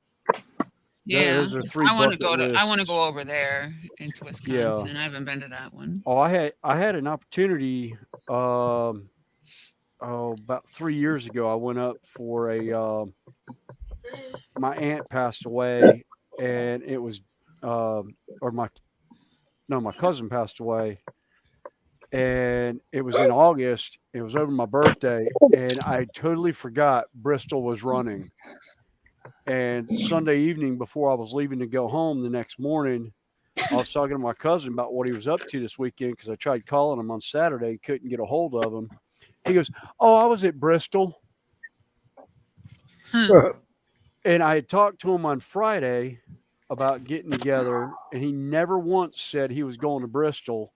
Yeah, those are 3 I want to go lists. I want to go over there into Wisconsin. I haven't been to that one. Oh, I had an opportunity. About 3 years ago, I went up for my aunt passed away, and it was my cousin passed away, and it was in August. It was over my birthday, and I totally forgot Bristol was running. And Sunday evening, before I was leaving to go home the next morning, I was talking to my cousin about what he was up to this weekend because I tried calling him on Saturday, couldn't get a hold of him. He goes, "Oh, I was at Bristol." And I had talked to him on Friday about getting together, and he never once said he was going to Bristol.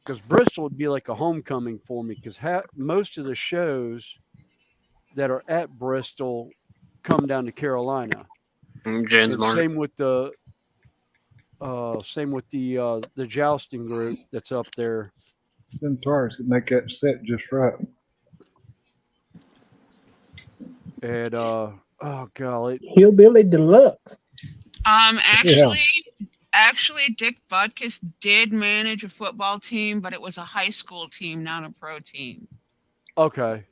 because Bristol would be like a homecoming for me because most of the shows that are at Bristol come down to Carolina. James Martin. Same with the jousting group that's up there. Them tires could make that set just right. And oh golly, Hillbilly Deluxe. Actually, Dick Butkus did manage a football team, but it was a high school team, not a pro team. Okay.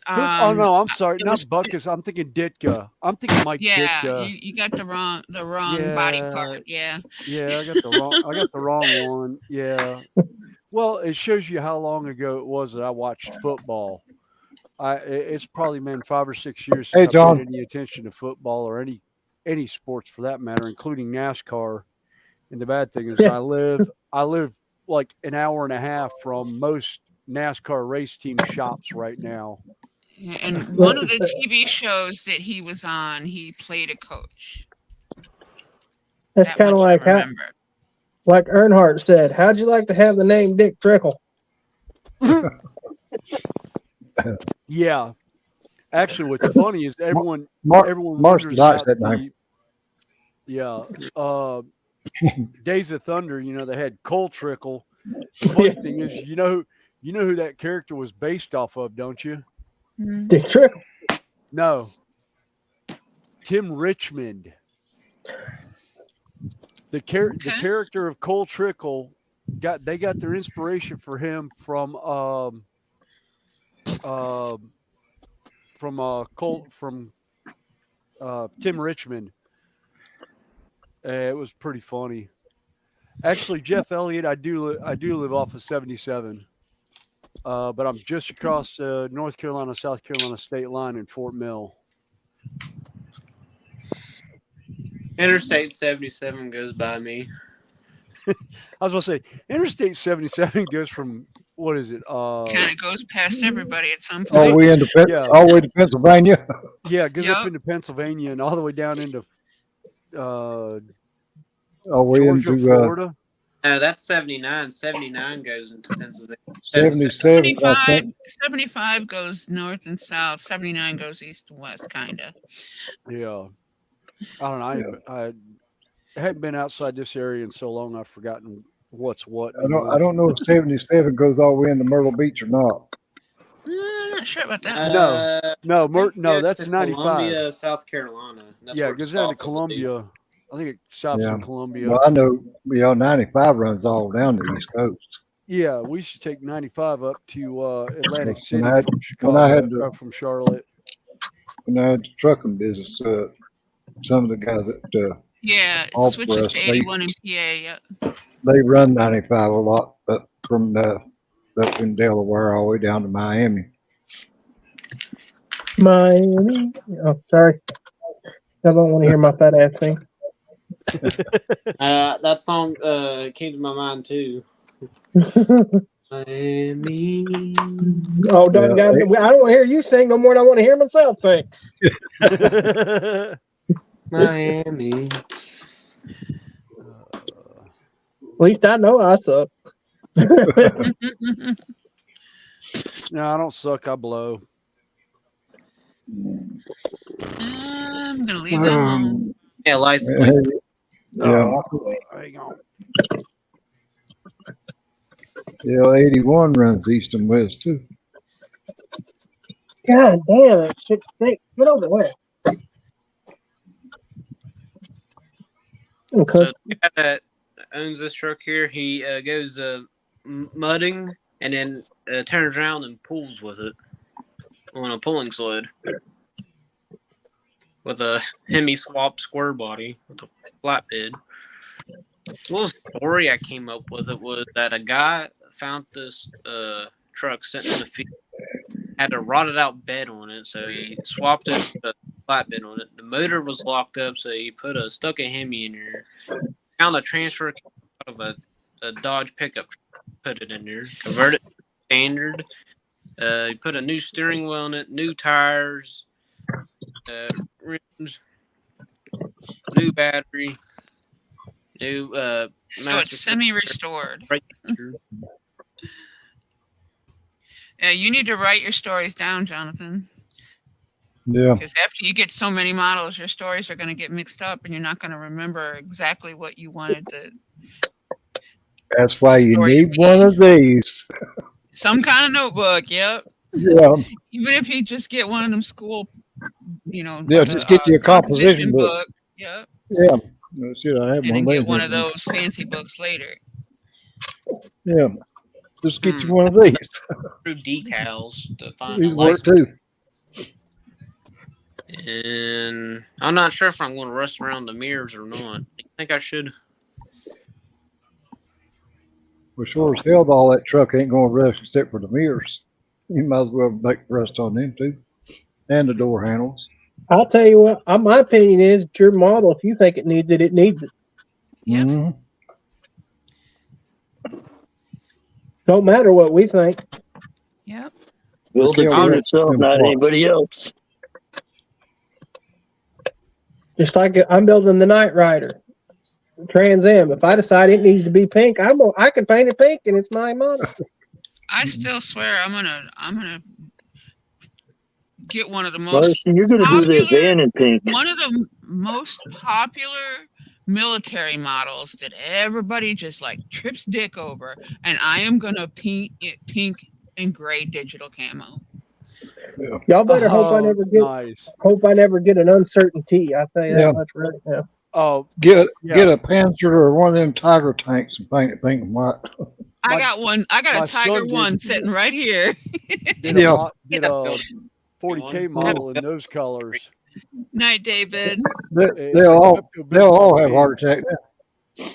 Oh no, I'm sorry, not Butkus. I'm thinking Ditka. I'm thinking Mike Ditka. You got the wrong body part. Yeah. Yeah, I got the wrong one. Yeah. Well, it shows you how long ago it was that I watched football. It's probably been 5 or 6 years since I paid any attention to football or any sports for that matter, including NASCAR. And the bad thing is, I live like an hour and a half from most NASCAR race team shops right now. And one of the TV shows that he was on, he played a coach. That's kind of like like Earnhardt said, "How'd you like to have the name Dick Trickle?" Yeah, actually, what's funny is everyone Marshall wonders likes about that name. Days of Thunder. You know, they had Cole Trickle. The funny thing is, you know who that character was based off of, don't you? Dick Trickle. No, Tim Richmond. The character of Cole Trickle got their inspiration for him from Tim Richmond. It was pretty funny. Actually, Jeff Elliott, I do live off of 77, but I'm just across the North Carolina South Carolina state line in Fort Mill. Interstate 77 goes by me. I was going to say Interstate 77 goes from, what is it? Kind of goes past everybody at some point. All the way to Pennsylvania. Yeah, it goes up into Pennsylvania and all the way down into Georgia, Florida. No, that's 79. 79 goes into Pennsylvania. 75 goes north and south. 79 goes east and west, kind of. Yeah. I don't know. I hadn't been outside this area in so long, I've forgotten what's what. I don't know if 77 goes all the way into Myrtle Beach or not. I'm not sure about that. No, that's 95. Columbia, South Carolina. That's it goes down to Columbia. I think it stops in Columbia. Well, I know 95 runs all down the East Coast. Yeah, we should take 95 up to Atlantic City from Chicago, from Charlotte. When I had the trucking business, some of the guys that it switches to 81 in PA. They run 95 a lot, but from up in Delaware all the way down to Miami. Miami. Oh, sorry. I don't want to hear my fat ass sing. That song came to my mind too. Miami. Oh, guys, I don't want to hear you sing no more than I want to hear myself sing. Miami. At least I know I suck. No, I don't suck. I blow. I'm gonna leave that alone. Yeah, license plate. Yeah. Hang on. Yeah, 81 runs east and west too. God damn it! Shit, get over there. Okay. So the guy that owns this truck here, he goes mudding and then turns around and pulls with it on a pulling sled with a Hemi swap square body with a flatbed. The little story I came up with it was that a guy found this truck sitting in the field, had a rotted out bed on it, so he swapped it with a flatbed on it. The motor was locked up, so he stuck a Hemi in there. Found a transfer out of a Dodge pickup, put it in there, converted it to standard. He put a new steering wheel in it, new tires, rims, new battery, new so it's semi-restored. Yeah, you need to write your stories down, Jonathan. Yeah. Because after you get so many models, your stories are going to get mixed up, and you're not going to remember exactly what you wanted the That's why you story to need be. one of these. Some kind of notebook. Yep. Yeah. Even if you just get one of them school, Yeah, like just get you a composition book. book. Yep. Yeah. Shit, I have And one then of get those. one of those fancy books later. Yeah. Just get you one of these. Through decals to find These a work license. too. And I'm not sure if I'm going to rust around the mirrors or not. I think I should. Well, sure as hell, all that truck ain't going to rust except for the mirrors. You might as well make rust on them too, and the door handles. I'll tell you what. My opinion is, it's your model. If you think it needs it, it needs it. Yep. Mm-hmm. Don't matter what we think. Yep. Build it for yourself, not anybody else. Just like I'm building the Knight Rider Trans Am. If I decide it needs to be pink, I can paint it pink, and it's my model. I still swear I'm gonna get one of the most Larson, you're going to do the van in pink. one of the most popular military models that everybody just like trips dick over, and I am gonna paint it pink and gray digital camo. Y'all better hope I never get an uncertainty. I tell you that much right now. Oh, get a Panzer or one of them Tiger tanks and paint it pink and white. I got one. I got a Tiger one sitting right here. Did a 40K model in those colors. Night, David. They'll all have heart attack now.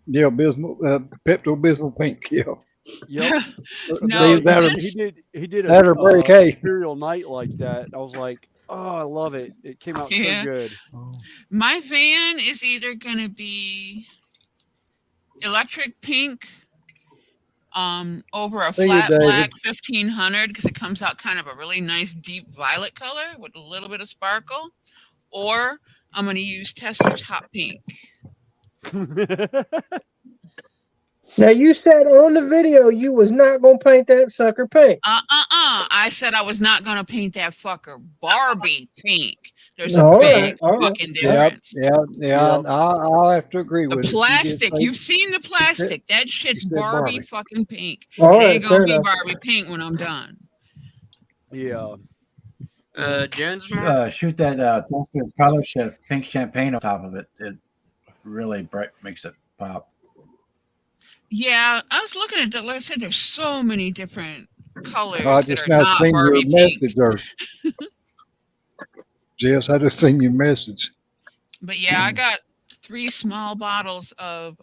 Yeah, Pepto-Bismol pink. Yeah. Yep. No, he did that or Mary Kay. Imperial Night like that. I was like, oh, I love it. It came out so good. My van is either gonna be electric pink, over a flat black 1500 because it comes out kind of a really nice deep violet color with a little bit of sparkle, or I'm gonna use Tester's hot pink. Now you said on the video you was not gonna paint that sucker pink. I said I was not gonna paint that fucker Barbie pink. There's a All big right. fucking difference. Yeah. I'll have to agree with The it. plastic, you've seen the plastic. That shit's Barbie fucking pink. All It right, ain't gonna fair be enough. Barbie pink when I'm done. Yeah. Jones, shoot that Tester's color shift pink champagne on top of it. It really makes it pop. Yeah, I was looking at that. Like I said, there's so many different colors I that just are now not seen your Barbie pink. message there. Jess, I just seen your message. But yeah, I got 3 small bottles of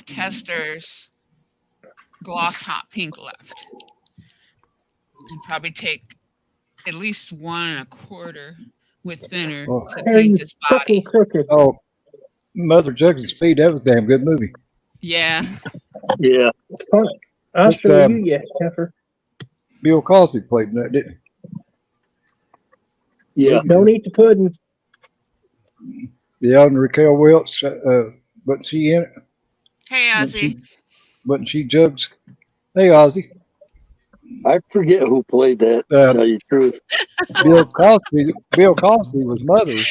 Tester's gloss hot pink left, and probably take at least 1 1/4 with thinner to paint this body. Oh, Mother Jugson's Speed, that was a damn good movie. Yeah. Yeah. I'll show you yet, Keffer. Bill Cosby played in that, didn't he? Yeah. Don't eat the pudding. Yeah, and Raquel Welch, wasn't she in it? Hey, Ozzy. Wasn't she Jugs? Hey, Ozzy. I forget who played that, to tell you the truth. Bill Cosby was Mother.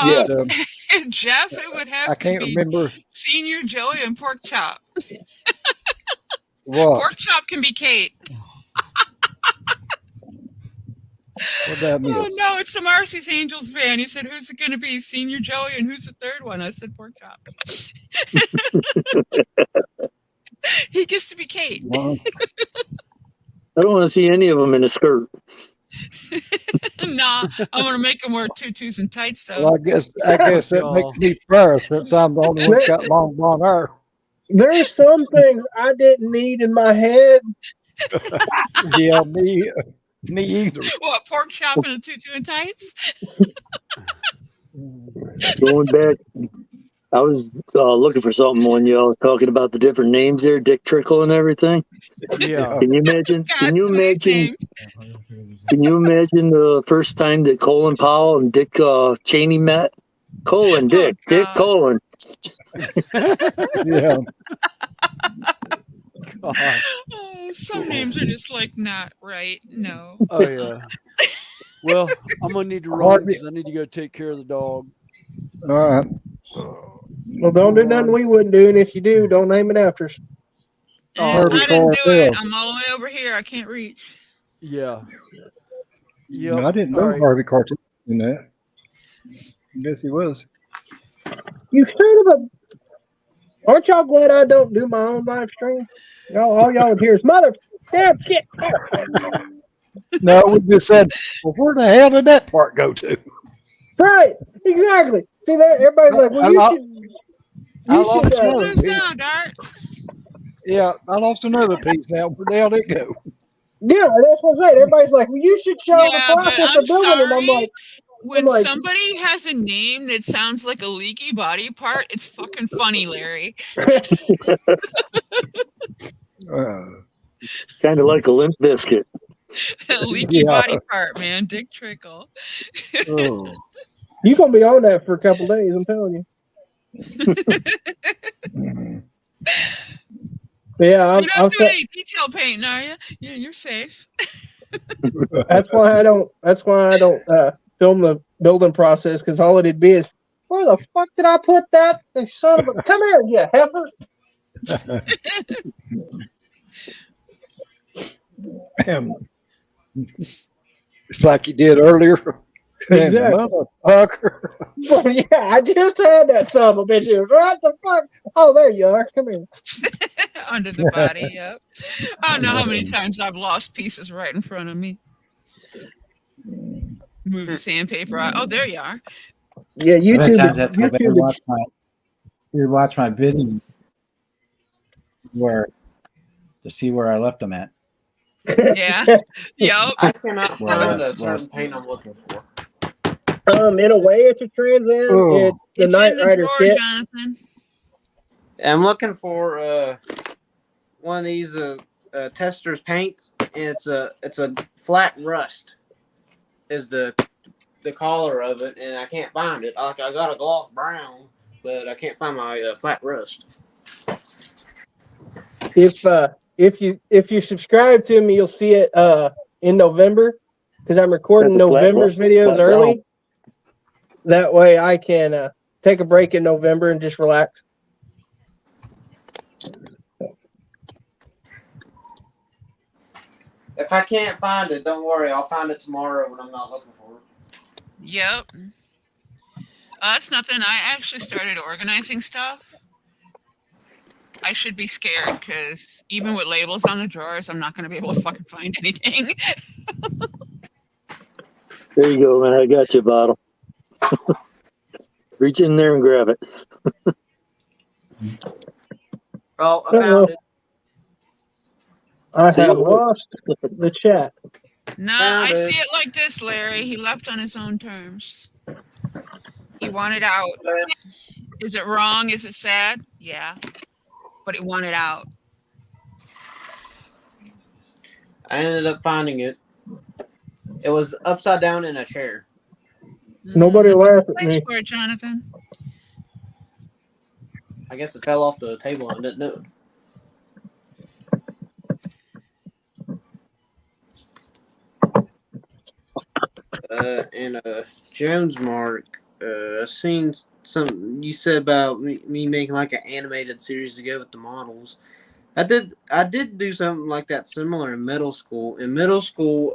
Yeah. Jeff, it would have I to can't be remember. Senior Joey and Pork Chop. What? Pork Chop can be Kate. What that mean? Oh no, it's the Marcy's Angels fan. He said, "Who's it going to be, Senior Joey, and who's the third one?" I said, "Pork Chop." He gets to be Kate. I don't want to see any of them in a skirt. Nah, I'm going to make him wear tutus and tights though. Well, I guess that makes me fair since I'm the only one that's got long blonde hair. There's some things I didn't need in my head. Yeah, me either. What, Pork Chop and a tutu and tights? Going back, I was looking for something when y'all was talking about the different names there, Dick Trickle and everything. Yeah. Can you imagine? Can you imagine the first time that Colin Powell and Dick Cheney met? Colin, Dick, Colin. Yeah. God. Oh, some names are just like not right. No. Oh yeah. Well, I'm gonna need to run Harvey. because I need to go take care of the dog. All right. Well, don't do nothing we wouldn't do, and if you do, don't name it after us. Harvey I didn't do it. Cartel. I'm all the way over here. I can't reach. Yeah. No, Yep. I didn't All know right. Harvey Cartel in that. I guess he was. You son of a! Aren't y'all glad I don't do my own live stream? All y'all would hear is mother damn shit. No, we just said, well, where the hell did that part go to? Right, exactly. See that? Everybody's like, well, I you lo- should. I You lost should. What you another lose piece. now, Dart? Yeah, I lost another piece now. Where the hell did it go? Yeah, that's what I'm saying. Everybody's like, well, you should show the Yeah, but process I'm of building it. I'm sorry. like, When like, somebody has a name that sounds like a leaky body part, it's fucking funny, Larry. Kind of like a limp biscuit. A leaky body part, man. Dick Trickle. Oh. you gonna be on that for a couple days. I'm telling you. Yeah, You're not I'm doing any detail painting, are you? Yeah, you're safe. That's why I don't. That's why I don't film the building process, because all it'd be is, where the fuck did I put that? The son of a, come here, you heifer. It's like you did earlier. Exactly. Motherfucker. Well, yeah, I just had that son of a bitch. It was right the fuck. Oh, there you are. Come here. Under the body, yep. I don't know how many times I've lost pieces right in front of me. Move the sandpaper out. Oh, there you are. Yeah, Other times I YouTube. better watch my video where to see where I left them at. Yeah. Yep. I cannot find a Well, certain paint I'm looking for. In a way, it's a Trans Am. Oh. It's the It's Knight in the Rider drawer, kit. Jonathan. I'm looking for one of these tester's paints. And it's a flat rust is the color of it, and I can't find it. Like, I got a gloss brown, but I can't find my flat rust. If you subscribe to me, you'll see it in November, because I'm recording That's a flat November's brown- videos flat early. brown. That way, I can take a break in November and just relax. If I can't find it, don't worry. I'll find it tomorrow when I'm not looking for it. Yep. That's nothing. I actually started organizing stuff. I should be scared because even with labels on the drawers, I'm not going to be able to fucking find anything. There you go, man. I got you, bottle. Reach in there and grab it. Oh, I found it. I See, have it works. lost the chat. No, Found I it. see it like this, Larry. He left on his own terms. He wanted out. Is it wrong? Is it sad? Yeah. But he wanted out. I ended up finding it. It was upside down in a chair. Nobody laugh at Thanks me. for it, Jonathan. I guess it fell off the table and I didn't know. And Jones Mark, I seen some you said about me making like an animated series to go with the models. I did do something like that similar in middle school. In middle school,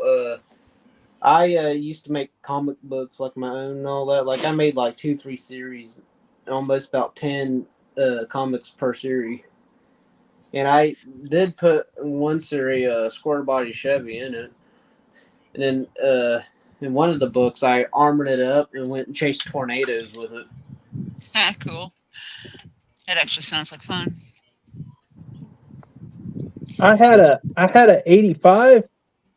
I used to make comic books like my own and all that. Like I made like 2-3 series, almost about 10 comics per series. And I did put one series square body Chevy in it. And then in one of the books, I armored it up and went and chased tornadoes with it. Ah, cool. That actually sounds like fun. I had a 85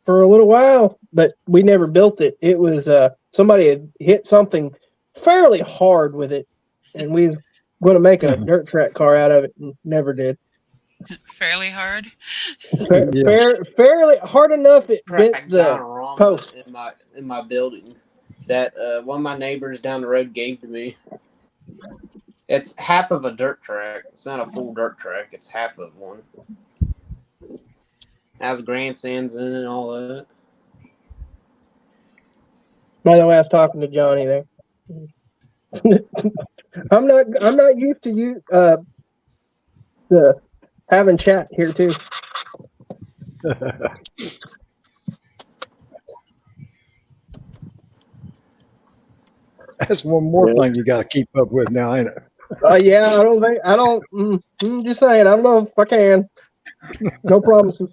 for a little while, but we never built it. It was somebody had hit something fairly hard with it, and we were going to make a dirt track car out of it, and never did. Fairly hard. Fairly hard enough. It bent Track the diorama post. in my building that one of my neighbors down the road gave to me. It's half of a dirt track. It's not a full dirt track. It's half of one. Has grandstands in it and all that. By the way, I was talking to Johnny there. I'm not used to you having chat here too. That's one more thing you got to keep up with now, ain't it? Yeah, I'm just saying, I don't know if I can. No promises.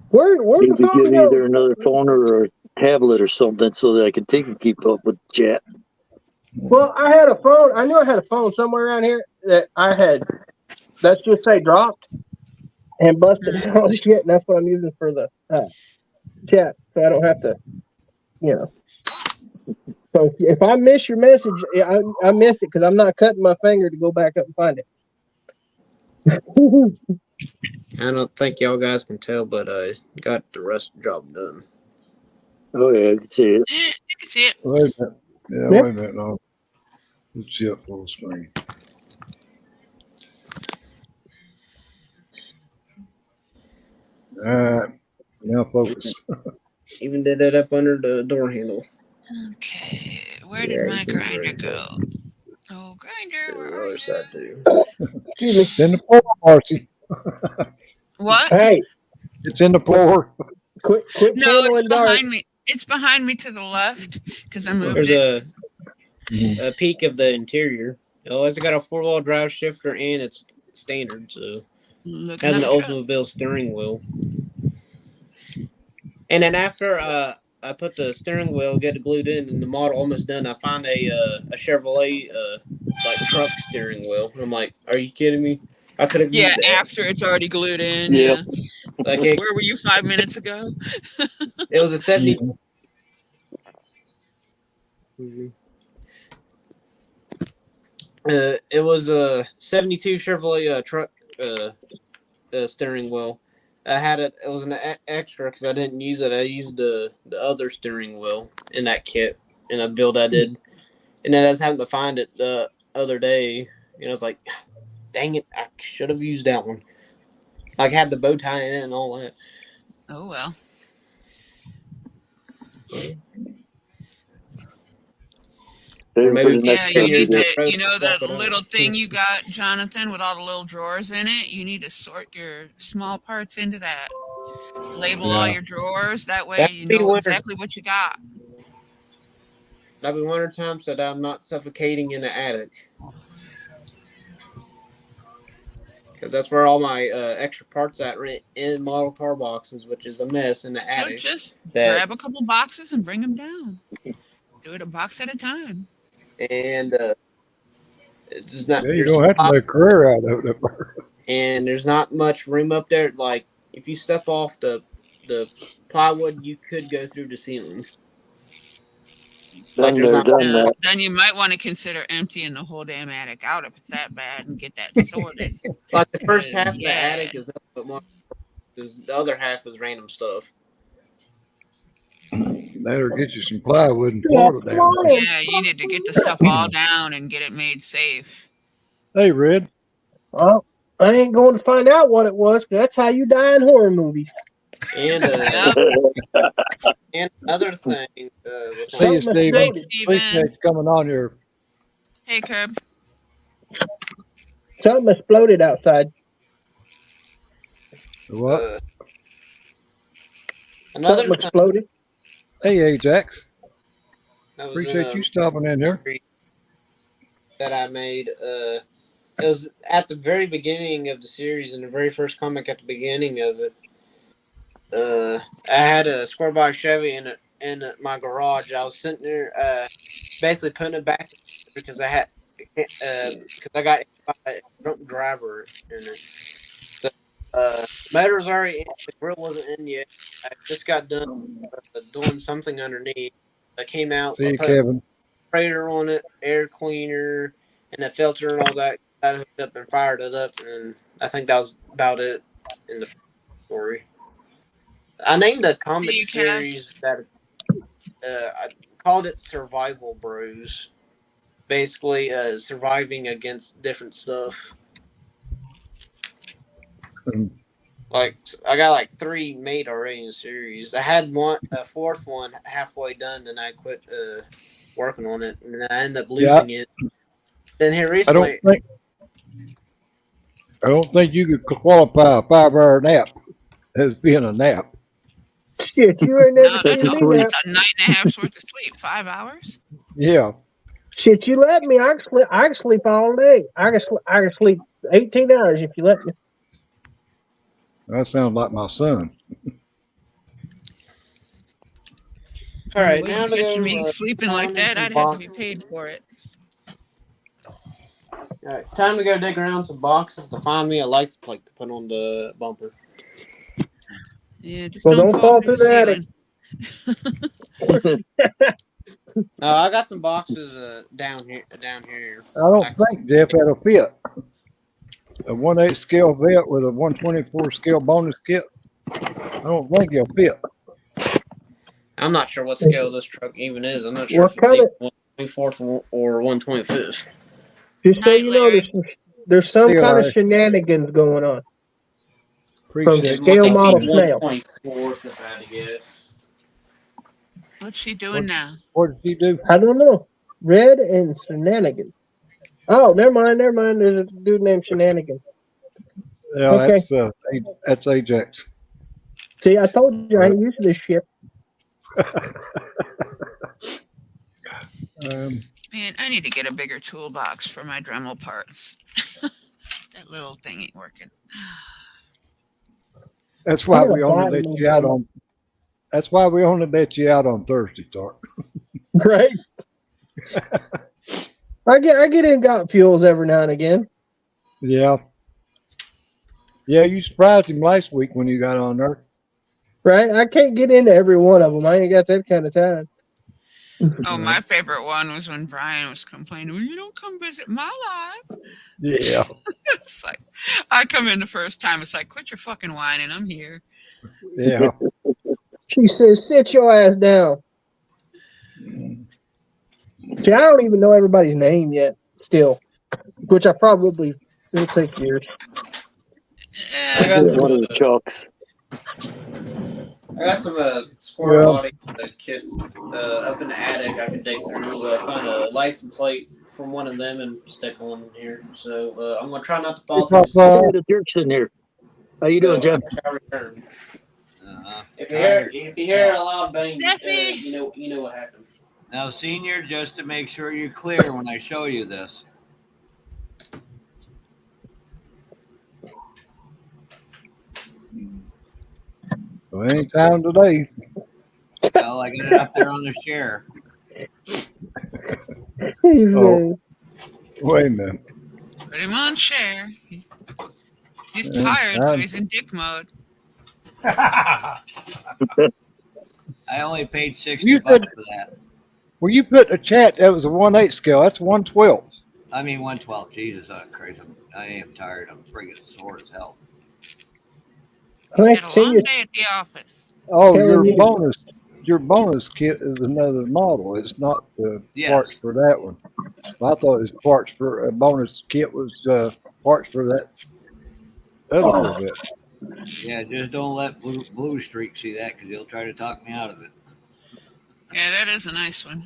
Where's Need the to phone get go? either another phone or a tablet or something so that I can take and keep up with chat. Well, I had a phone. I knew I had a phone somewhere around here that I had, let's just say, dropped and busted and all this shit, and that's what I'm using for the chat, so I don't have to, you know. So if I miss your message, I missed it because I'm not cutting my finger to go back up and find it. I don't think y'all guys can tell, but I got the rest of the job done. Oh yeah, I can see it. You can see it. Wait a minute. Yeah, wait a minute. No. Let's see up full screen. All right. Now focus. Even did it up under the door handle. Okay, where did my grinder go? Oh, grinder, where are you? Side too. Excuse me. It's in the floor, Marcy. What? Hey, It's in the floor. quit No, channeling it's dark. behind me. It's behind me to the left because I moved There's it. a peek of the interior. It's got a 4-wheel drive shifter and it's standard, so it has an Oldsmobile steering wheel. And then after I put the steering wheel, get it glued in, and the model almost done, I found a Chevrolet like truck steering wheel. I'm like, are you kidding me? I could have used that. After it's already glued in. Yep. Yeah. Like Where were you 5 minutes ago? It was a 70. It was a 72 Chevrolet truck steering wheel. I had it. It was an extra because I didn't use it. I used the other steering wheel in that kit in a build I did, and then I was having to find it the other day. I was like, dang it, I should have used that one. Like had the bow tie in it and all that. Oh well. Or maybe you need to. You know the little thing you got, Jonathan, with all the little drawers in it. You need to sort your small parts into that. Label all your drawers. That way you know exactly what you got. That'd be winter time so that I'm not suffocating in the attic. Because that's where all my extra parts at in model car boxes, which is a mess in the attic. So just grab a couple boxes and bring them down. Do it a box at a time. And it's just not. Yeah, you don't have to make a career out of it. And there's not much room up there. Like if you step off the plywood, you could go through the ceiling. Then you might want to consider emptying the whole damn attic out if it's that bad and get that sorted. Like the first half of the attic is nothing but more. The other half is random stuff. That'll get you some plywood and Florida down. Yeah, you need to get the stuff all down and get it made safe. Hey, Red. Well, I ain't going to find out what it was, because that's how you die in horror movies. And and another thing. See you, Steven. Appreciate coming on here. Hey, Curb. Something exploded outside. What? Another Something exploded. Hey, Ajax. Appreciate you stopping in here. That I made. It was at the very beginning of the series, in the very first comic at the beginning of it. I had a square box Chevy in my garage. I was sitting there, basically putting it back because I got a drunk driver in it. So, the motor was already in, the grill wasn't in yet. I just got done doing something underneath. I came out. See you, Kevin. Sprayer on it, air cleaner, and the filter and all that. I hooked up and fired it up, and I think that was about it in the story. I named a comic series that I called it Survival Bros. Basically, surviving against different stuff. Like I got like 3 made already in series. I had a fourth one halfway done, then I quit working on it, and I ended up Yeah, losing it. Then here I don't recently, think I don't think you could qualify a 5 hour nap as being a nap. Shit, you ain't never No, That's seen a me sleep. nap. that's a night and a half's worth of sleep. 5 hours? Yeah, Shit, you let me. I can sleep all day. I can sleep 18 hours if you let me. that sounds like my son. all right, Would now you to picture go me sleeping like finding that? some I'd have to be boxes. paid for it. All right, time to go dig around some boxes to find me a license plate to put on the bumper. Yeah, just Well, don't don't fall fall through through the the attic. ceiling. No, I got some boxes down here. Down here. I don't think Jeff that'll fit. A 1/8 scale vet with a 124 scale bonus kit. I don't think he'll fit. I'm not sure what scale this truck even is. I'm not sure What if it's kind even of? 124th or 125th. Just so Night, you know, Larry. there's some See you, kind of Larry. shenanigans going on from It Appreciate you, scale might be stopping model in. snail. 124th if I had to guess. What's she doing What, now? what did he do? I don't know. Red and shenanigans. Oh, never mind, never mind. There's a dude named Shenanigans. Yeah, Okay. that's Ajax. See, I told you I ain't used to this shit. Man, I need to get a bigger toolbox for my Dremel parts. That little thing ain't working. That's I why gotta we only buy a let new you out Dremel. on. That's why we only let you out on Thursday, Tart. Right? I get in got fuels every now and again. Yeah. Yeah, you surprised him last week when you got on there. Right? I can't get into every one of them. I ain't got that kind of time. Oh, my favorite one was when Brian was complaining, well, you don't come visit my life. Yeah. It's like, I come in the first time. It's like, quit your fucking whining. I'm here. Yeah. She says, sit your ass down. See, I don't even know everybody's name yet, still, which I probably, it'll take years. I got some. One of the chucks. I got some square Well, body kits up in the attic. I could dig through, find a license plate from one of them and stick on here. So I'm gonna try not to hey, fall through the ceiling. Papa. Hey, the jerk's in here. How you doing, So I Jeff? shall return. If Tired. you hear a loud bang, Steffi! you know what happened. Now, Senior, just to make sure you're clear when I show you this. Well, ain't time today. Well, I got it up there on the chair. Oh, wait a minute. Put him on share. He's Ain't tired, so time. he's in dick mode. I only paid 60 You bucks said, for that. well, you put in a chat that was a 1/8 scale. That's 1/12. I mean, 112. Jesus, I'm crazy. I am tired. I'm friggin' sore as hell. He's Thanks, had a Senior. long day at the office. Oh, Telling you. your bonus kit is another model. It's not the Yes. parts for that one. I thought it was parts for a bonus kit was parts for that other Corvette. Yeah, just don't let Blue Streak see that because he'll try to talk me out of it. Yeah, that is a nice one.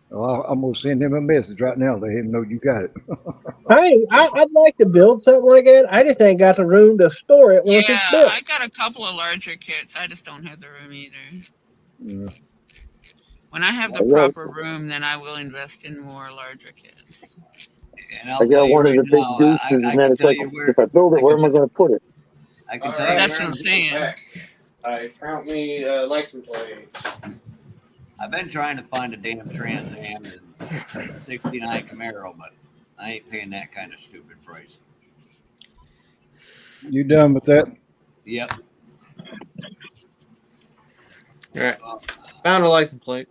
Well, I'm gonna send him a message right now. Let him know you got it. I'd like to build something like that. I just ain't got the room to store it once it's Yeah, built. I got a couple of larger kits. I just don't have the room either. Yeah. When I have the I got, proper room, then I will invest in more larger kits. And I I'll tell got you one of right the big now, deuces, I and then can it's tell like, you where. if I build it, I where can, am I going to put it? I can All tell right, you That's where what I'm I'm. saying. back. I found me a license plate. I've been trying to find a damn Trans Am in '69 Camaro, but I ain't paying that kind of stupid price. You done with that? Yep. All right, found a license plate.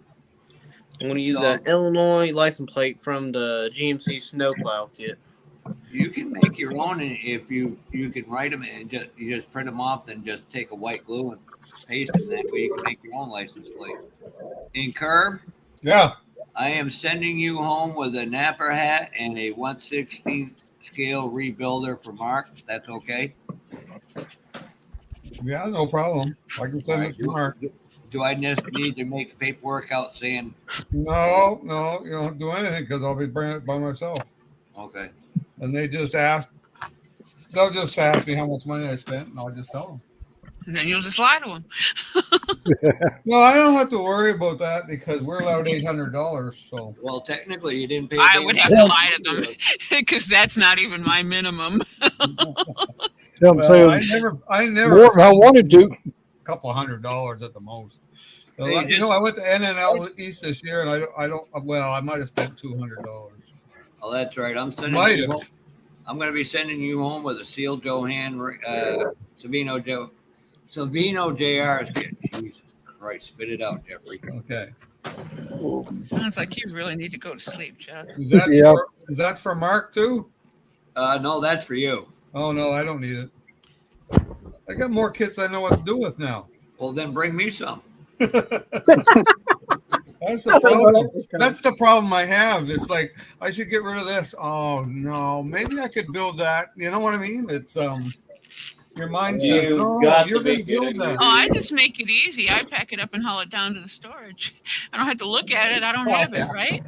I'm going to use So an Illinois license plate from the GMC snowplow kit. you can make your own if you can write them and you just print them off, then just take a white glue and paste them. That way you can make your own license plate. In Curve, Yeah. I am sending you home with a Napper hat and a 1/16 scale rebuilder for Mark. That's okay. Yeah, no problem. I can send it to Mark. Do I need to make the paperwork out saying? No, you don't do anything because I'll be bringing it by myself. Okay. And they'll just ask me how much money I spent, and I'll just tell them. And then you'll just lie to them. No, I don't have to worry about that because we're allowed $800. So, well, technically, you didn't pay. I would have to lie to them because that's not even my minimum. Well, I never. More than I wanted to. A couple $100 at the most. Hey, You know, I went to NNL East this year, and I don't. Well, I might have spent $200. Oh, that's right. I'm sending Might you have. home. I'm going to be sending you home with a Seal Johan, Savino JR. Jesus Christ, spit it out, Jeffrey. Okay. Sounds like you really need to go to sleep, Jeff. Is that for Mark too? No, that's for you. Oh no, I don't need it. I got more kits I know what to do with now. Well, then bring me some. That's the problem. That's the problem I have. It's like I should get rid of this. Oh no, maybe I could build that. You know what I mean? It's your mindset. You're going to build that. Oh, I just make it easy. I pack it up and haul it down to the storage. I don't have to look at it. I don't have it, right?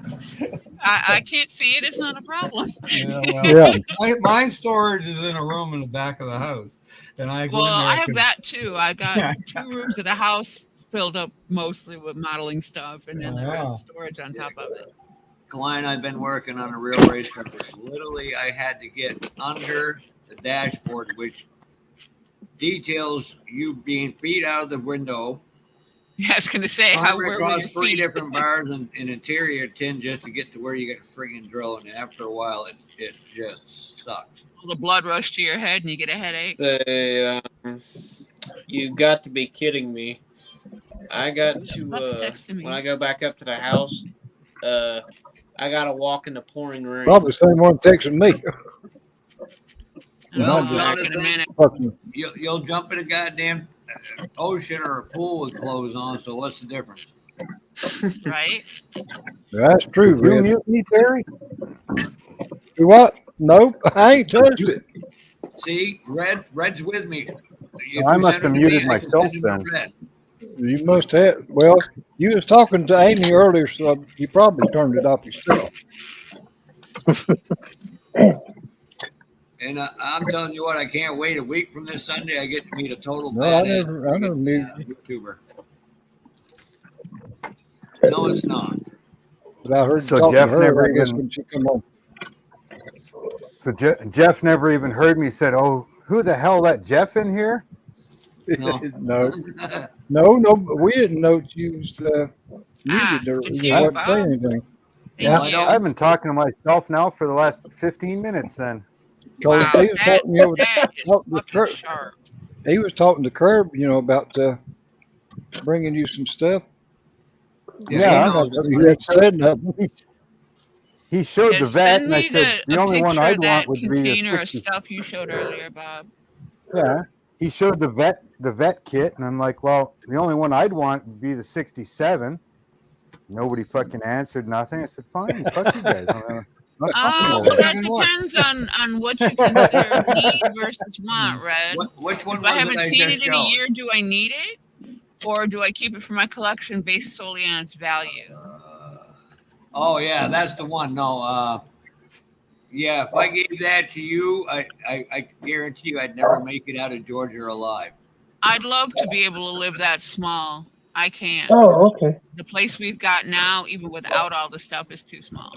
I can't see it. It's not a problem. Yeah, my storage is in a room in the back of the house, and I go in there. I have that too. I got 2 rooms of the house filled up mostly with modeling stuff, and then I've got storage on top of it. Klein, I've been working on a real race car. Literally, I had to get under the dashboard, which details you being feet out of the window. Yeah, I was going to say, how were across 3 different bars and interior tin just to get to where you get a friggin' drill. And after a while, it just sucks. The blood rush to your head and you get a headache. You got to be kidding me. I got to, when I go back up to the house, I got to walk in the pouring rain. Probably the same one texting me. Well, you'll jump in a goddamn ocean or a pool with clothes on, so what's the difference? Right? That's true, Did you mute me, Terry? Do what? Nope, I ain't touched it. See, Red's with me. I must have muted myself then. You must have. Well, you was talking to Amy earlier, so you probably turned it off yourself. And I'm telling you what, I can't wait. A week from this Sunday, I get to meet a total No, I badass never muted YouTuber. No, it's not. But I heard So Jeff never I guess, even. when she come on. So Jeff never even heard me said, "Oh, who the hell let Jeff in here?" No, no, we didn't know you was muted or it's you you, wasn't saying anything. Yeah, I've been talking to myself now for the last 15 minutes. Then. Wow, he was talking, sharp. He was talking to Curb, about bringing you some stuff. Yeah, he had said nothing. He showed the vet, and I said the only one I'd that want would be a container of 60. stuff you showed earlier, Bob. Yeah, he showed the vet kit, and I'm like, well, the only one I'd want would be the 67. Nobody fucking answered nothing. I said, fine, fuck you guys. Well, that depends on what you consider need versus want, Red. Which one if I was haven't it I seen just it in a showed? year, do I need it? Or do I keep it for my collection based solely on its value? Oh yeah, that's the one. No, yeah, if I gave that to you, I guarantee you I'd never make it out of Georgia alive. I'd love to be able to live that small. I can't. Oh, okay. The place we've got now, even without all the stuff, is too small.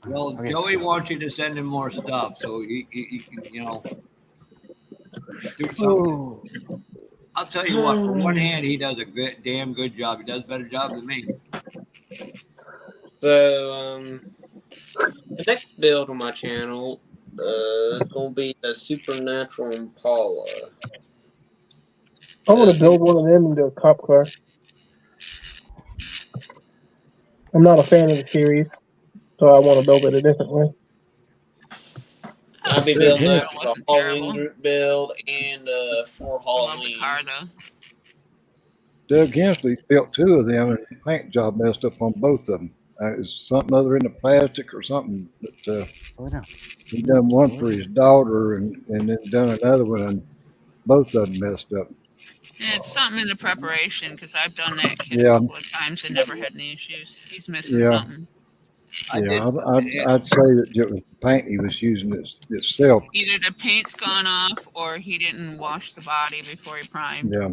Well, Joey wants you to send him more stuff, so you can, do something. I'll tell you what. For one hand, he does a damn good job. He does a better job than me. So, the next build on my channel is going to be the Supernatural Impala. I want to build one of them into a cop car. I'm not a fan of the series, so I want to build it a different way. I'll be building that for a Halloween group build and for Halloween. Doug Hensley built 2 of them, and the paint job messed up on both of them. It's something other in the plastic or something. But he done one for his daughter, and then done another one. And both of them messed up. And it's something in the preparation because I've done that kit a Yeah. couple of times and never had any issues. He's missing Yeah. something. Yeah, I'd say that it was the paint he was using itself. Either the paint's gone off or he didn't wash the body before he primed. Yeah.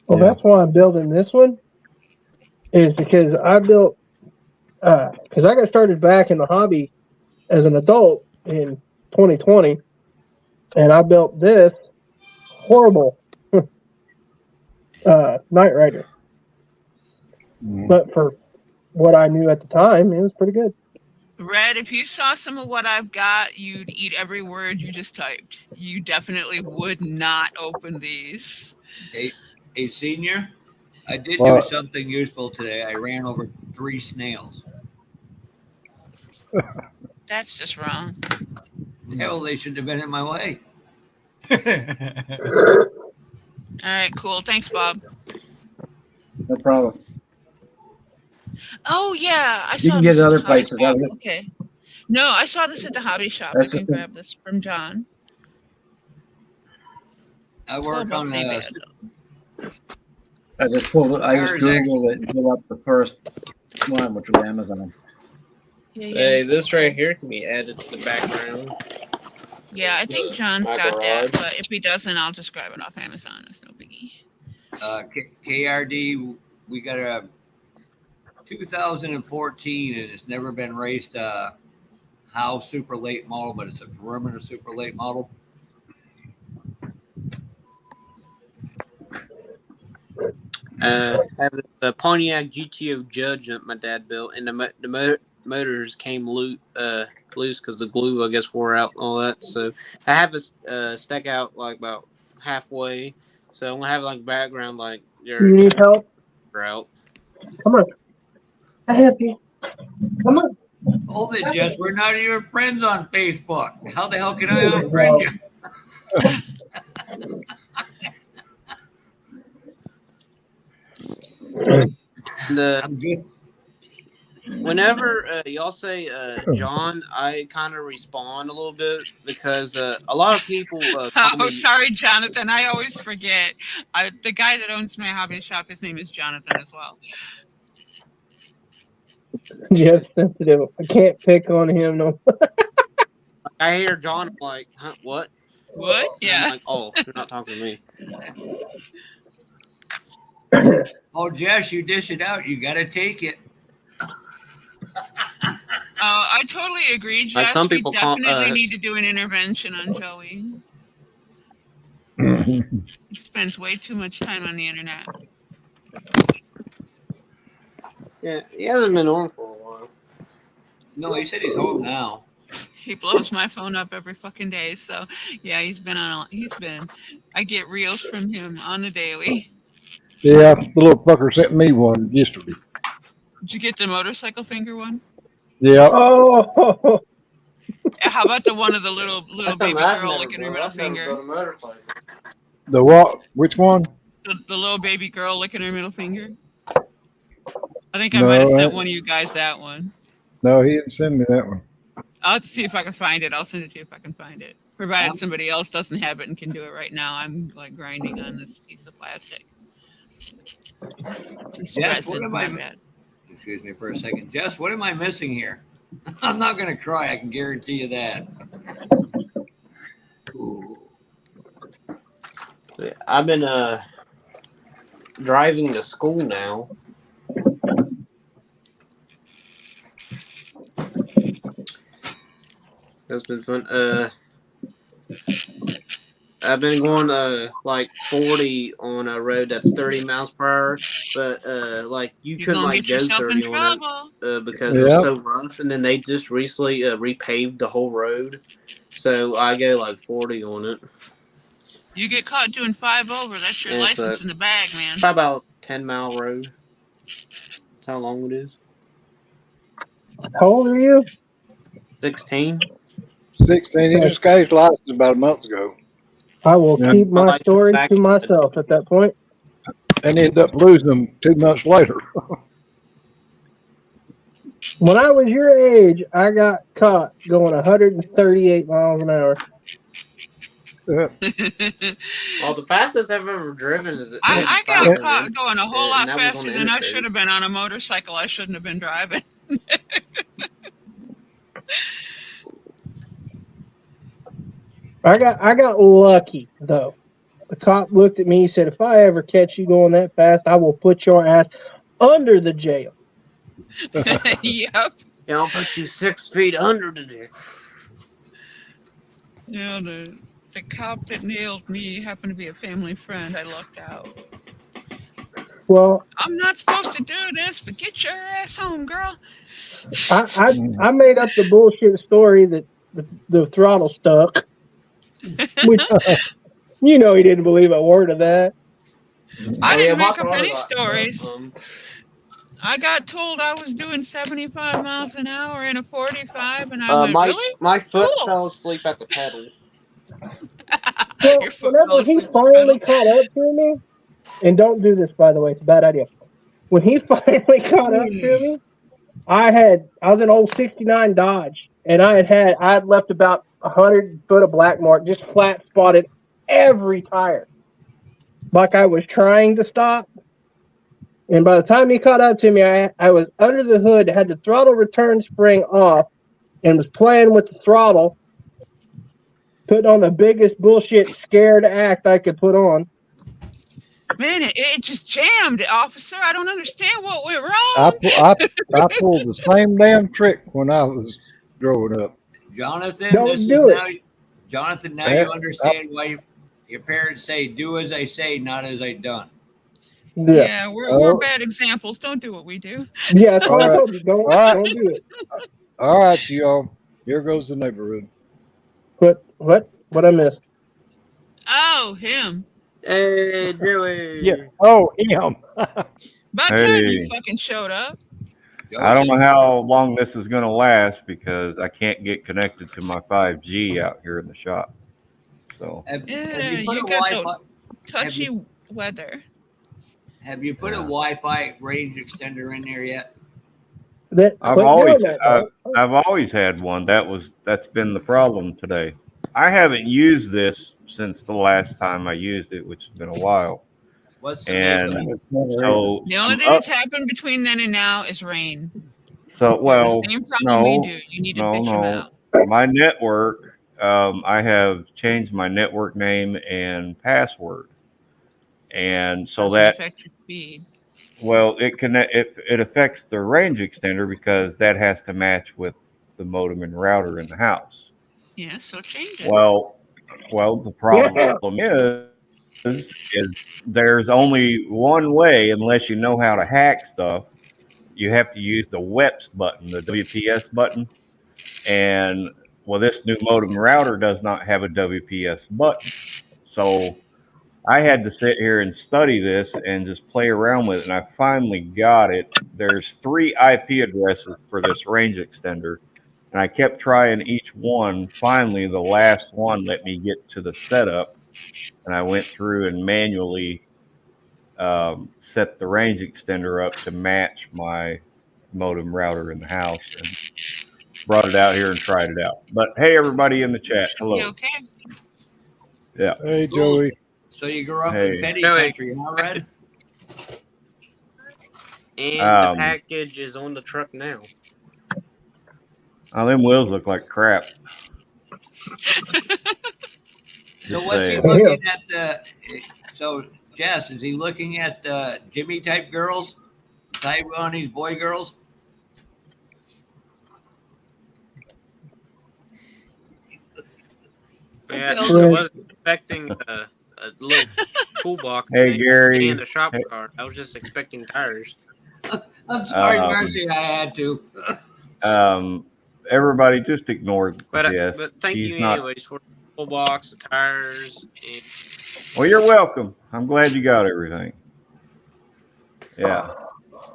Well, that's why I'm building this one. Is because I built because I got started back in the hobby as an adult in 2020, and I built this horrible Knight Rider. But for what I knew at the time, it was pretty good. Red, if you saw some of what I've got, you'd eat every word you just typed. You definitely would not open these. A senior, I did Well- do something useful today. I ran over 3 snails. That's just wrong. Hell, they shouldn't have been in my way. All right, cool. Thanks, Bob. No problem. Oh yeah, I You saw can this get it at other the hobby places. shop. Okay. No, I saw this at the hobby shop. That's I the can thing. grab this from John. I work on $12 a. eBay. I just pulled. I just Ours Googled it and pulled up the first one, which was Amazon. Yeah, Hey, this right here can be added to the background. Yeah, I think John's My got that, garage. but if he doesn't, I'll just grab it off Amazon. It's no biggie. KRD, we got a 2014, and it's never been raced. How super late model, but it's a perimeter super late model. I have the Pontiac GTO Judge that my dad built, and the motors came loose because the glue, I guess, wore out and all that. So I have a stack out like about halfway. So I'm gonna have like background like your. You need help? Out. Come on. I help you. Come on. Hold it, Jess. We're not even friends on Facebook. How the hell can I unfriend you? Whenever y'all say John, I kind of respond a little bit because a lot of people. Oh, sorry, Jonathan. I always forget. The guy that owns my hobby shop, his name is Jonathan as well. Just sensitive. I can't pick on him. No. I hear John, I'm like, huh, what? What? Yeah. I'm like, oh, you're not talking to me. Oh, Jess, you dish it out. You got to take it. I totally agree, Jess. Like some people we call- definitely need to do an intervention on Joey. He spends way too much time on the internet. Yeah, he hasn't been on for a while. No, he said he's home now. He blows my phone up every fucking day. So yeah, I get reels from him on the daily. Yeah, the little fucker sent me one yesterday. Did you get the motorcycle finger one? Yeah. Oh. How about the one of the little baby I've girl never licking her built- middle I've never finger? built a motorcycle. The what? Which one? The little baby girl licking her middle finger. I think I No, might have sent I- one of you guys that one. No, he didn't send me that one. I'll have to see if I can find it. I'll send it to you if I can find it. Provided somebody else doesn't have it and can do it right now. I'm like grinding on this piece of plastic. Jess, what am I? Excuse me for a second. Jess, what am I missing here? I'm not going to cry. I can guarantee you that. I've been driving to school now. That's been fun. I've been going like 40 on a road that's 30 miles per hour, but like you You're couldn't gonna like get go yourself 30 in on trouble. it because it was so rough. And then they just recently repaved the whole road, so I go like 40 on it. You get caught doing 5 over, that's your And it's license in the bag, man. Probably about 10-mile road. That's how long it is. How old are you? 16. 16. He just got his license about a month ago. I will Yeah. keep my story to myself at that point. And ended up losing them 2 months later. When I was your age, I got caught going 138 miles an hour. Well, the fastest I've ever driven is I got 500, caught going a whole lot and that was on faster the than I interstate. should have been on a motorcycle. I shouldn't have been driving. I got lucky though. The cop looked at me. He said, "If I ever catch you going that fast, I will put your ass under the jail." Yep. Yeah, I'll put you 6 feet under the jail. Yeah, the cop that nailed me happened to be a family friend. I lucked out. Well, I'm not supposed to do this, but get your ass home, girl. I made up the bullshit story that the throttle stuck, which he didn't believe a word of that. I Oh, yeah, didn't my make up throttle any got stories. stuck. I got told I was doing 75 miles an hour in a 45, and I went, really? My foot Cool. fell asleep at the pedal. Well, Your foot fell whenever he asleep at the finally pedal. caught up to me, and don't do this by the way, it's a bad idea. When he finally caught up to me, I was an old '69 Dodge, and I had left about 100 foot of black mark, just flat spotted every tire, like I was trying to stop. And by the time he caught up to me, I was under the hood, had the throttle return spring off, and was playing with the throttle, putting on the biggest bullshit scared act I could put on. Man, it just jammed, officer. I don't understand what went I wrong. pulled the same damn trick when I was growing up. Jonathan, Don't do it. Jonathan, now Yeah, you understand why your parents say, "Do as I say, not as I done." Yeah, we're Oh, bad examples. Don't do what we do. Yeah, that's all why I right. told you All right. don't do it. All right, y'all. Here goes the neighborhood. What I missed? Oh, him. Hey, Joey. Yeah. Oh, him. About time you Hey, fucking showed up. I don't know how long this is going to last because I can't get connected to my 5G out here in the shop. So Have Yeah, you put you a got Wi-Fi? the touchy weather. Have you put a Yeah. Wi-Fi range extender in there yet? I've always had one. That's been the problem today. I haven't used this since the last time I used it, which has been a while. What's the And so The only I'm thing up. that's happened between then and now is rain. So You have the well, same problem we do. no, You need to bitch them out. My network. I have changed my network name and password, and so Doesn't that affect your speed. well, it affects the range extender because that has to match with the modem and router in the house. Yeah, so change it. Well, the problem is there's only one way unless you know how to hack stuff. You have to use the WEPS button, the WPS button, and well, this new modem router does not have a WPS button, so I had to sit here and study this and just play around with it, and I finally got it. There's 3 IP addresses for this range extender, and I kept trying each one. Finally, the last one let me get to the setup, and I went through and manually set the range extender up to match my modem router in the house, and brought it out here and tried it out. But hey, everybody in the chat, hello. You okay? Yeah. Hey, Cool. Joey. So you grew up Hey. in petty Joey. country, huh, Red? And the package is on the truck now. Oh, them wheels look like crap. So Just what's he saying. looking at? So Jess, is he looking at the Jimmy type girls, Taiwanese boy girls? Yeah, hell I is wasn't expecting a little toolbox Hey, thing Gary. and a shop Hey. cart. I was just expecting tires. I'm sorry, Marcy, I had to. Everybody just ignore But Jess. but thank She's you not. anyways for the toolbox, the tires, and Well, you're welcome. I'm glad you got everything. Yeah.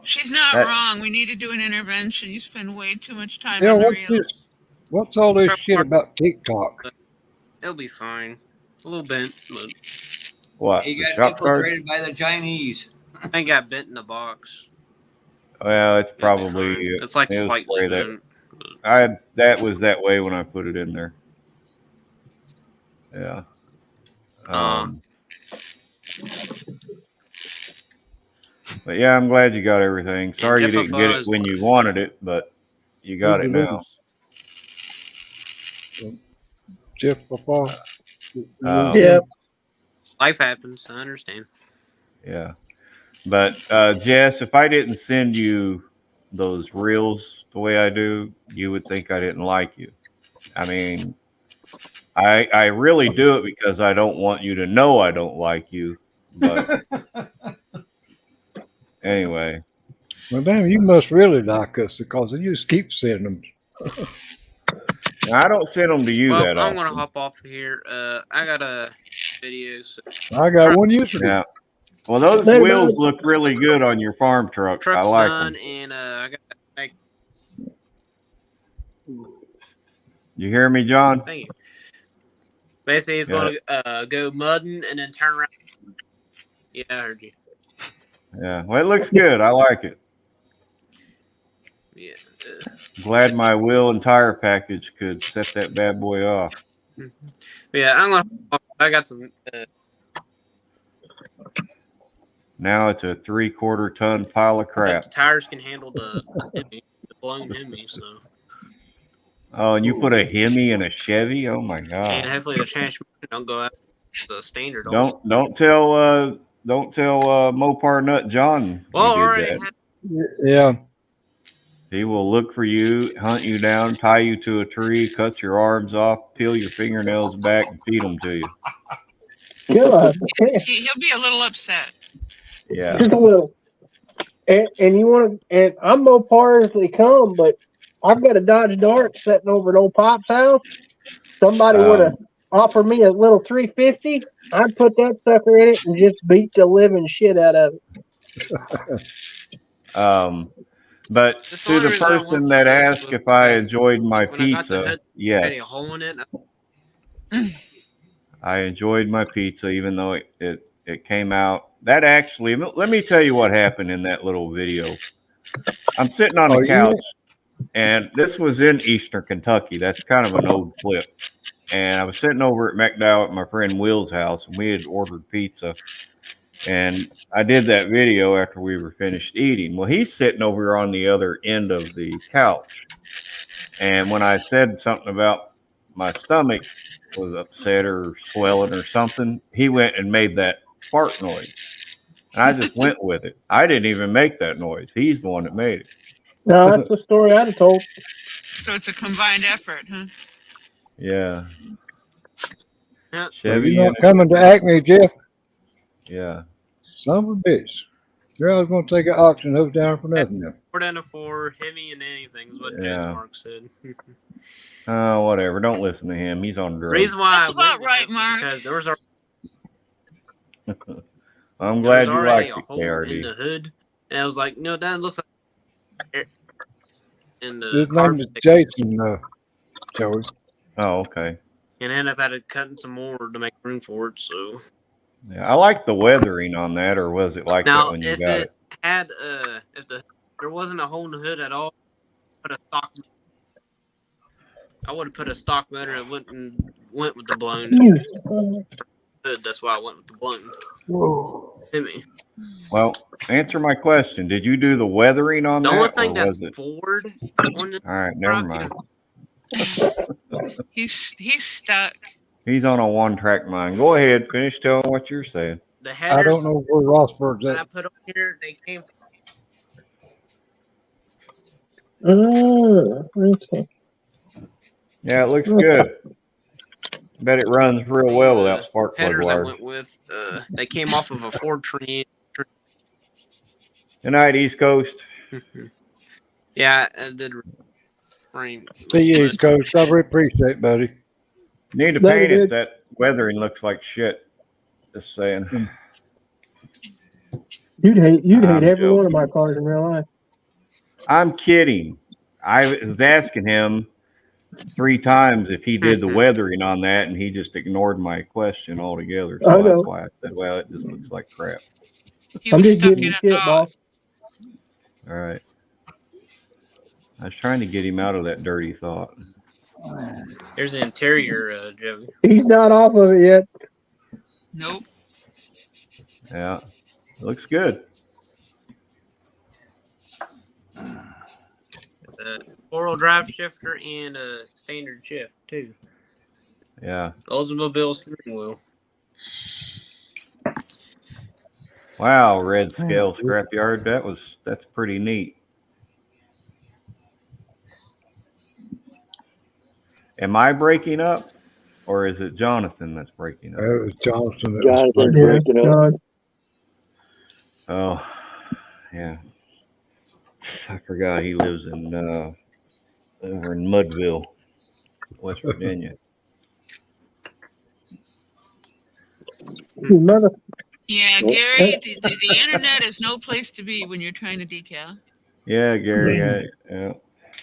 She's not That- wrong. We need to do an intervention. You spend way too much time Yeah, on the what's reels. this? What's all this shit about TikTok? it'll be fine. A little bent, but What? He The got shop card? infiltrated by the Chinese. I got bent in the box. Well, it's It'll be probably fine. It's like it was slightly the way bent. that was that way when I put it in there. Yeah. But yeah, I'm glad you got everything. Sorry you Jeff didn't get it is when you left. wanted it, but you got it now. Jeff Papa. Yeah. Life happens. I understand. Yeah. But Jess, if I didn't send you those reels the way I do, you would think I didn't like you. I mean, I really do it because I don't want you to know I don't like you. But anyway. Well, damn, you must really like us because you just keep sending them. I don't send them to you Well, that I'm often. gonna hop off here. I got a video. So I got one yesterday. Yeah. Well, those wheels look really good on your farm truck. I Truck's like done, them. and I got. You hear me, John? Thank you. Basically, he's going to go mudding and then turn around. Yeah, I heard you. Yeah. Well, it looks good. I like it. Yeah. Glad my wheel and tire package could set that bad boy off. Yeah, I'm gonna. I got some. Now it's a 3/4 ton pile of crap. The tires can handle the Hemi, the blown Hemi, so. Oh, and you put a Hemi in a Chevy? Oh my god! And hopefully the transmission don't go out the standard. Don't tell Mopar Nut John. Well, you already did that. Yeah. He will look for you, hunt you down, tie you to a tree, cut your arms off, peel your fingernails back, and feed them to you. God. He'll be a little upset. Yeah. Just a little. And you want to, and I'm Mopar as they come, but I've got a Dodge Dart sitting over at old Pop's house. Somebody were to offer me a little 350, I'd put that sucker in it and just beat the living shit out of it. But to the person that asked if I enjoyed my pizza, yes. I enjoyed my pizza, even though it came out. That actually, let me tell you what happened in that little video. I'm sitting on the couch, and this was in Eastern Kentucky. That's kind of an old clip. And I was sitting over at McDowell at my friend Will's house, and we had ordered pizza. And I did that video after we were finished eating. Well, he's sitting over on the other end of the couch. And when I said something about my stomach was upset or swelling or something, he went and made that fart noise. And I just went with it. I didn't even make that noise. He's the one that made it. No, that's the story I'd have told. So it's a combined effort, huh? Yeah. So you're not coming to Acme, Jeff? Yeah. Son of a bitch. Girl, I was going to take an auction those down for nothing. Now. 4 down to 4, Hemi and anything is what James Mark said. Whatever. Don't listen to him. He's on drugs. Reason why that's about right, Mark. Because there was I'm glad you already like a it, hole KRD. in the hood, and I was like, no, that looks like. And His name is Jason, Joey. Oh, okay. And I ended up having to cutting some more to make room for it. So. Yeah, I like the weathering on that, or was it like that when you got it? Had if there wasn't a hole in the hood at all, I would have put a stock motor and went with the blown hood. That's why I went with the blown. Whoa. Hit me. Well, answer my question. Did you do the weathering on that? The only thing or that's was it... forward on the all right, never mind. He's stuck. He's on a one-track mind. Go ahead, finish telling what you're saying. The headers, I don't know where Rossburg's that I at. put on here, they came. Okay. Yeah, it looks good. Bet it runs real well without spark plug Headers I wires. went with, they came off of a Ford Trent. Good night, East Coast. Yeah, I did. Frame. See you, East Coast. I really appreciate it, buddy. You need to paint it. That weathering looks like shit. Just saying. You'd hate every one of my cars in real life. I'm kidding. I was asking him 3 times if he did the weathering on that, and he just ignored my question altogether. So that's why I said, well, it just looks like crap. I'm just giving you shit, boss. All right. I was trying to get him out of that dirty thought. Here's the interior, Joey. He's not off of it yet. Nope. Yeah, looks good. Four-wheel drive shifter and a standard shift too. Yeah. Oldsmobile steering wheel. Wow, red scale scrapyard. That's pretty neat. Am I breaking up, or is it Jonathan that's breaking up? It was Johnson that was Jonathan's playing. breaking up. Oh, yeah. I forgot he lives in over in Mudville, West Virginia. Mother. Yeah, Gary, the internet is no place to be when you're trying to decal. Yeah, Gary. Yeah.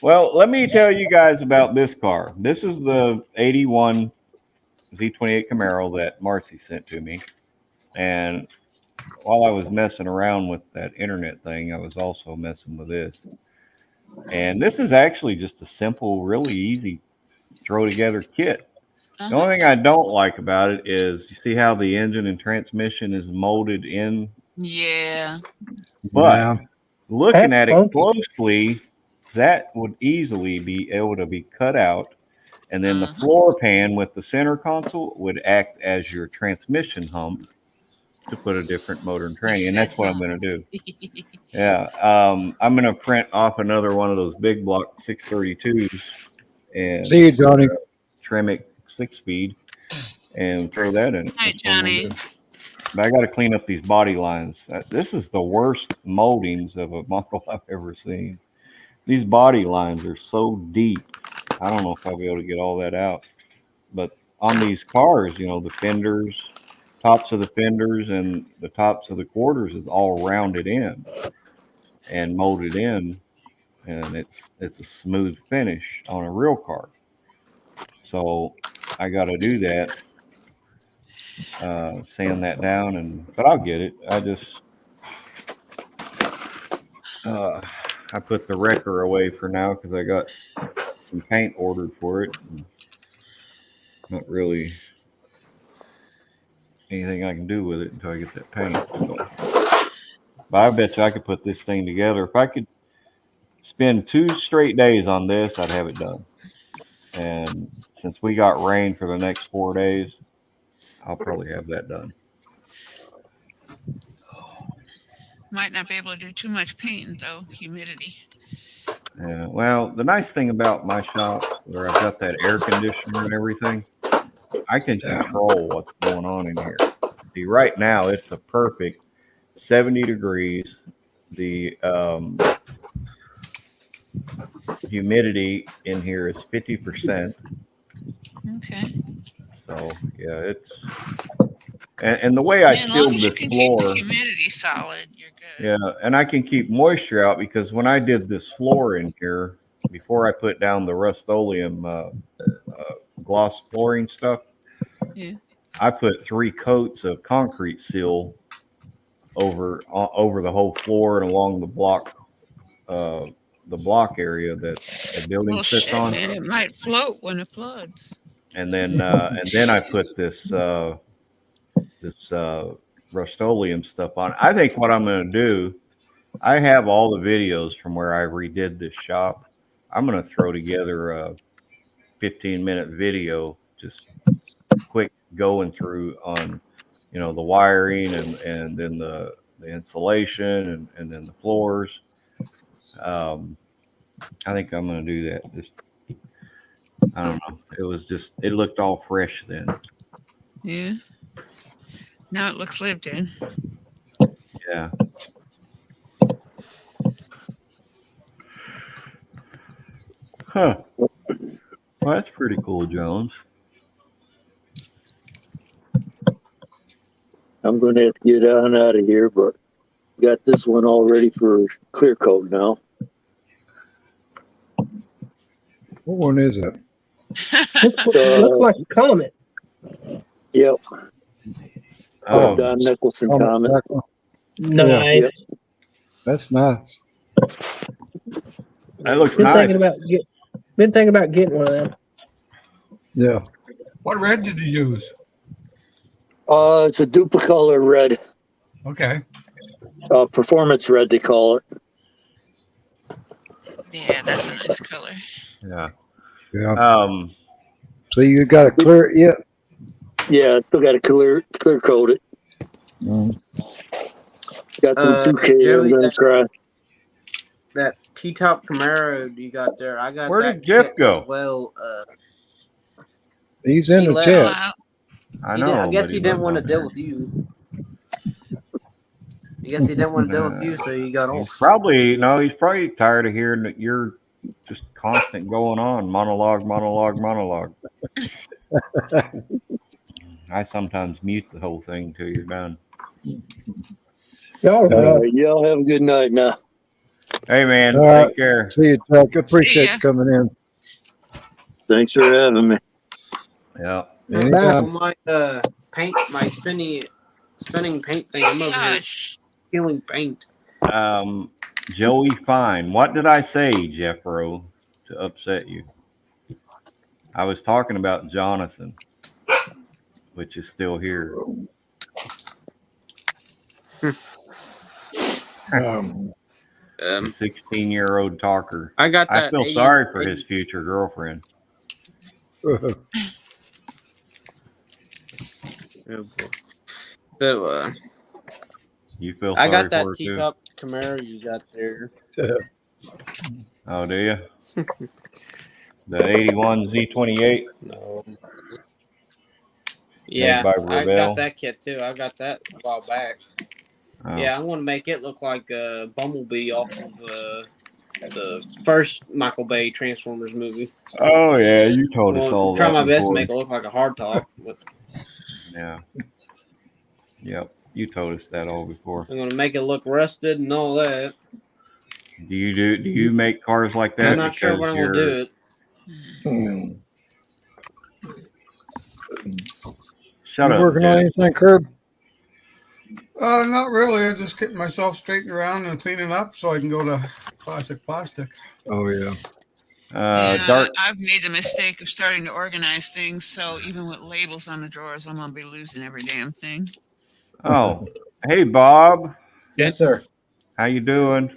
Well, let me tell you guys about this car. This is the 81 Z28 Camaro that Marcy sent to me. And while I was messing around with that internet thing, I was also messing with this. And this is actually just a simple, really easy throw together kit. The only thing I don't like about it is you see how the engine and transmission is molded in. Yeah. But looking at it closely, that would easily be able to be cut out. And then the floor pan with the center console would act as your transmission hump to put a different motor and tranny. And that's what I'm going to do. Yeah. I'm going to print off another one of those big block 632s and See you, Johnny. trim it 6-speed and throw that in it. Hi, Johnny. But I got to clean up these body lines. This is the worst moldings of a model I've ever seen. These body lines are so deep. I don't know if I'll be able to get all that out. But on these cars, you know, the fenders, tops of the fenders and the tops of the quarters is all rounded in and molded in, and it's a smooth finish on a real car. So I got to do that, sand that down, but I'll get it. I just I put the wrecker away for now because I got some paint ordered for it. Not really anything I can do with it until I get that paint. So. But I bet you I could put this thing together. If I could spend 2 straight days on this, I'd have it done. And since we got rain for the next 4 days, I'll probably have that done. Might not be able to do too much painting though, humidity. Yeah, well, the nice thing about my shop, where I've got that air conditioner and everything, I can control what's going on in here. See, right now it's a perfect 70 degrees. The humidity in here is 50%. Okay. So yeah, it's and the way I sealed this Keep floor, the humidity solid, you're good. yeah, and I can keep moisture out because when I did this floor in here, before I put down the Rust-Oleum gloss flooring stuff, yeah, I put 3 coats of concrete seal over the whole floor and along the block area that the building well, sits shit, on. man, it might float when it floods. And then I put this Rust-Oleum stuff on. I think what I'm going to do, I have all the videos from where I redid this shop. I'm going to throw together a 15-minute video, just quick going through on, you know, the wiring and then the insulation and then the floors. I think I'm going to do that. Just, I don't know. It looked all fresh then. Yeah. Now it looks lived in. Yeah. Huh. Well, that's pretty cool, Jones. I'm going to have to get on out of here, but got this one all ready for clear coat now. What one is it? Looks like a comet. Yep. Oh, Don Nicholson comet. Nice. Yep. That's nice. That looks Been nice. thinking about getting one of them. Yeah. What red did you use? It's a duplicolor red. Okay. Performance red, they call it. Yeah, that's a nice color. Yeah. Yeah. So you got to clear it yet? Yeah, still got to clear coat it. Got some 2K. Joey, I'm gonna try. that T-top Camaro you got there, I got Where that did Jeff kit go? as well. He's in he the left. chat. I He did, I know, guess but he he didn't left want to on deal there. with you. I guess he didn't want to deal with you, so he got He's off. he's probably tired of hearing that you're just constant going on monologue. I sometimes mute the whole thing till you're done. Y'all have a good night now. Hey man, All right. take care. See you, Chuck. Appreciate you coming in. Thanks for having me. Yeah. Back on my paint, my spinning paint thing. I'm over here peeling paint. Joey Fine. What did I say, Jeffro, to upset you? I was talking about Jonathan, which is still here. 16-year-old talker. I got that. I feel sorry for his future girlfriend. So, you feel I sorry got that for her too? T-top Camaro you got there. Oh, do you? The 81 Z28? No. Made Yeah, by I Rebel. got that kit too. I got that a while back. Oh. Yeah, I want to make it look like Bumblebee off of the first Michael Bay Transformers movie. Oh yeah, you told us all try that my best to before. make it look like a hardtop. But Yeah. Yep, you told us that all before. I'm gonna make it look rusted and all that. Do you make cars like that? I'm not sure when I'm gonna do it. Shut you up. working on anything, Curb? Not really. I'm just getting myself straightened around and cleaning up so I can go to Classic Plastic. Oh yeah. I've made the mistake of starting to organize things, so even with labels on the drawers, I'm gonna be losing every damn thing. Oh, hey Bob. Yes, sir. How you doing?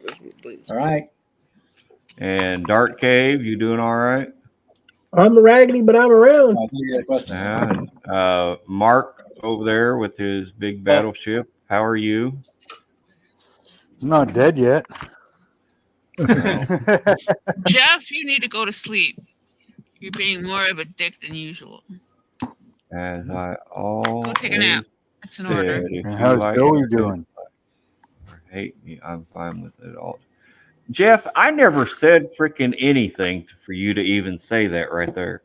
All right. And Dark Cave, you doing all right? I'm raggedy, but I'm around. Yeah. And, Mark over there with his big battleship. How are you? I'm not dead yet. Jeff, you need to go to sleep. You're being more of a dick than usual. As I always Go take a nap. It's an order. if And you how's like Joey to doing? or hate me, I'm fine with it all. Jeff, I never said freaking anything for you to even say that right there.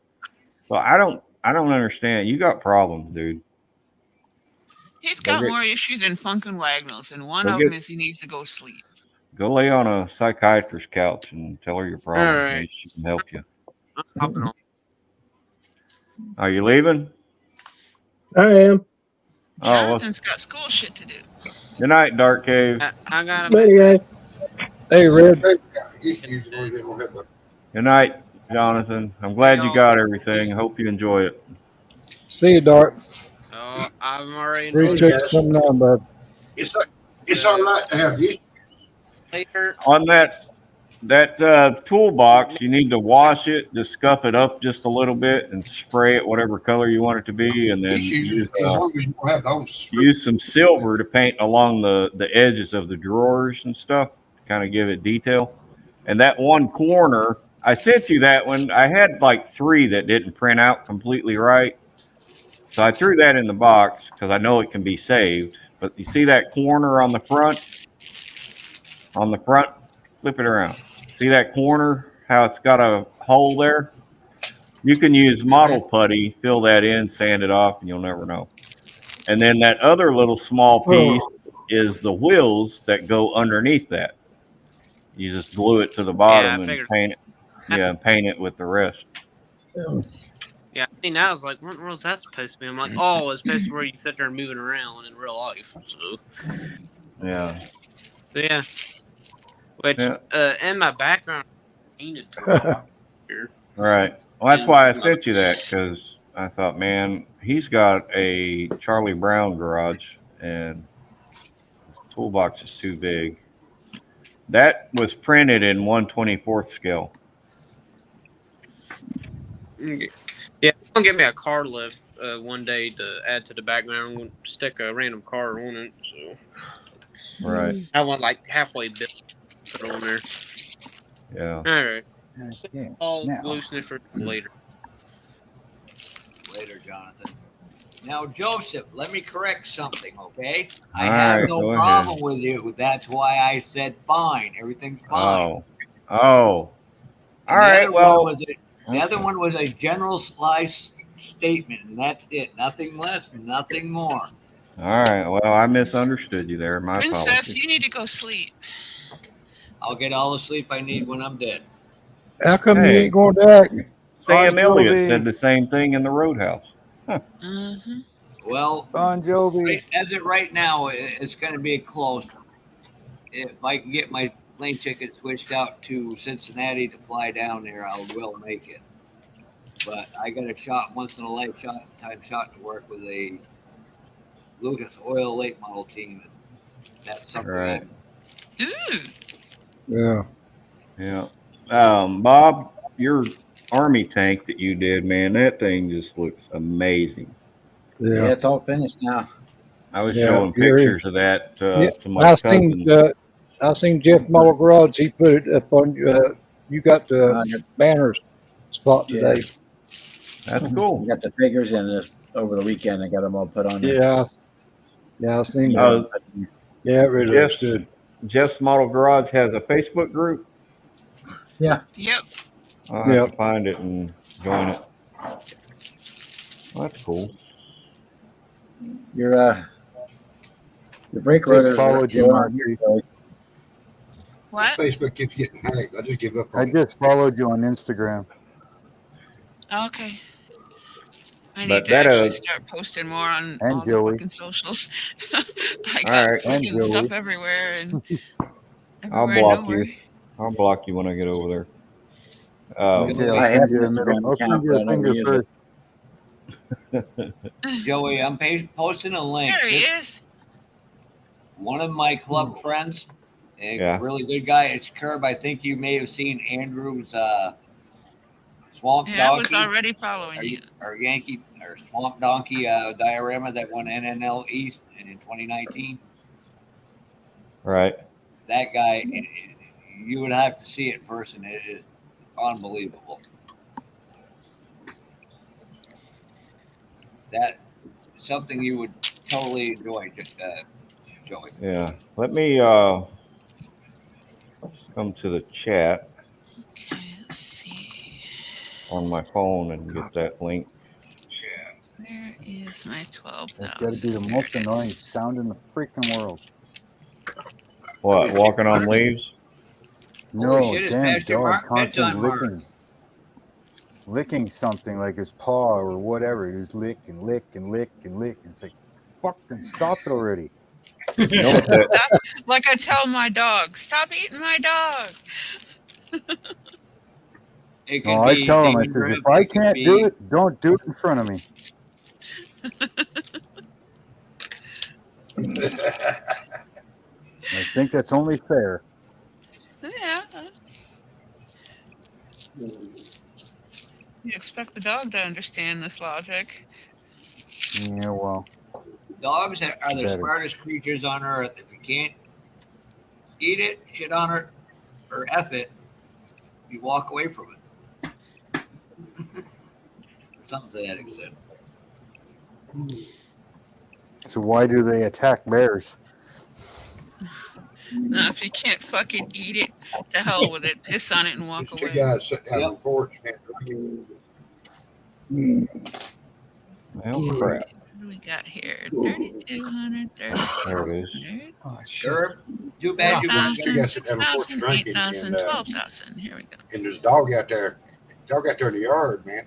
So I don't understand. You got problems, dude. He's got more issues than Funkin' Wagnalls, and one Go of get- them is he needs to go sleep. Go lay on a psychiatrist's couch and tell her your problems. All right. Maybe she can help you. I'm hopping on. Are you leaving? I am. Oh, well, Jonathan's got school shit to do. good night, Dark Cave. I got Later, guys. Hey, Red. Good night, Jonathan. I'm glad you got everything. I hope you enjoy it. See you, Dart. Oh, I'm already enjoying Appreciate you it. coming on, bud. It's all right to have this. Later. On that toolbox, you need to wash it, just scuff it up just a little bit, and spray it whatever color you want it to be, and then use some silver to paint along the edges of the drawers and stuff to kind of give it detail. And that one corner, I sent you that one. I had like 3 that didn't print out completely right, so I threw that in the box because I know it can be saved. But you see that corner on the front? On the front, flip it around. See that corner, how it's got a hole there? You can use model putty, fill that in, sand it off, and you'll never know. And then that other little small piece is the wheels that go underneath that. You just glue it to the bottom and paint it. Yeah, and paint it with the rest. Yeah, I mean, I was like, what was that supposed to be? I'm like, oh, it's supposed to be where you sit there moving around in real life. So Yeah. yeah. Which in my background, I painted Right. Well, that's why I sent you that, because I thought, man, he's got a Charlie Brown garage, and his toolbox is too big. That was printed in 1/24th scale. Yeah, gonna get me a car lift one day to add to the background. I'm gonna stick a random car on it. So Right. I want like halfway built put on there. Yeah. All right. Okay. I'll Now, loosen it for later. Later, Jonathan. Now, Joseph, let me correct something, okay? I All have right, no go problem ahead. with you. That's why I said fine. Everything's fine. Oh. All And the right. other one Well, was the other one was a generalized statement, and that's it. Nothing less, nothing more. all right. Well, I misunderstood you there. My Princess, apologies. you need to go sleep. I'll get all the sleep I need when I'm dead. How come you Hey, ain't going back? Sam Bon Elliott Jovi. said the same thing in the Roadhouse. Huh. Mm-hmm. Well, Bon Jovi. as it right now, it's going to be close. If I can get my plane ticket switched out to Cincinnati to fly down there, I will make it. But I got a once in a lifetime shot to work with a Lucas Oil late model team, and that's something Right. Ooh. Yeah. Yeah. Bob, your army tank that you did, man, that thing just looks amazing. yeah, Yeah. it's all finished now. I was Yeah. showing Fury. pictures of that Yeah. to my cousin. I seen Jeff Muller Garage. He put it up on. You got the Uh, banners spot yeah, today. That's we cool. got the figures in this over the weekend. I got them all put on there. Yeah. Yeah. I seen Yeah, that. Yeah. It really looks Jeff's good. Jeff's Model Garage has a Facebook group. yeah. Yep. I'll have to find it and join it. Well, that's cool. Your brake Just rotors followed you, are on here, Marcy. Joey. What? Facebook keeps getting hacked. I just give up I on it. just followed you on Instagram. Okay. I need But to that actually start posting more on And all the Joey. fucking socials. I all got right. And fucking stuff Joey. everywhere and I'll everywhere and block nowhere. you. I'll block you when I get over there. Okay, I'll I send have you an a middle. Instagram I'll send account, you but I a never finger use first. Joey, I'm posting a link. There he is. One of my club friends, a Yeah. really good guy. It's Curb. I think you may have seen Andrew's Swamp Yeah, I was Donkey already following you. or Yankee or Swamp Donkey diorama that won NNL East in 2019. Right. That guy, you would have to see it in person. It is unbelievable. That something you would totally enjoy, Joey. Yeah. Let me come to the chat Okay, let's see. on my phone and get that link. Where is my 12,000? That's got to be the most annoying sound in the freaking world. What? Walking on leaves? No, shit, it's damn past your dog constantly bedtime mark. licking something like his paw or whatever. He just lick and lick and lick and lick. It's like, fucking stop it already. You know what that? Stop, like I tell my dog, stop eating my dog. It No, could I be tell him, I says, dandruff, if I it could can't do be it, don't do it in front of me. I think that's only fair. Yeah. You expect the dog to understand this logic. Yeah, well, dogs are the better. smartest creatures on earth. If you can't eat it, shit on it, or F it, you walk away from it. Something to that extent. So why do they attack bears? No, if you can't fucking eat it, to hell with it. Piss on it and walk There's two away. guys sitting down on the porch and drinking. Well, crap. What do we got here? 3,200, There it is. 3,600, Oh, shit. Sure. Too bad you Two 5,000, guys sitting down on the porch 6,000, drinking, 8,000, and 12,000. Here we go. and there's a dog out there. Dog out there in the yard, man.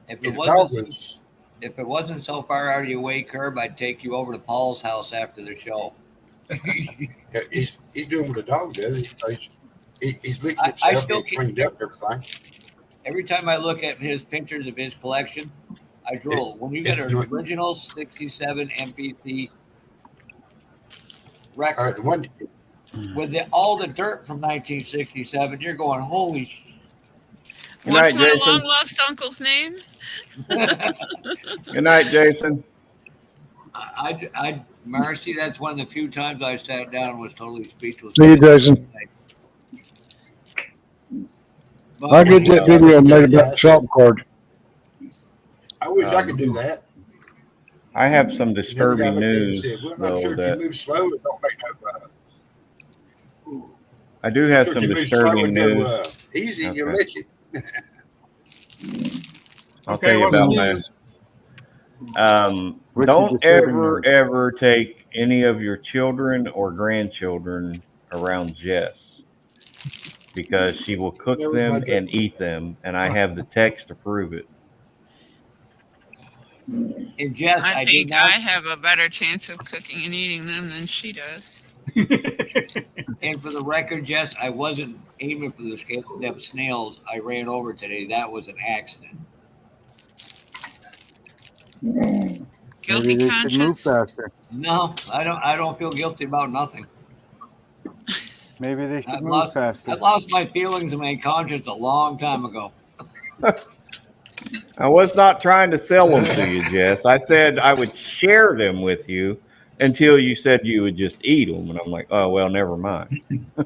If And it the dog wasn't was if it wasn't so far out of your way, Curb, I'd take you over to Paul's house after the show. he's doing what a dog does. He's licking I itself, still getting cleaned up and everything. every time I look at his pictures of his collection, I drool. When you get an original 67 MPC record with all the dirt from 1967, you're going, holy Good What's night, my Jason. long lost uncle's name? Good night, Jason. Marcy, that's one of the few times I sat down and was totally speechless. See you, Jason. I get that video made about the shop card. I wish I could do that. I have some And then the guy disturbing looked at it and news, said, well, I'm though, sure if that you move slow, it don't make no I do have sure some if you move slow disturbing and go news. easy, you'll Okay. let you. I'll Okay, tell you what's the about my. news? What's Don't your disturbing ever, news? ever take any of your children or grandchildren around Jess, because she will cook Never them mind that. and eat them, and I have the text to prove it. And Jess, I I did think not. I have a better chance of cooking and eating them than she does. And for the record, Jess, I wasn't aiming for them snails I ran over today. That was an accident. Guilty Maybe they should move conscience. faster. No, I don't feel guilty about nothing. Maybe they should I've move faster. lost my feelings and my conscience a long time ago. I was not trying to sell them to you, Jess. I said I would share them with you until you said you would just eat them, and I'm like, oh well, never mind.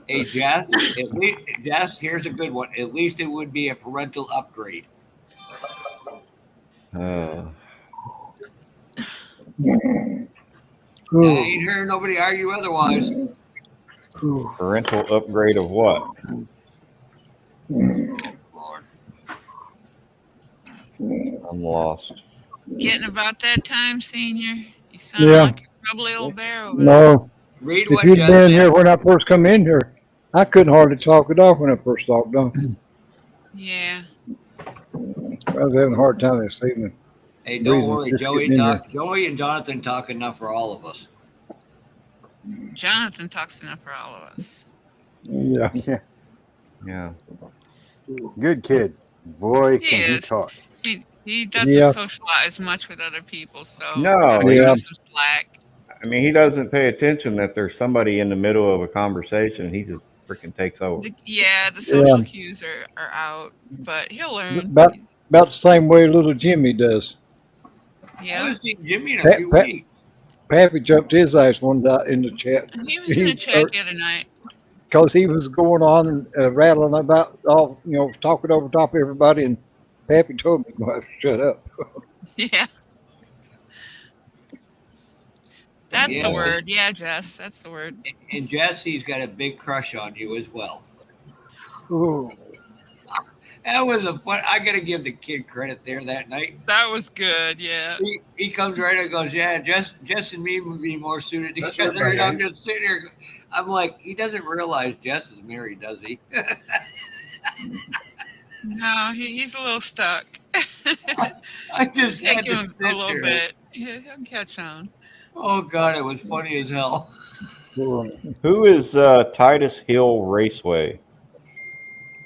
Hey, Jess, Jess, here's a good one. At least it would be a parental upgrade. I ain't heard nobody argue otherwise. Parental upgrade of what? Lord. I'm lost. Getting about that time, Senior. You sound Yeah. like a bubbly old bear over there. No. Read If what you'd Jess been said. here when I first come in here, I couldn't hardly talk it off when I first logged on. Yeah. I was having a hard time this evening. Hey, don't Reason, worry, just Joey. getting in here. Joey and Jonathan talk enough for all of us. Jonathan talks enough for all of us. Yeah. Yeah. Good kid. Boy, He can he is. talk. He doesn't Yeah. socialize much with other people, so No, gotta he- give Yeah. him some slack. I mean, he doesn't pay attention that there's somebody in the middle of a conversation. He just freaking takes over. The social Yeah. cues are out, but he'll learn. About the same way little Jimmy does. I Yeah. haven't seen Jimmy in a Pat, few Pat, weeks. Pappy jumped his ass one day in the chat. He was in the chat the other night. Because he was going on and rattling about all, talking over top of everybody, and Pappy told me to shut up. Yeah. That's Yeah. the word. Yeah, Jess. That's the word. And Jesse's got a big crush on you as well. Ooh. That was a fun. I got to give the kid credit there that night. That was good. Yeah. He comes right and goes, yeah, Jess and me would be more suited That's together. right, And I'm man. just sitting here. I'm like, he doesn't realize Jess is married, does he? No, he's a little stuck. I just had Take to him sit a little there. bit. Yeah, he'll catch on. Oh God, it was funny as hell. Who is Titus Hill Raceway?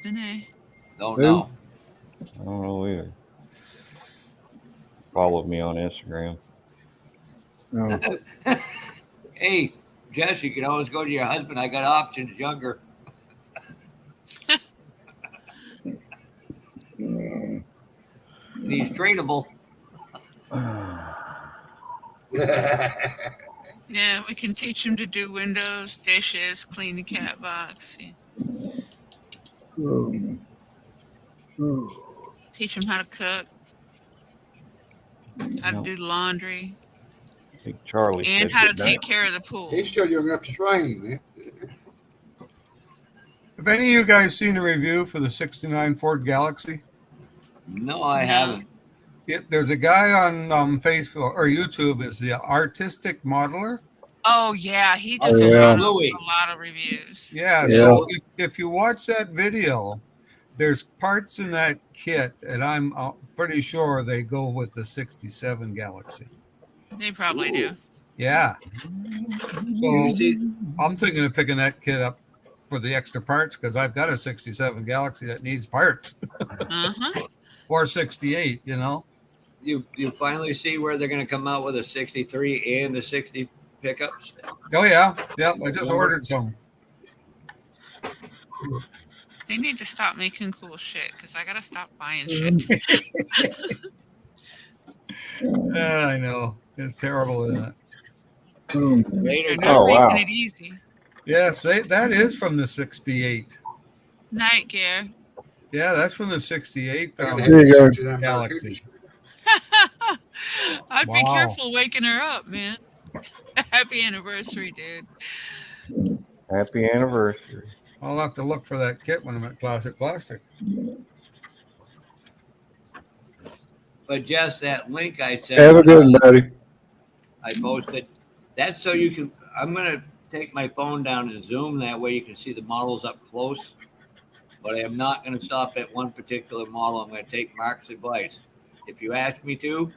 Danae. Don't Who? know. I don't know either. Followed me on Instagram. Oh. Hey, Jess, you can always go to your husband. I got options younger. And he's trainable. Yeah, we can teach him to do windows, dishes, clean the cat box. Yeah. Teach him how to cook, how to do laundry, I think Charlie and said how to good take night. care of the pool. He's still young enough to train, man. Have any of you guys seen the review for the 69 Ford Galaxy? No, I haven't. There's a guy on Facebook or YouTube. Is the artistic modeler. Oh yeah, he Oh, does a yeah. lot of reviews. Yeah. Yeah. So if you watch that video, there's parts in that kit, and I'm pretty sure they go with the 67 Galaxy. They probably do. Yeah. So You see, I'm thinking of picking that kit up for the extra parts because I've got a 67 Galaxy that needs parts. Or 68, you know. You finally see where they're going to come out with a 63 and the 60 pickups? Oh, yeah. Yep. I just ordered some. They need to stop making cool shit because I gotta stop buying shit. I know. It's terrible, isn't it? They're not making it easy. Yes, that is from the 68. Night gear. Yeah, that's from the 68 There you go. Galaxy. I'd be Wow. careful waking her up, man. Happy anniversary, dude. Happy anniversary. I'll have to look for that kit when I'm at Classic Plastic. But just that link I sent. Have a good one, buddy. I posted. That's so you can. I'm gonna take my phone down and zoom. That way you can see the models up close. But I am not gonna stop at one particular model. I'm gonna take Mark's advice. If you ask me to,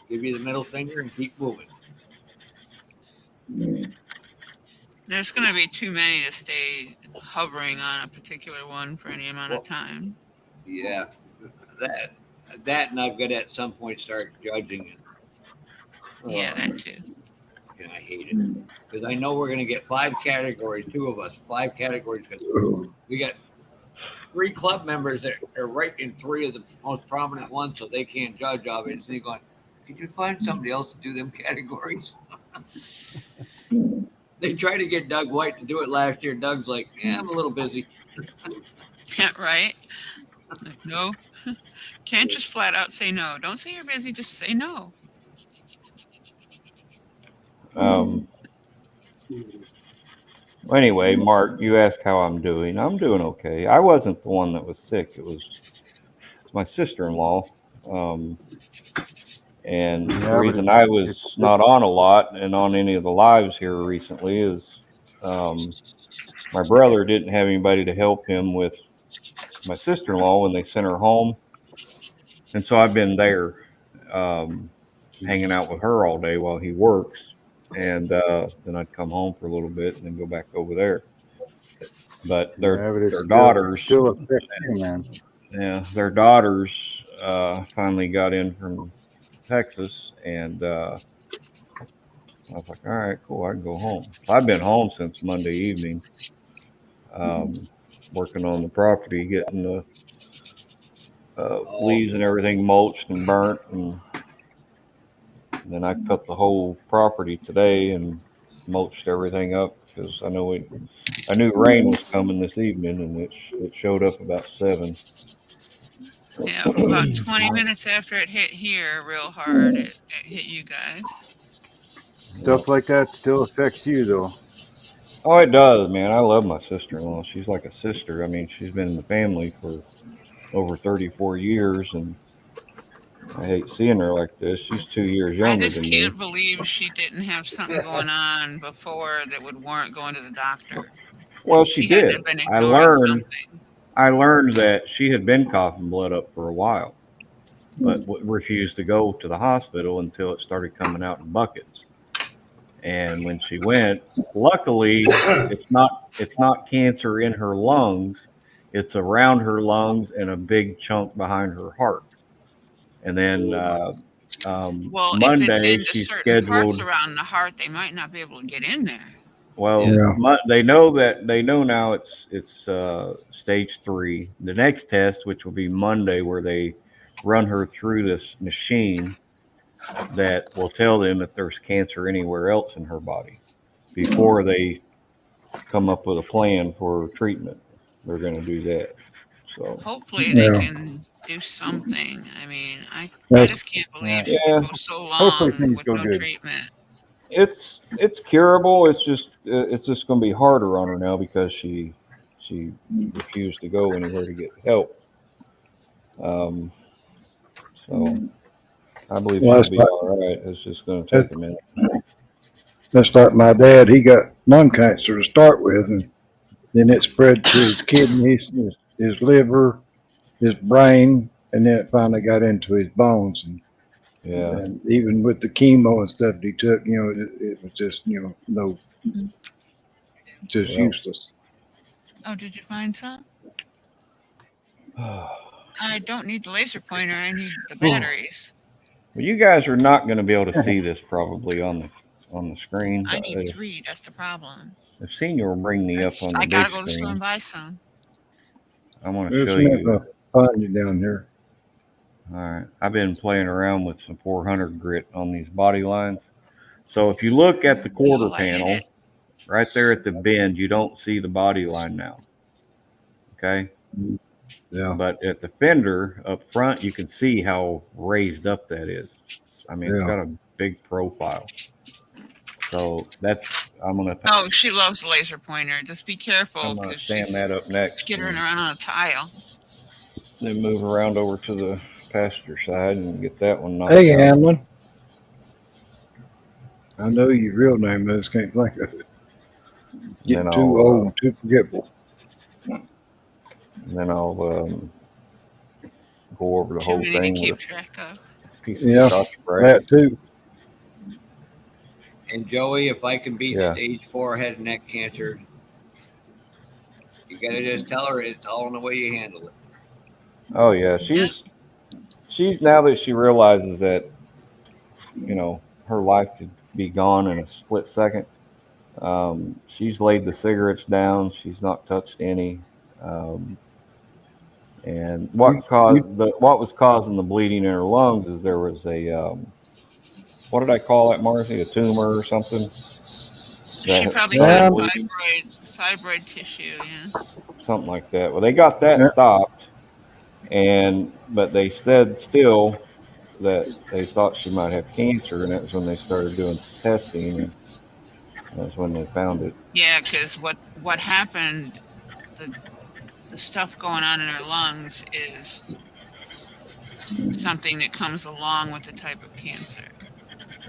give you the middle finger and keep moving. There's gonna be too many to stay hovering on a particular one for any amount of time. Yeah, that, and I've got to at some point start judging it. Yeah, that too. And I hate it because I know we're going to get 5 categories, 2 of us, 5 categories. Because we got 3 club members that are right in 3 of the most prominent ones, so they can't judge obviously. You're going, could you find somebody else to do them categories? They tried to get Doug White to do it last year. Doug's like, yeah, I'm a little busy. Yeah, right? Like, no. Can't just flat out say no. Don't say you're busy, just say no. Anyway, Mark, you asked how I'm doing. I'm doing okay. I wasn't the one that was sick. It was my sister-in-law. And the reason I was not on a lot and on any of the lives here recently is my brother didn't have anybody to help him with my sister-in-law when they sent her home. And so I've been there hanging out with her all day while he works. And then I'd come home for a little bit and then go back over there. But their daughters still affects you, man. Yeah, their daughters finally got in from Texas, and I was like, all right, cool, I can go home. So I've been home since Monday evening, working on the property, getting the leaves and everything mulched and burnt, and then I cut the whole property today and mulched everything up because I knew rain was coming this evening, and it showed up about 7. Yeah, about 20 minutes after it hit here real hard, it hit you guys. Stuff like that still affects you, though. Oh, it does, man. I love my sister-in-law. She's like a sister. I mean, she's been in the family for over 34 years, and I hate seeing her like this. She's 2 years I younger just than me. can't believe she didn't have something going on before that would warrant going to the doctor. Well, she had to did. have been ignoring something. I learned that she had been coughing blood up for a while, but refused to go to the hospital until it started coming out in buckets. And when she went, luckily, it's not cancer in her lungs. It's around her lungs and a big chunk behind her heart. And then Well, Monday, if it's into she's certain parts scheduled. around the heart, they might not be able to get in there. Well, they know now it's stage 3. The next test, which will be Monday, where they run her through this machine that will tell them if there's cancer anywhere else in her body before they come up with a plan for treatment. They're going to do that. So Hopefully they can do something. I mean, I just can't believe she could go so long with no treatment. It's curable. It's just going to be harder on her now because she refused to go anywhere to get help. So I believe she'll be all right. It's just going to take a minute. That's like my dad. He got lung cancer to start with, and then it spread to his kidneys, his liver, his brain, and then it finally got into his bones. And even with the chemo and stuff that he took, it was just, just useless. Oh, did you find some? I don't need the laser pointer. I need the batteries. Well, you guys are not going to be able to see this probably on the screen. I need 3. That's the problem. If Senior will bring me up on the I big gotta go to the store screen, and buy some. I want to There's show me you. find you down here. All right, I've been playing around with some 400 grit on these body lines. So if you look at the quarter panel, right there at the bend, you don't see the body line now. Okay. Yeah. But at the fender up front, you can see how raised up that is. I mean, it's Yeah. got a big profile. So I'm gonna Oh, she loves the laser pointer. Just be careful I'm gonna because stand she's that up next. skittering around on a tile. Then move around over to the passenger side and get that one knocked Hey, out. Hamlin. I know your real name is, can't think of it. Getting Then too old, too forgetful. Then I'll go over the Too whole many to thing keep with track of. a piece of Yeah, Scotch Brite. that too. And Joey, if I can beat Yeah. stage 4 head and neck cancer, you gotta just tell her it's all in the way you handle it. Oh yeah, she's now that she realizes that, her life could be gone in a split second. She's laid the cigarettes down. She's not touched any. And what was causing the bleeding in her lungs is there was a what did I call that, Marcy? A tumor or something? She probably had fibroid tissue. Yeah. Something like that. Well, they got that stopped, but they said still that they thought she might have cancer, and that's when they started doing some testing, and that's when they found it. Yeah, because what happened, the stuff going on in her lungs is something that comes along with the type of cancer.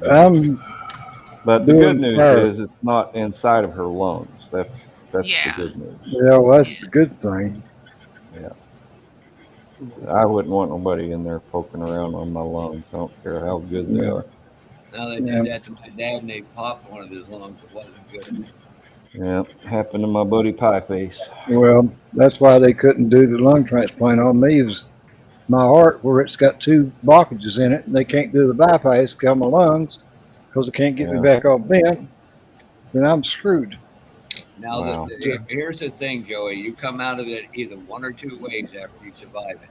But the good news is it's not inside of her lungs. That's the good news. Yeah, well, that's the good thing. Yeah. I wouldn't want nobody in there poking around on my lungs. I don't care how good they are. Now they did that to my dad and they popped one of his lungs. It wasn't good. Yeah, happened to my buddy Pieface. Well, that's why they couldn't do the lung transplant on me. Is my heart where it's got 2 blockages in it, and they can't do the bypass on my lungs because they can't get me back off bent. Then I'm screwed. Now, here's the thing, Joey. You come out of it either one or 2 ways after you survive it.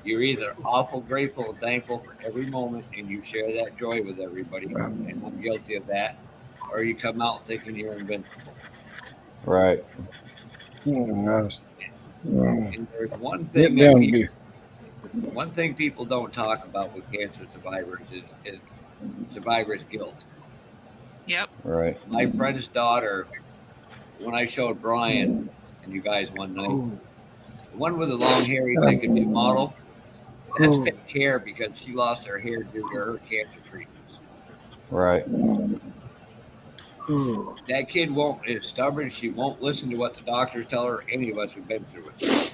You're either awful grateful and thankful for every moment, and you share that joy with everybody, and I'm guilty of that, or you come out thinking you're invincible. Right. And there's one thing people don't talk about with cancer survivors is survivor's guilt. Yep. Right. My friend's daughter, when I showed Brian and you guys one night, the one with the long hair, he said could be a model. That's fake hair because she lost her hair due to her cancer treatments. Right. That kid is stubborn. She won't listen to what the doctors tell her. Any of us have been through it.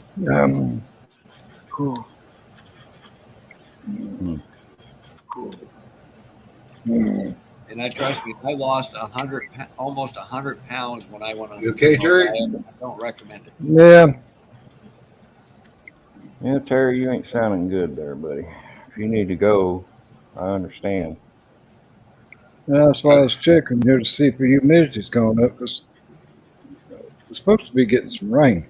And I trust me, I lost almost 100 pounds when I went on. You okay, Jerry? I don't recommend it. Yeah. Yeah, Terry, you ain't sounding good there, buddy. If you need to go, I understand. That's why I was checking here to see if the humidity's going up, because it's supposed to be getting some rain.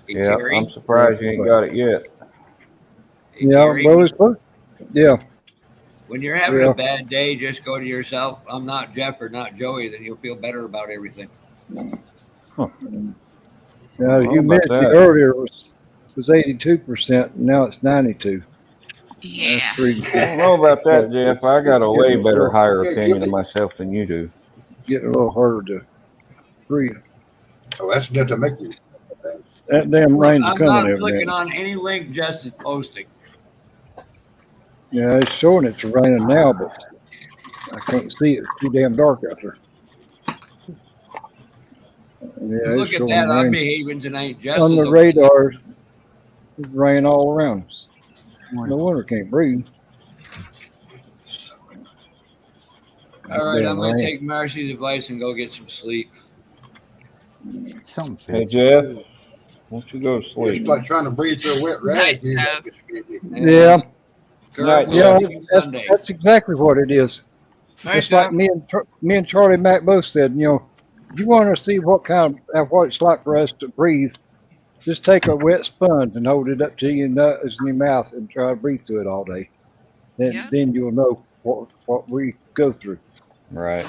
Hey, Yeah, Terry? I'm surprised you ain't got it yet. Hey, Yeah, Terry? well, it's supposed. Yeah. When you're having a bad day, just go to yourself. I'm not Jeff or not Joey. Then you'll feel better about everything. Huh. Now, the humidity earlier was 82%, and now it's 92%. Yeah. That's pretty. I don't know about that, Jeff. I got a way better, higher opinion of myself than you do. Getting a little harder to breathe. Oh, that's enough to make you. That damn rain's I'm coming not every clicking day. on any link Jess is posting. Yeah, it's showing it's raining now, but I can't see it. It's too damn dark out there. Yeah, Look at that. I'm behaving tonight. Jess on is the radar. It's rain all around us. No wonder I can't breathe. All right, I'm going to take Marcy's advice and go get some sleep. Some Hey bitch. Jeff, won't you go to It's sleep? like trying to breathe through a wet rag. You got to Yeah. Night, We'll Yeah, Jeff. see you that's, Sunday. that's exactly what it is. Night, It's like Jeff. me and Charlie Mack both said, you want to see what it's like for us to breathe, just take a wet sponge and hold it up to your nose and your mouth and try to breathe through it all day. Then you'll know what we go through. Right.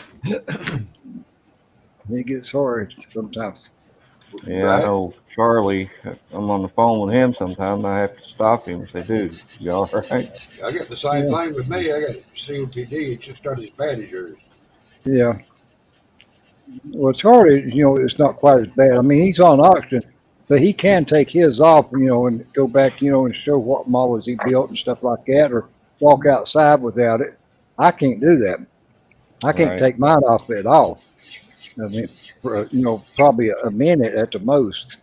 It gets hard sometimes. Yeah, I know Charlie. I'm on the phone with him sometimes. I have to stop him and say, dude, you all right? I got the same Yeah. thing with me. I got COPD. It's just not as bad as yours. Yeah. Well, Charlie, it's not quite as bad. I mean, he's on oxygen, but he can take his off, and go back, and show what models he built and stuff like that, or walk outside without it. I can't do that. I can't Right. take mine off at all. I mean, for, probably a minute at the most,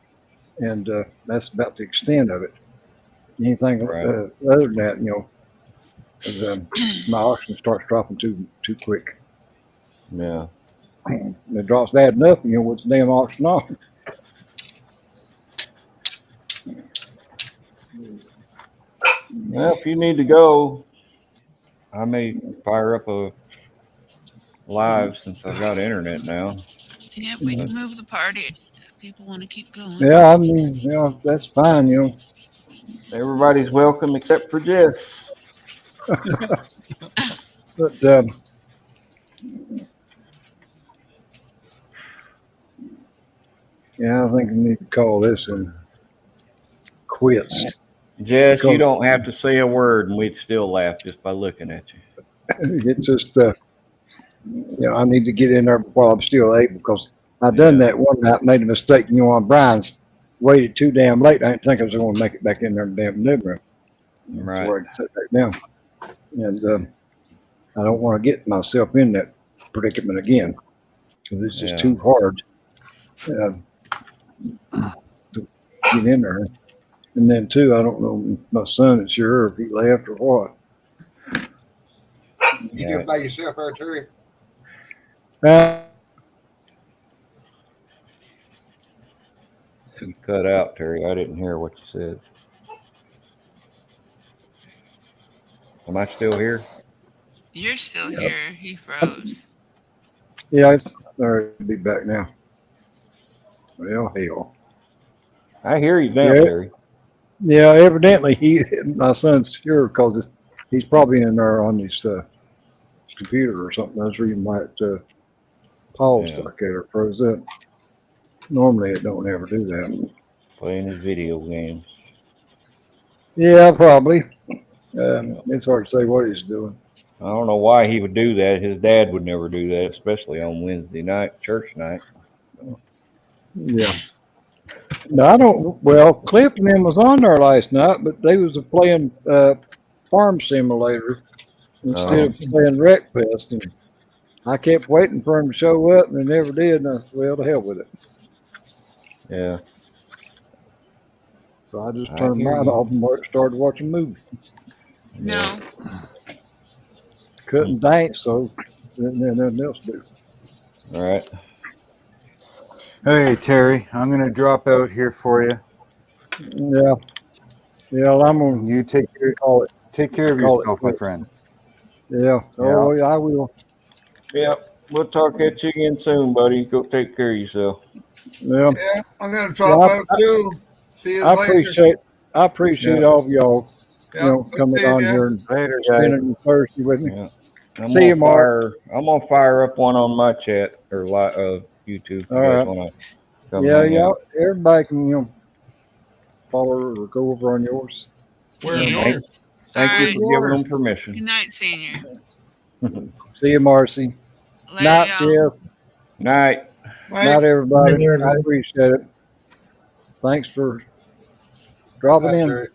and that's about the extent of it. Anything Right. other than that, my oxygen starts dropping too quick. Yeah. It drops bad enough, with the damn oxygen on. Well, if you need to go, I may fire up a live since I've got internet now. Yeah, we can move the party if people want to keep going. Yeah, I mean, that's fine, Everybody's welcome except for Jeff. But yeah, I think we need to call this and quits. Jess, you Because don't have to say a word and we'd still laugh just by looking at you. it's just, I need to get in there while I'm still able, because I done that one night, made a mistake, on Brian's, waited too damn late. I didn't think I was going to make it back in there in the damn living room. Right. That's where I can sit back down. And I don't want to get myself in that predicament again, because it's just too hard to get in there. And then too, I don't know, my son is sure if he left or what. You just by yourself there, Terry? You cut out, Terry. I didn't hear what you said. Am I still here? You're still here. He froze. Yeah, it's all right to be back now. Well, hell. I hear you now, Terry. Yeah, evidently my son's sure, because he's probably in there on his computer or something. That's the reason why it paused like that or froze up. Normally it don't ever do that. Playing his video games. Yeah, probably. It's hard to say what he's doing. I don't know why he would do that. His dad would never do that, especially on Wednesday night, church night. Yeah. No, I don't. Well, Cliff and them was on there last night, but they was playing Farm Simulator instead of playing Wreck Fest, and I kept waiting for them to show up, and they never did. And I said, "Well, to hell with it." Yeah. So I just turned mine off and started watching movies. No. Couldn't dance, so nothing else to do. All right. Hey, Terry, I'm going to drop out here for you. Yeah. Yeah, well, I'm going to take care of yourself, my friend. Yeah. Oh, yeah, I will. Yep. We'll talk at you again soon, buddy. Go take care of yourself. Yeah. Yeah, I'm going to drop out too. See you later. I appreciate all of y'all, coming on here and later, spending Thursday with me. Yeah. See you, Mark. I'm gonna fire up one on my chat or YouTube. All right. Yeah. Everybody can, follow or go over on yours. Where's yours? Thank you for giving them permission. Good night, Senior. See you, Marcy. Night, Jeff. Night. Night, everybody. I appreciate it. Thanks for dropping in.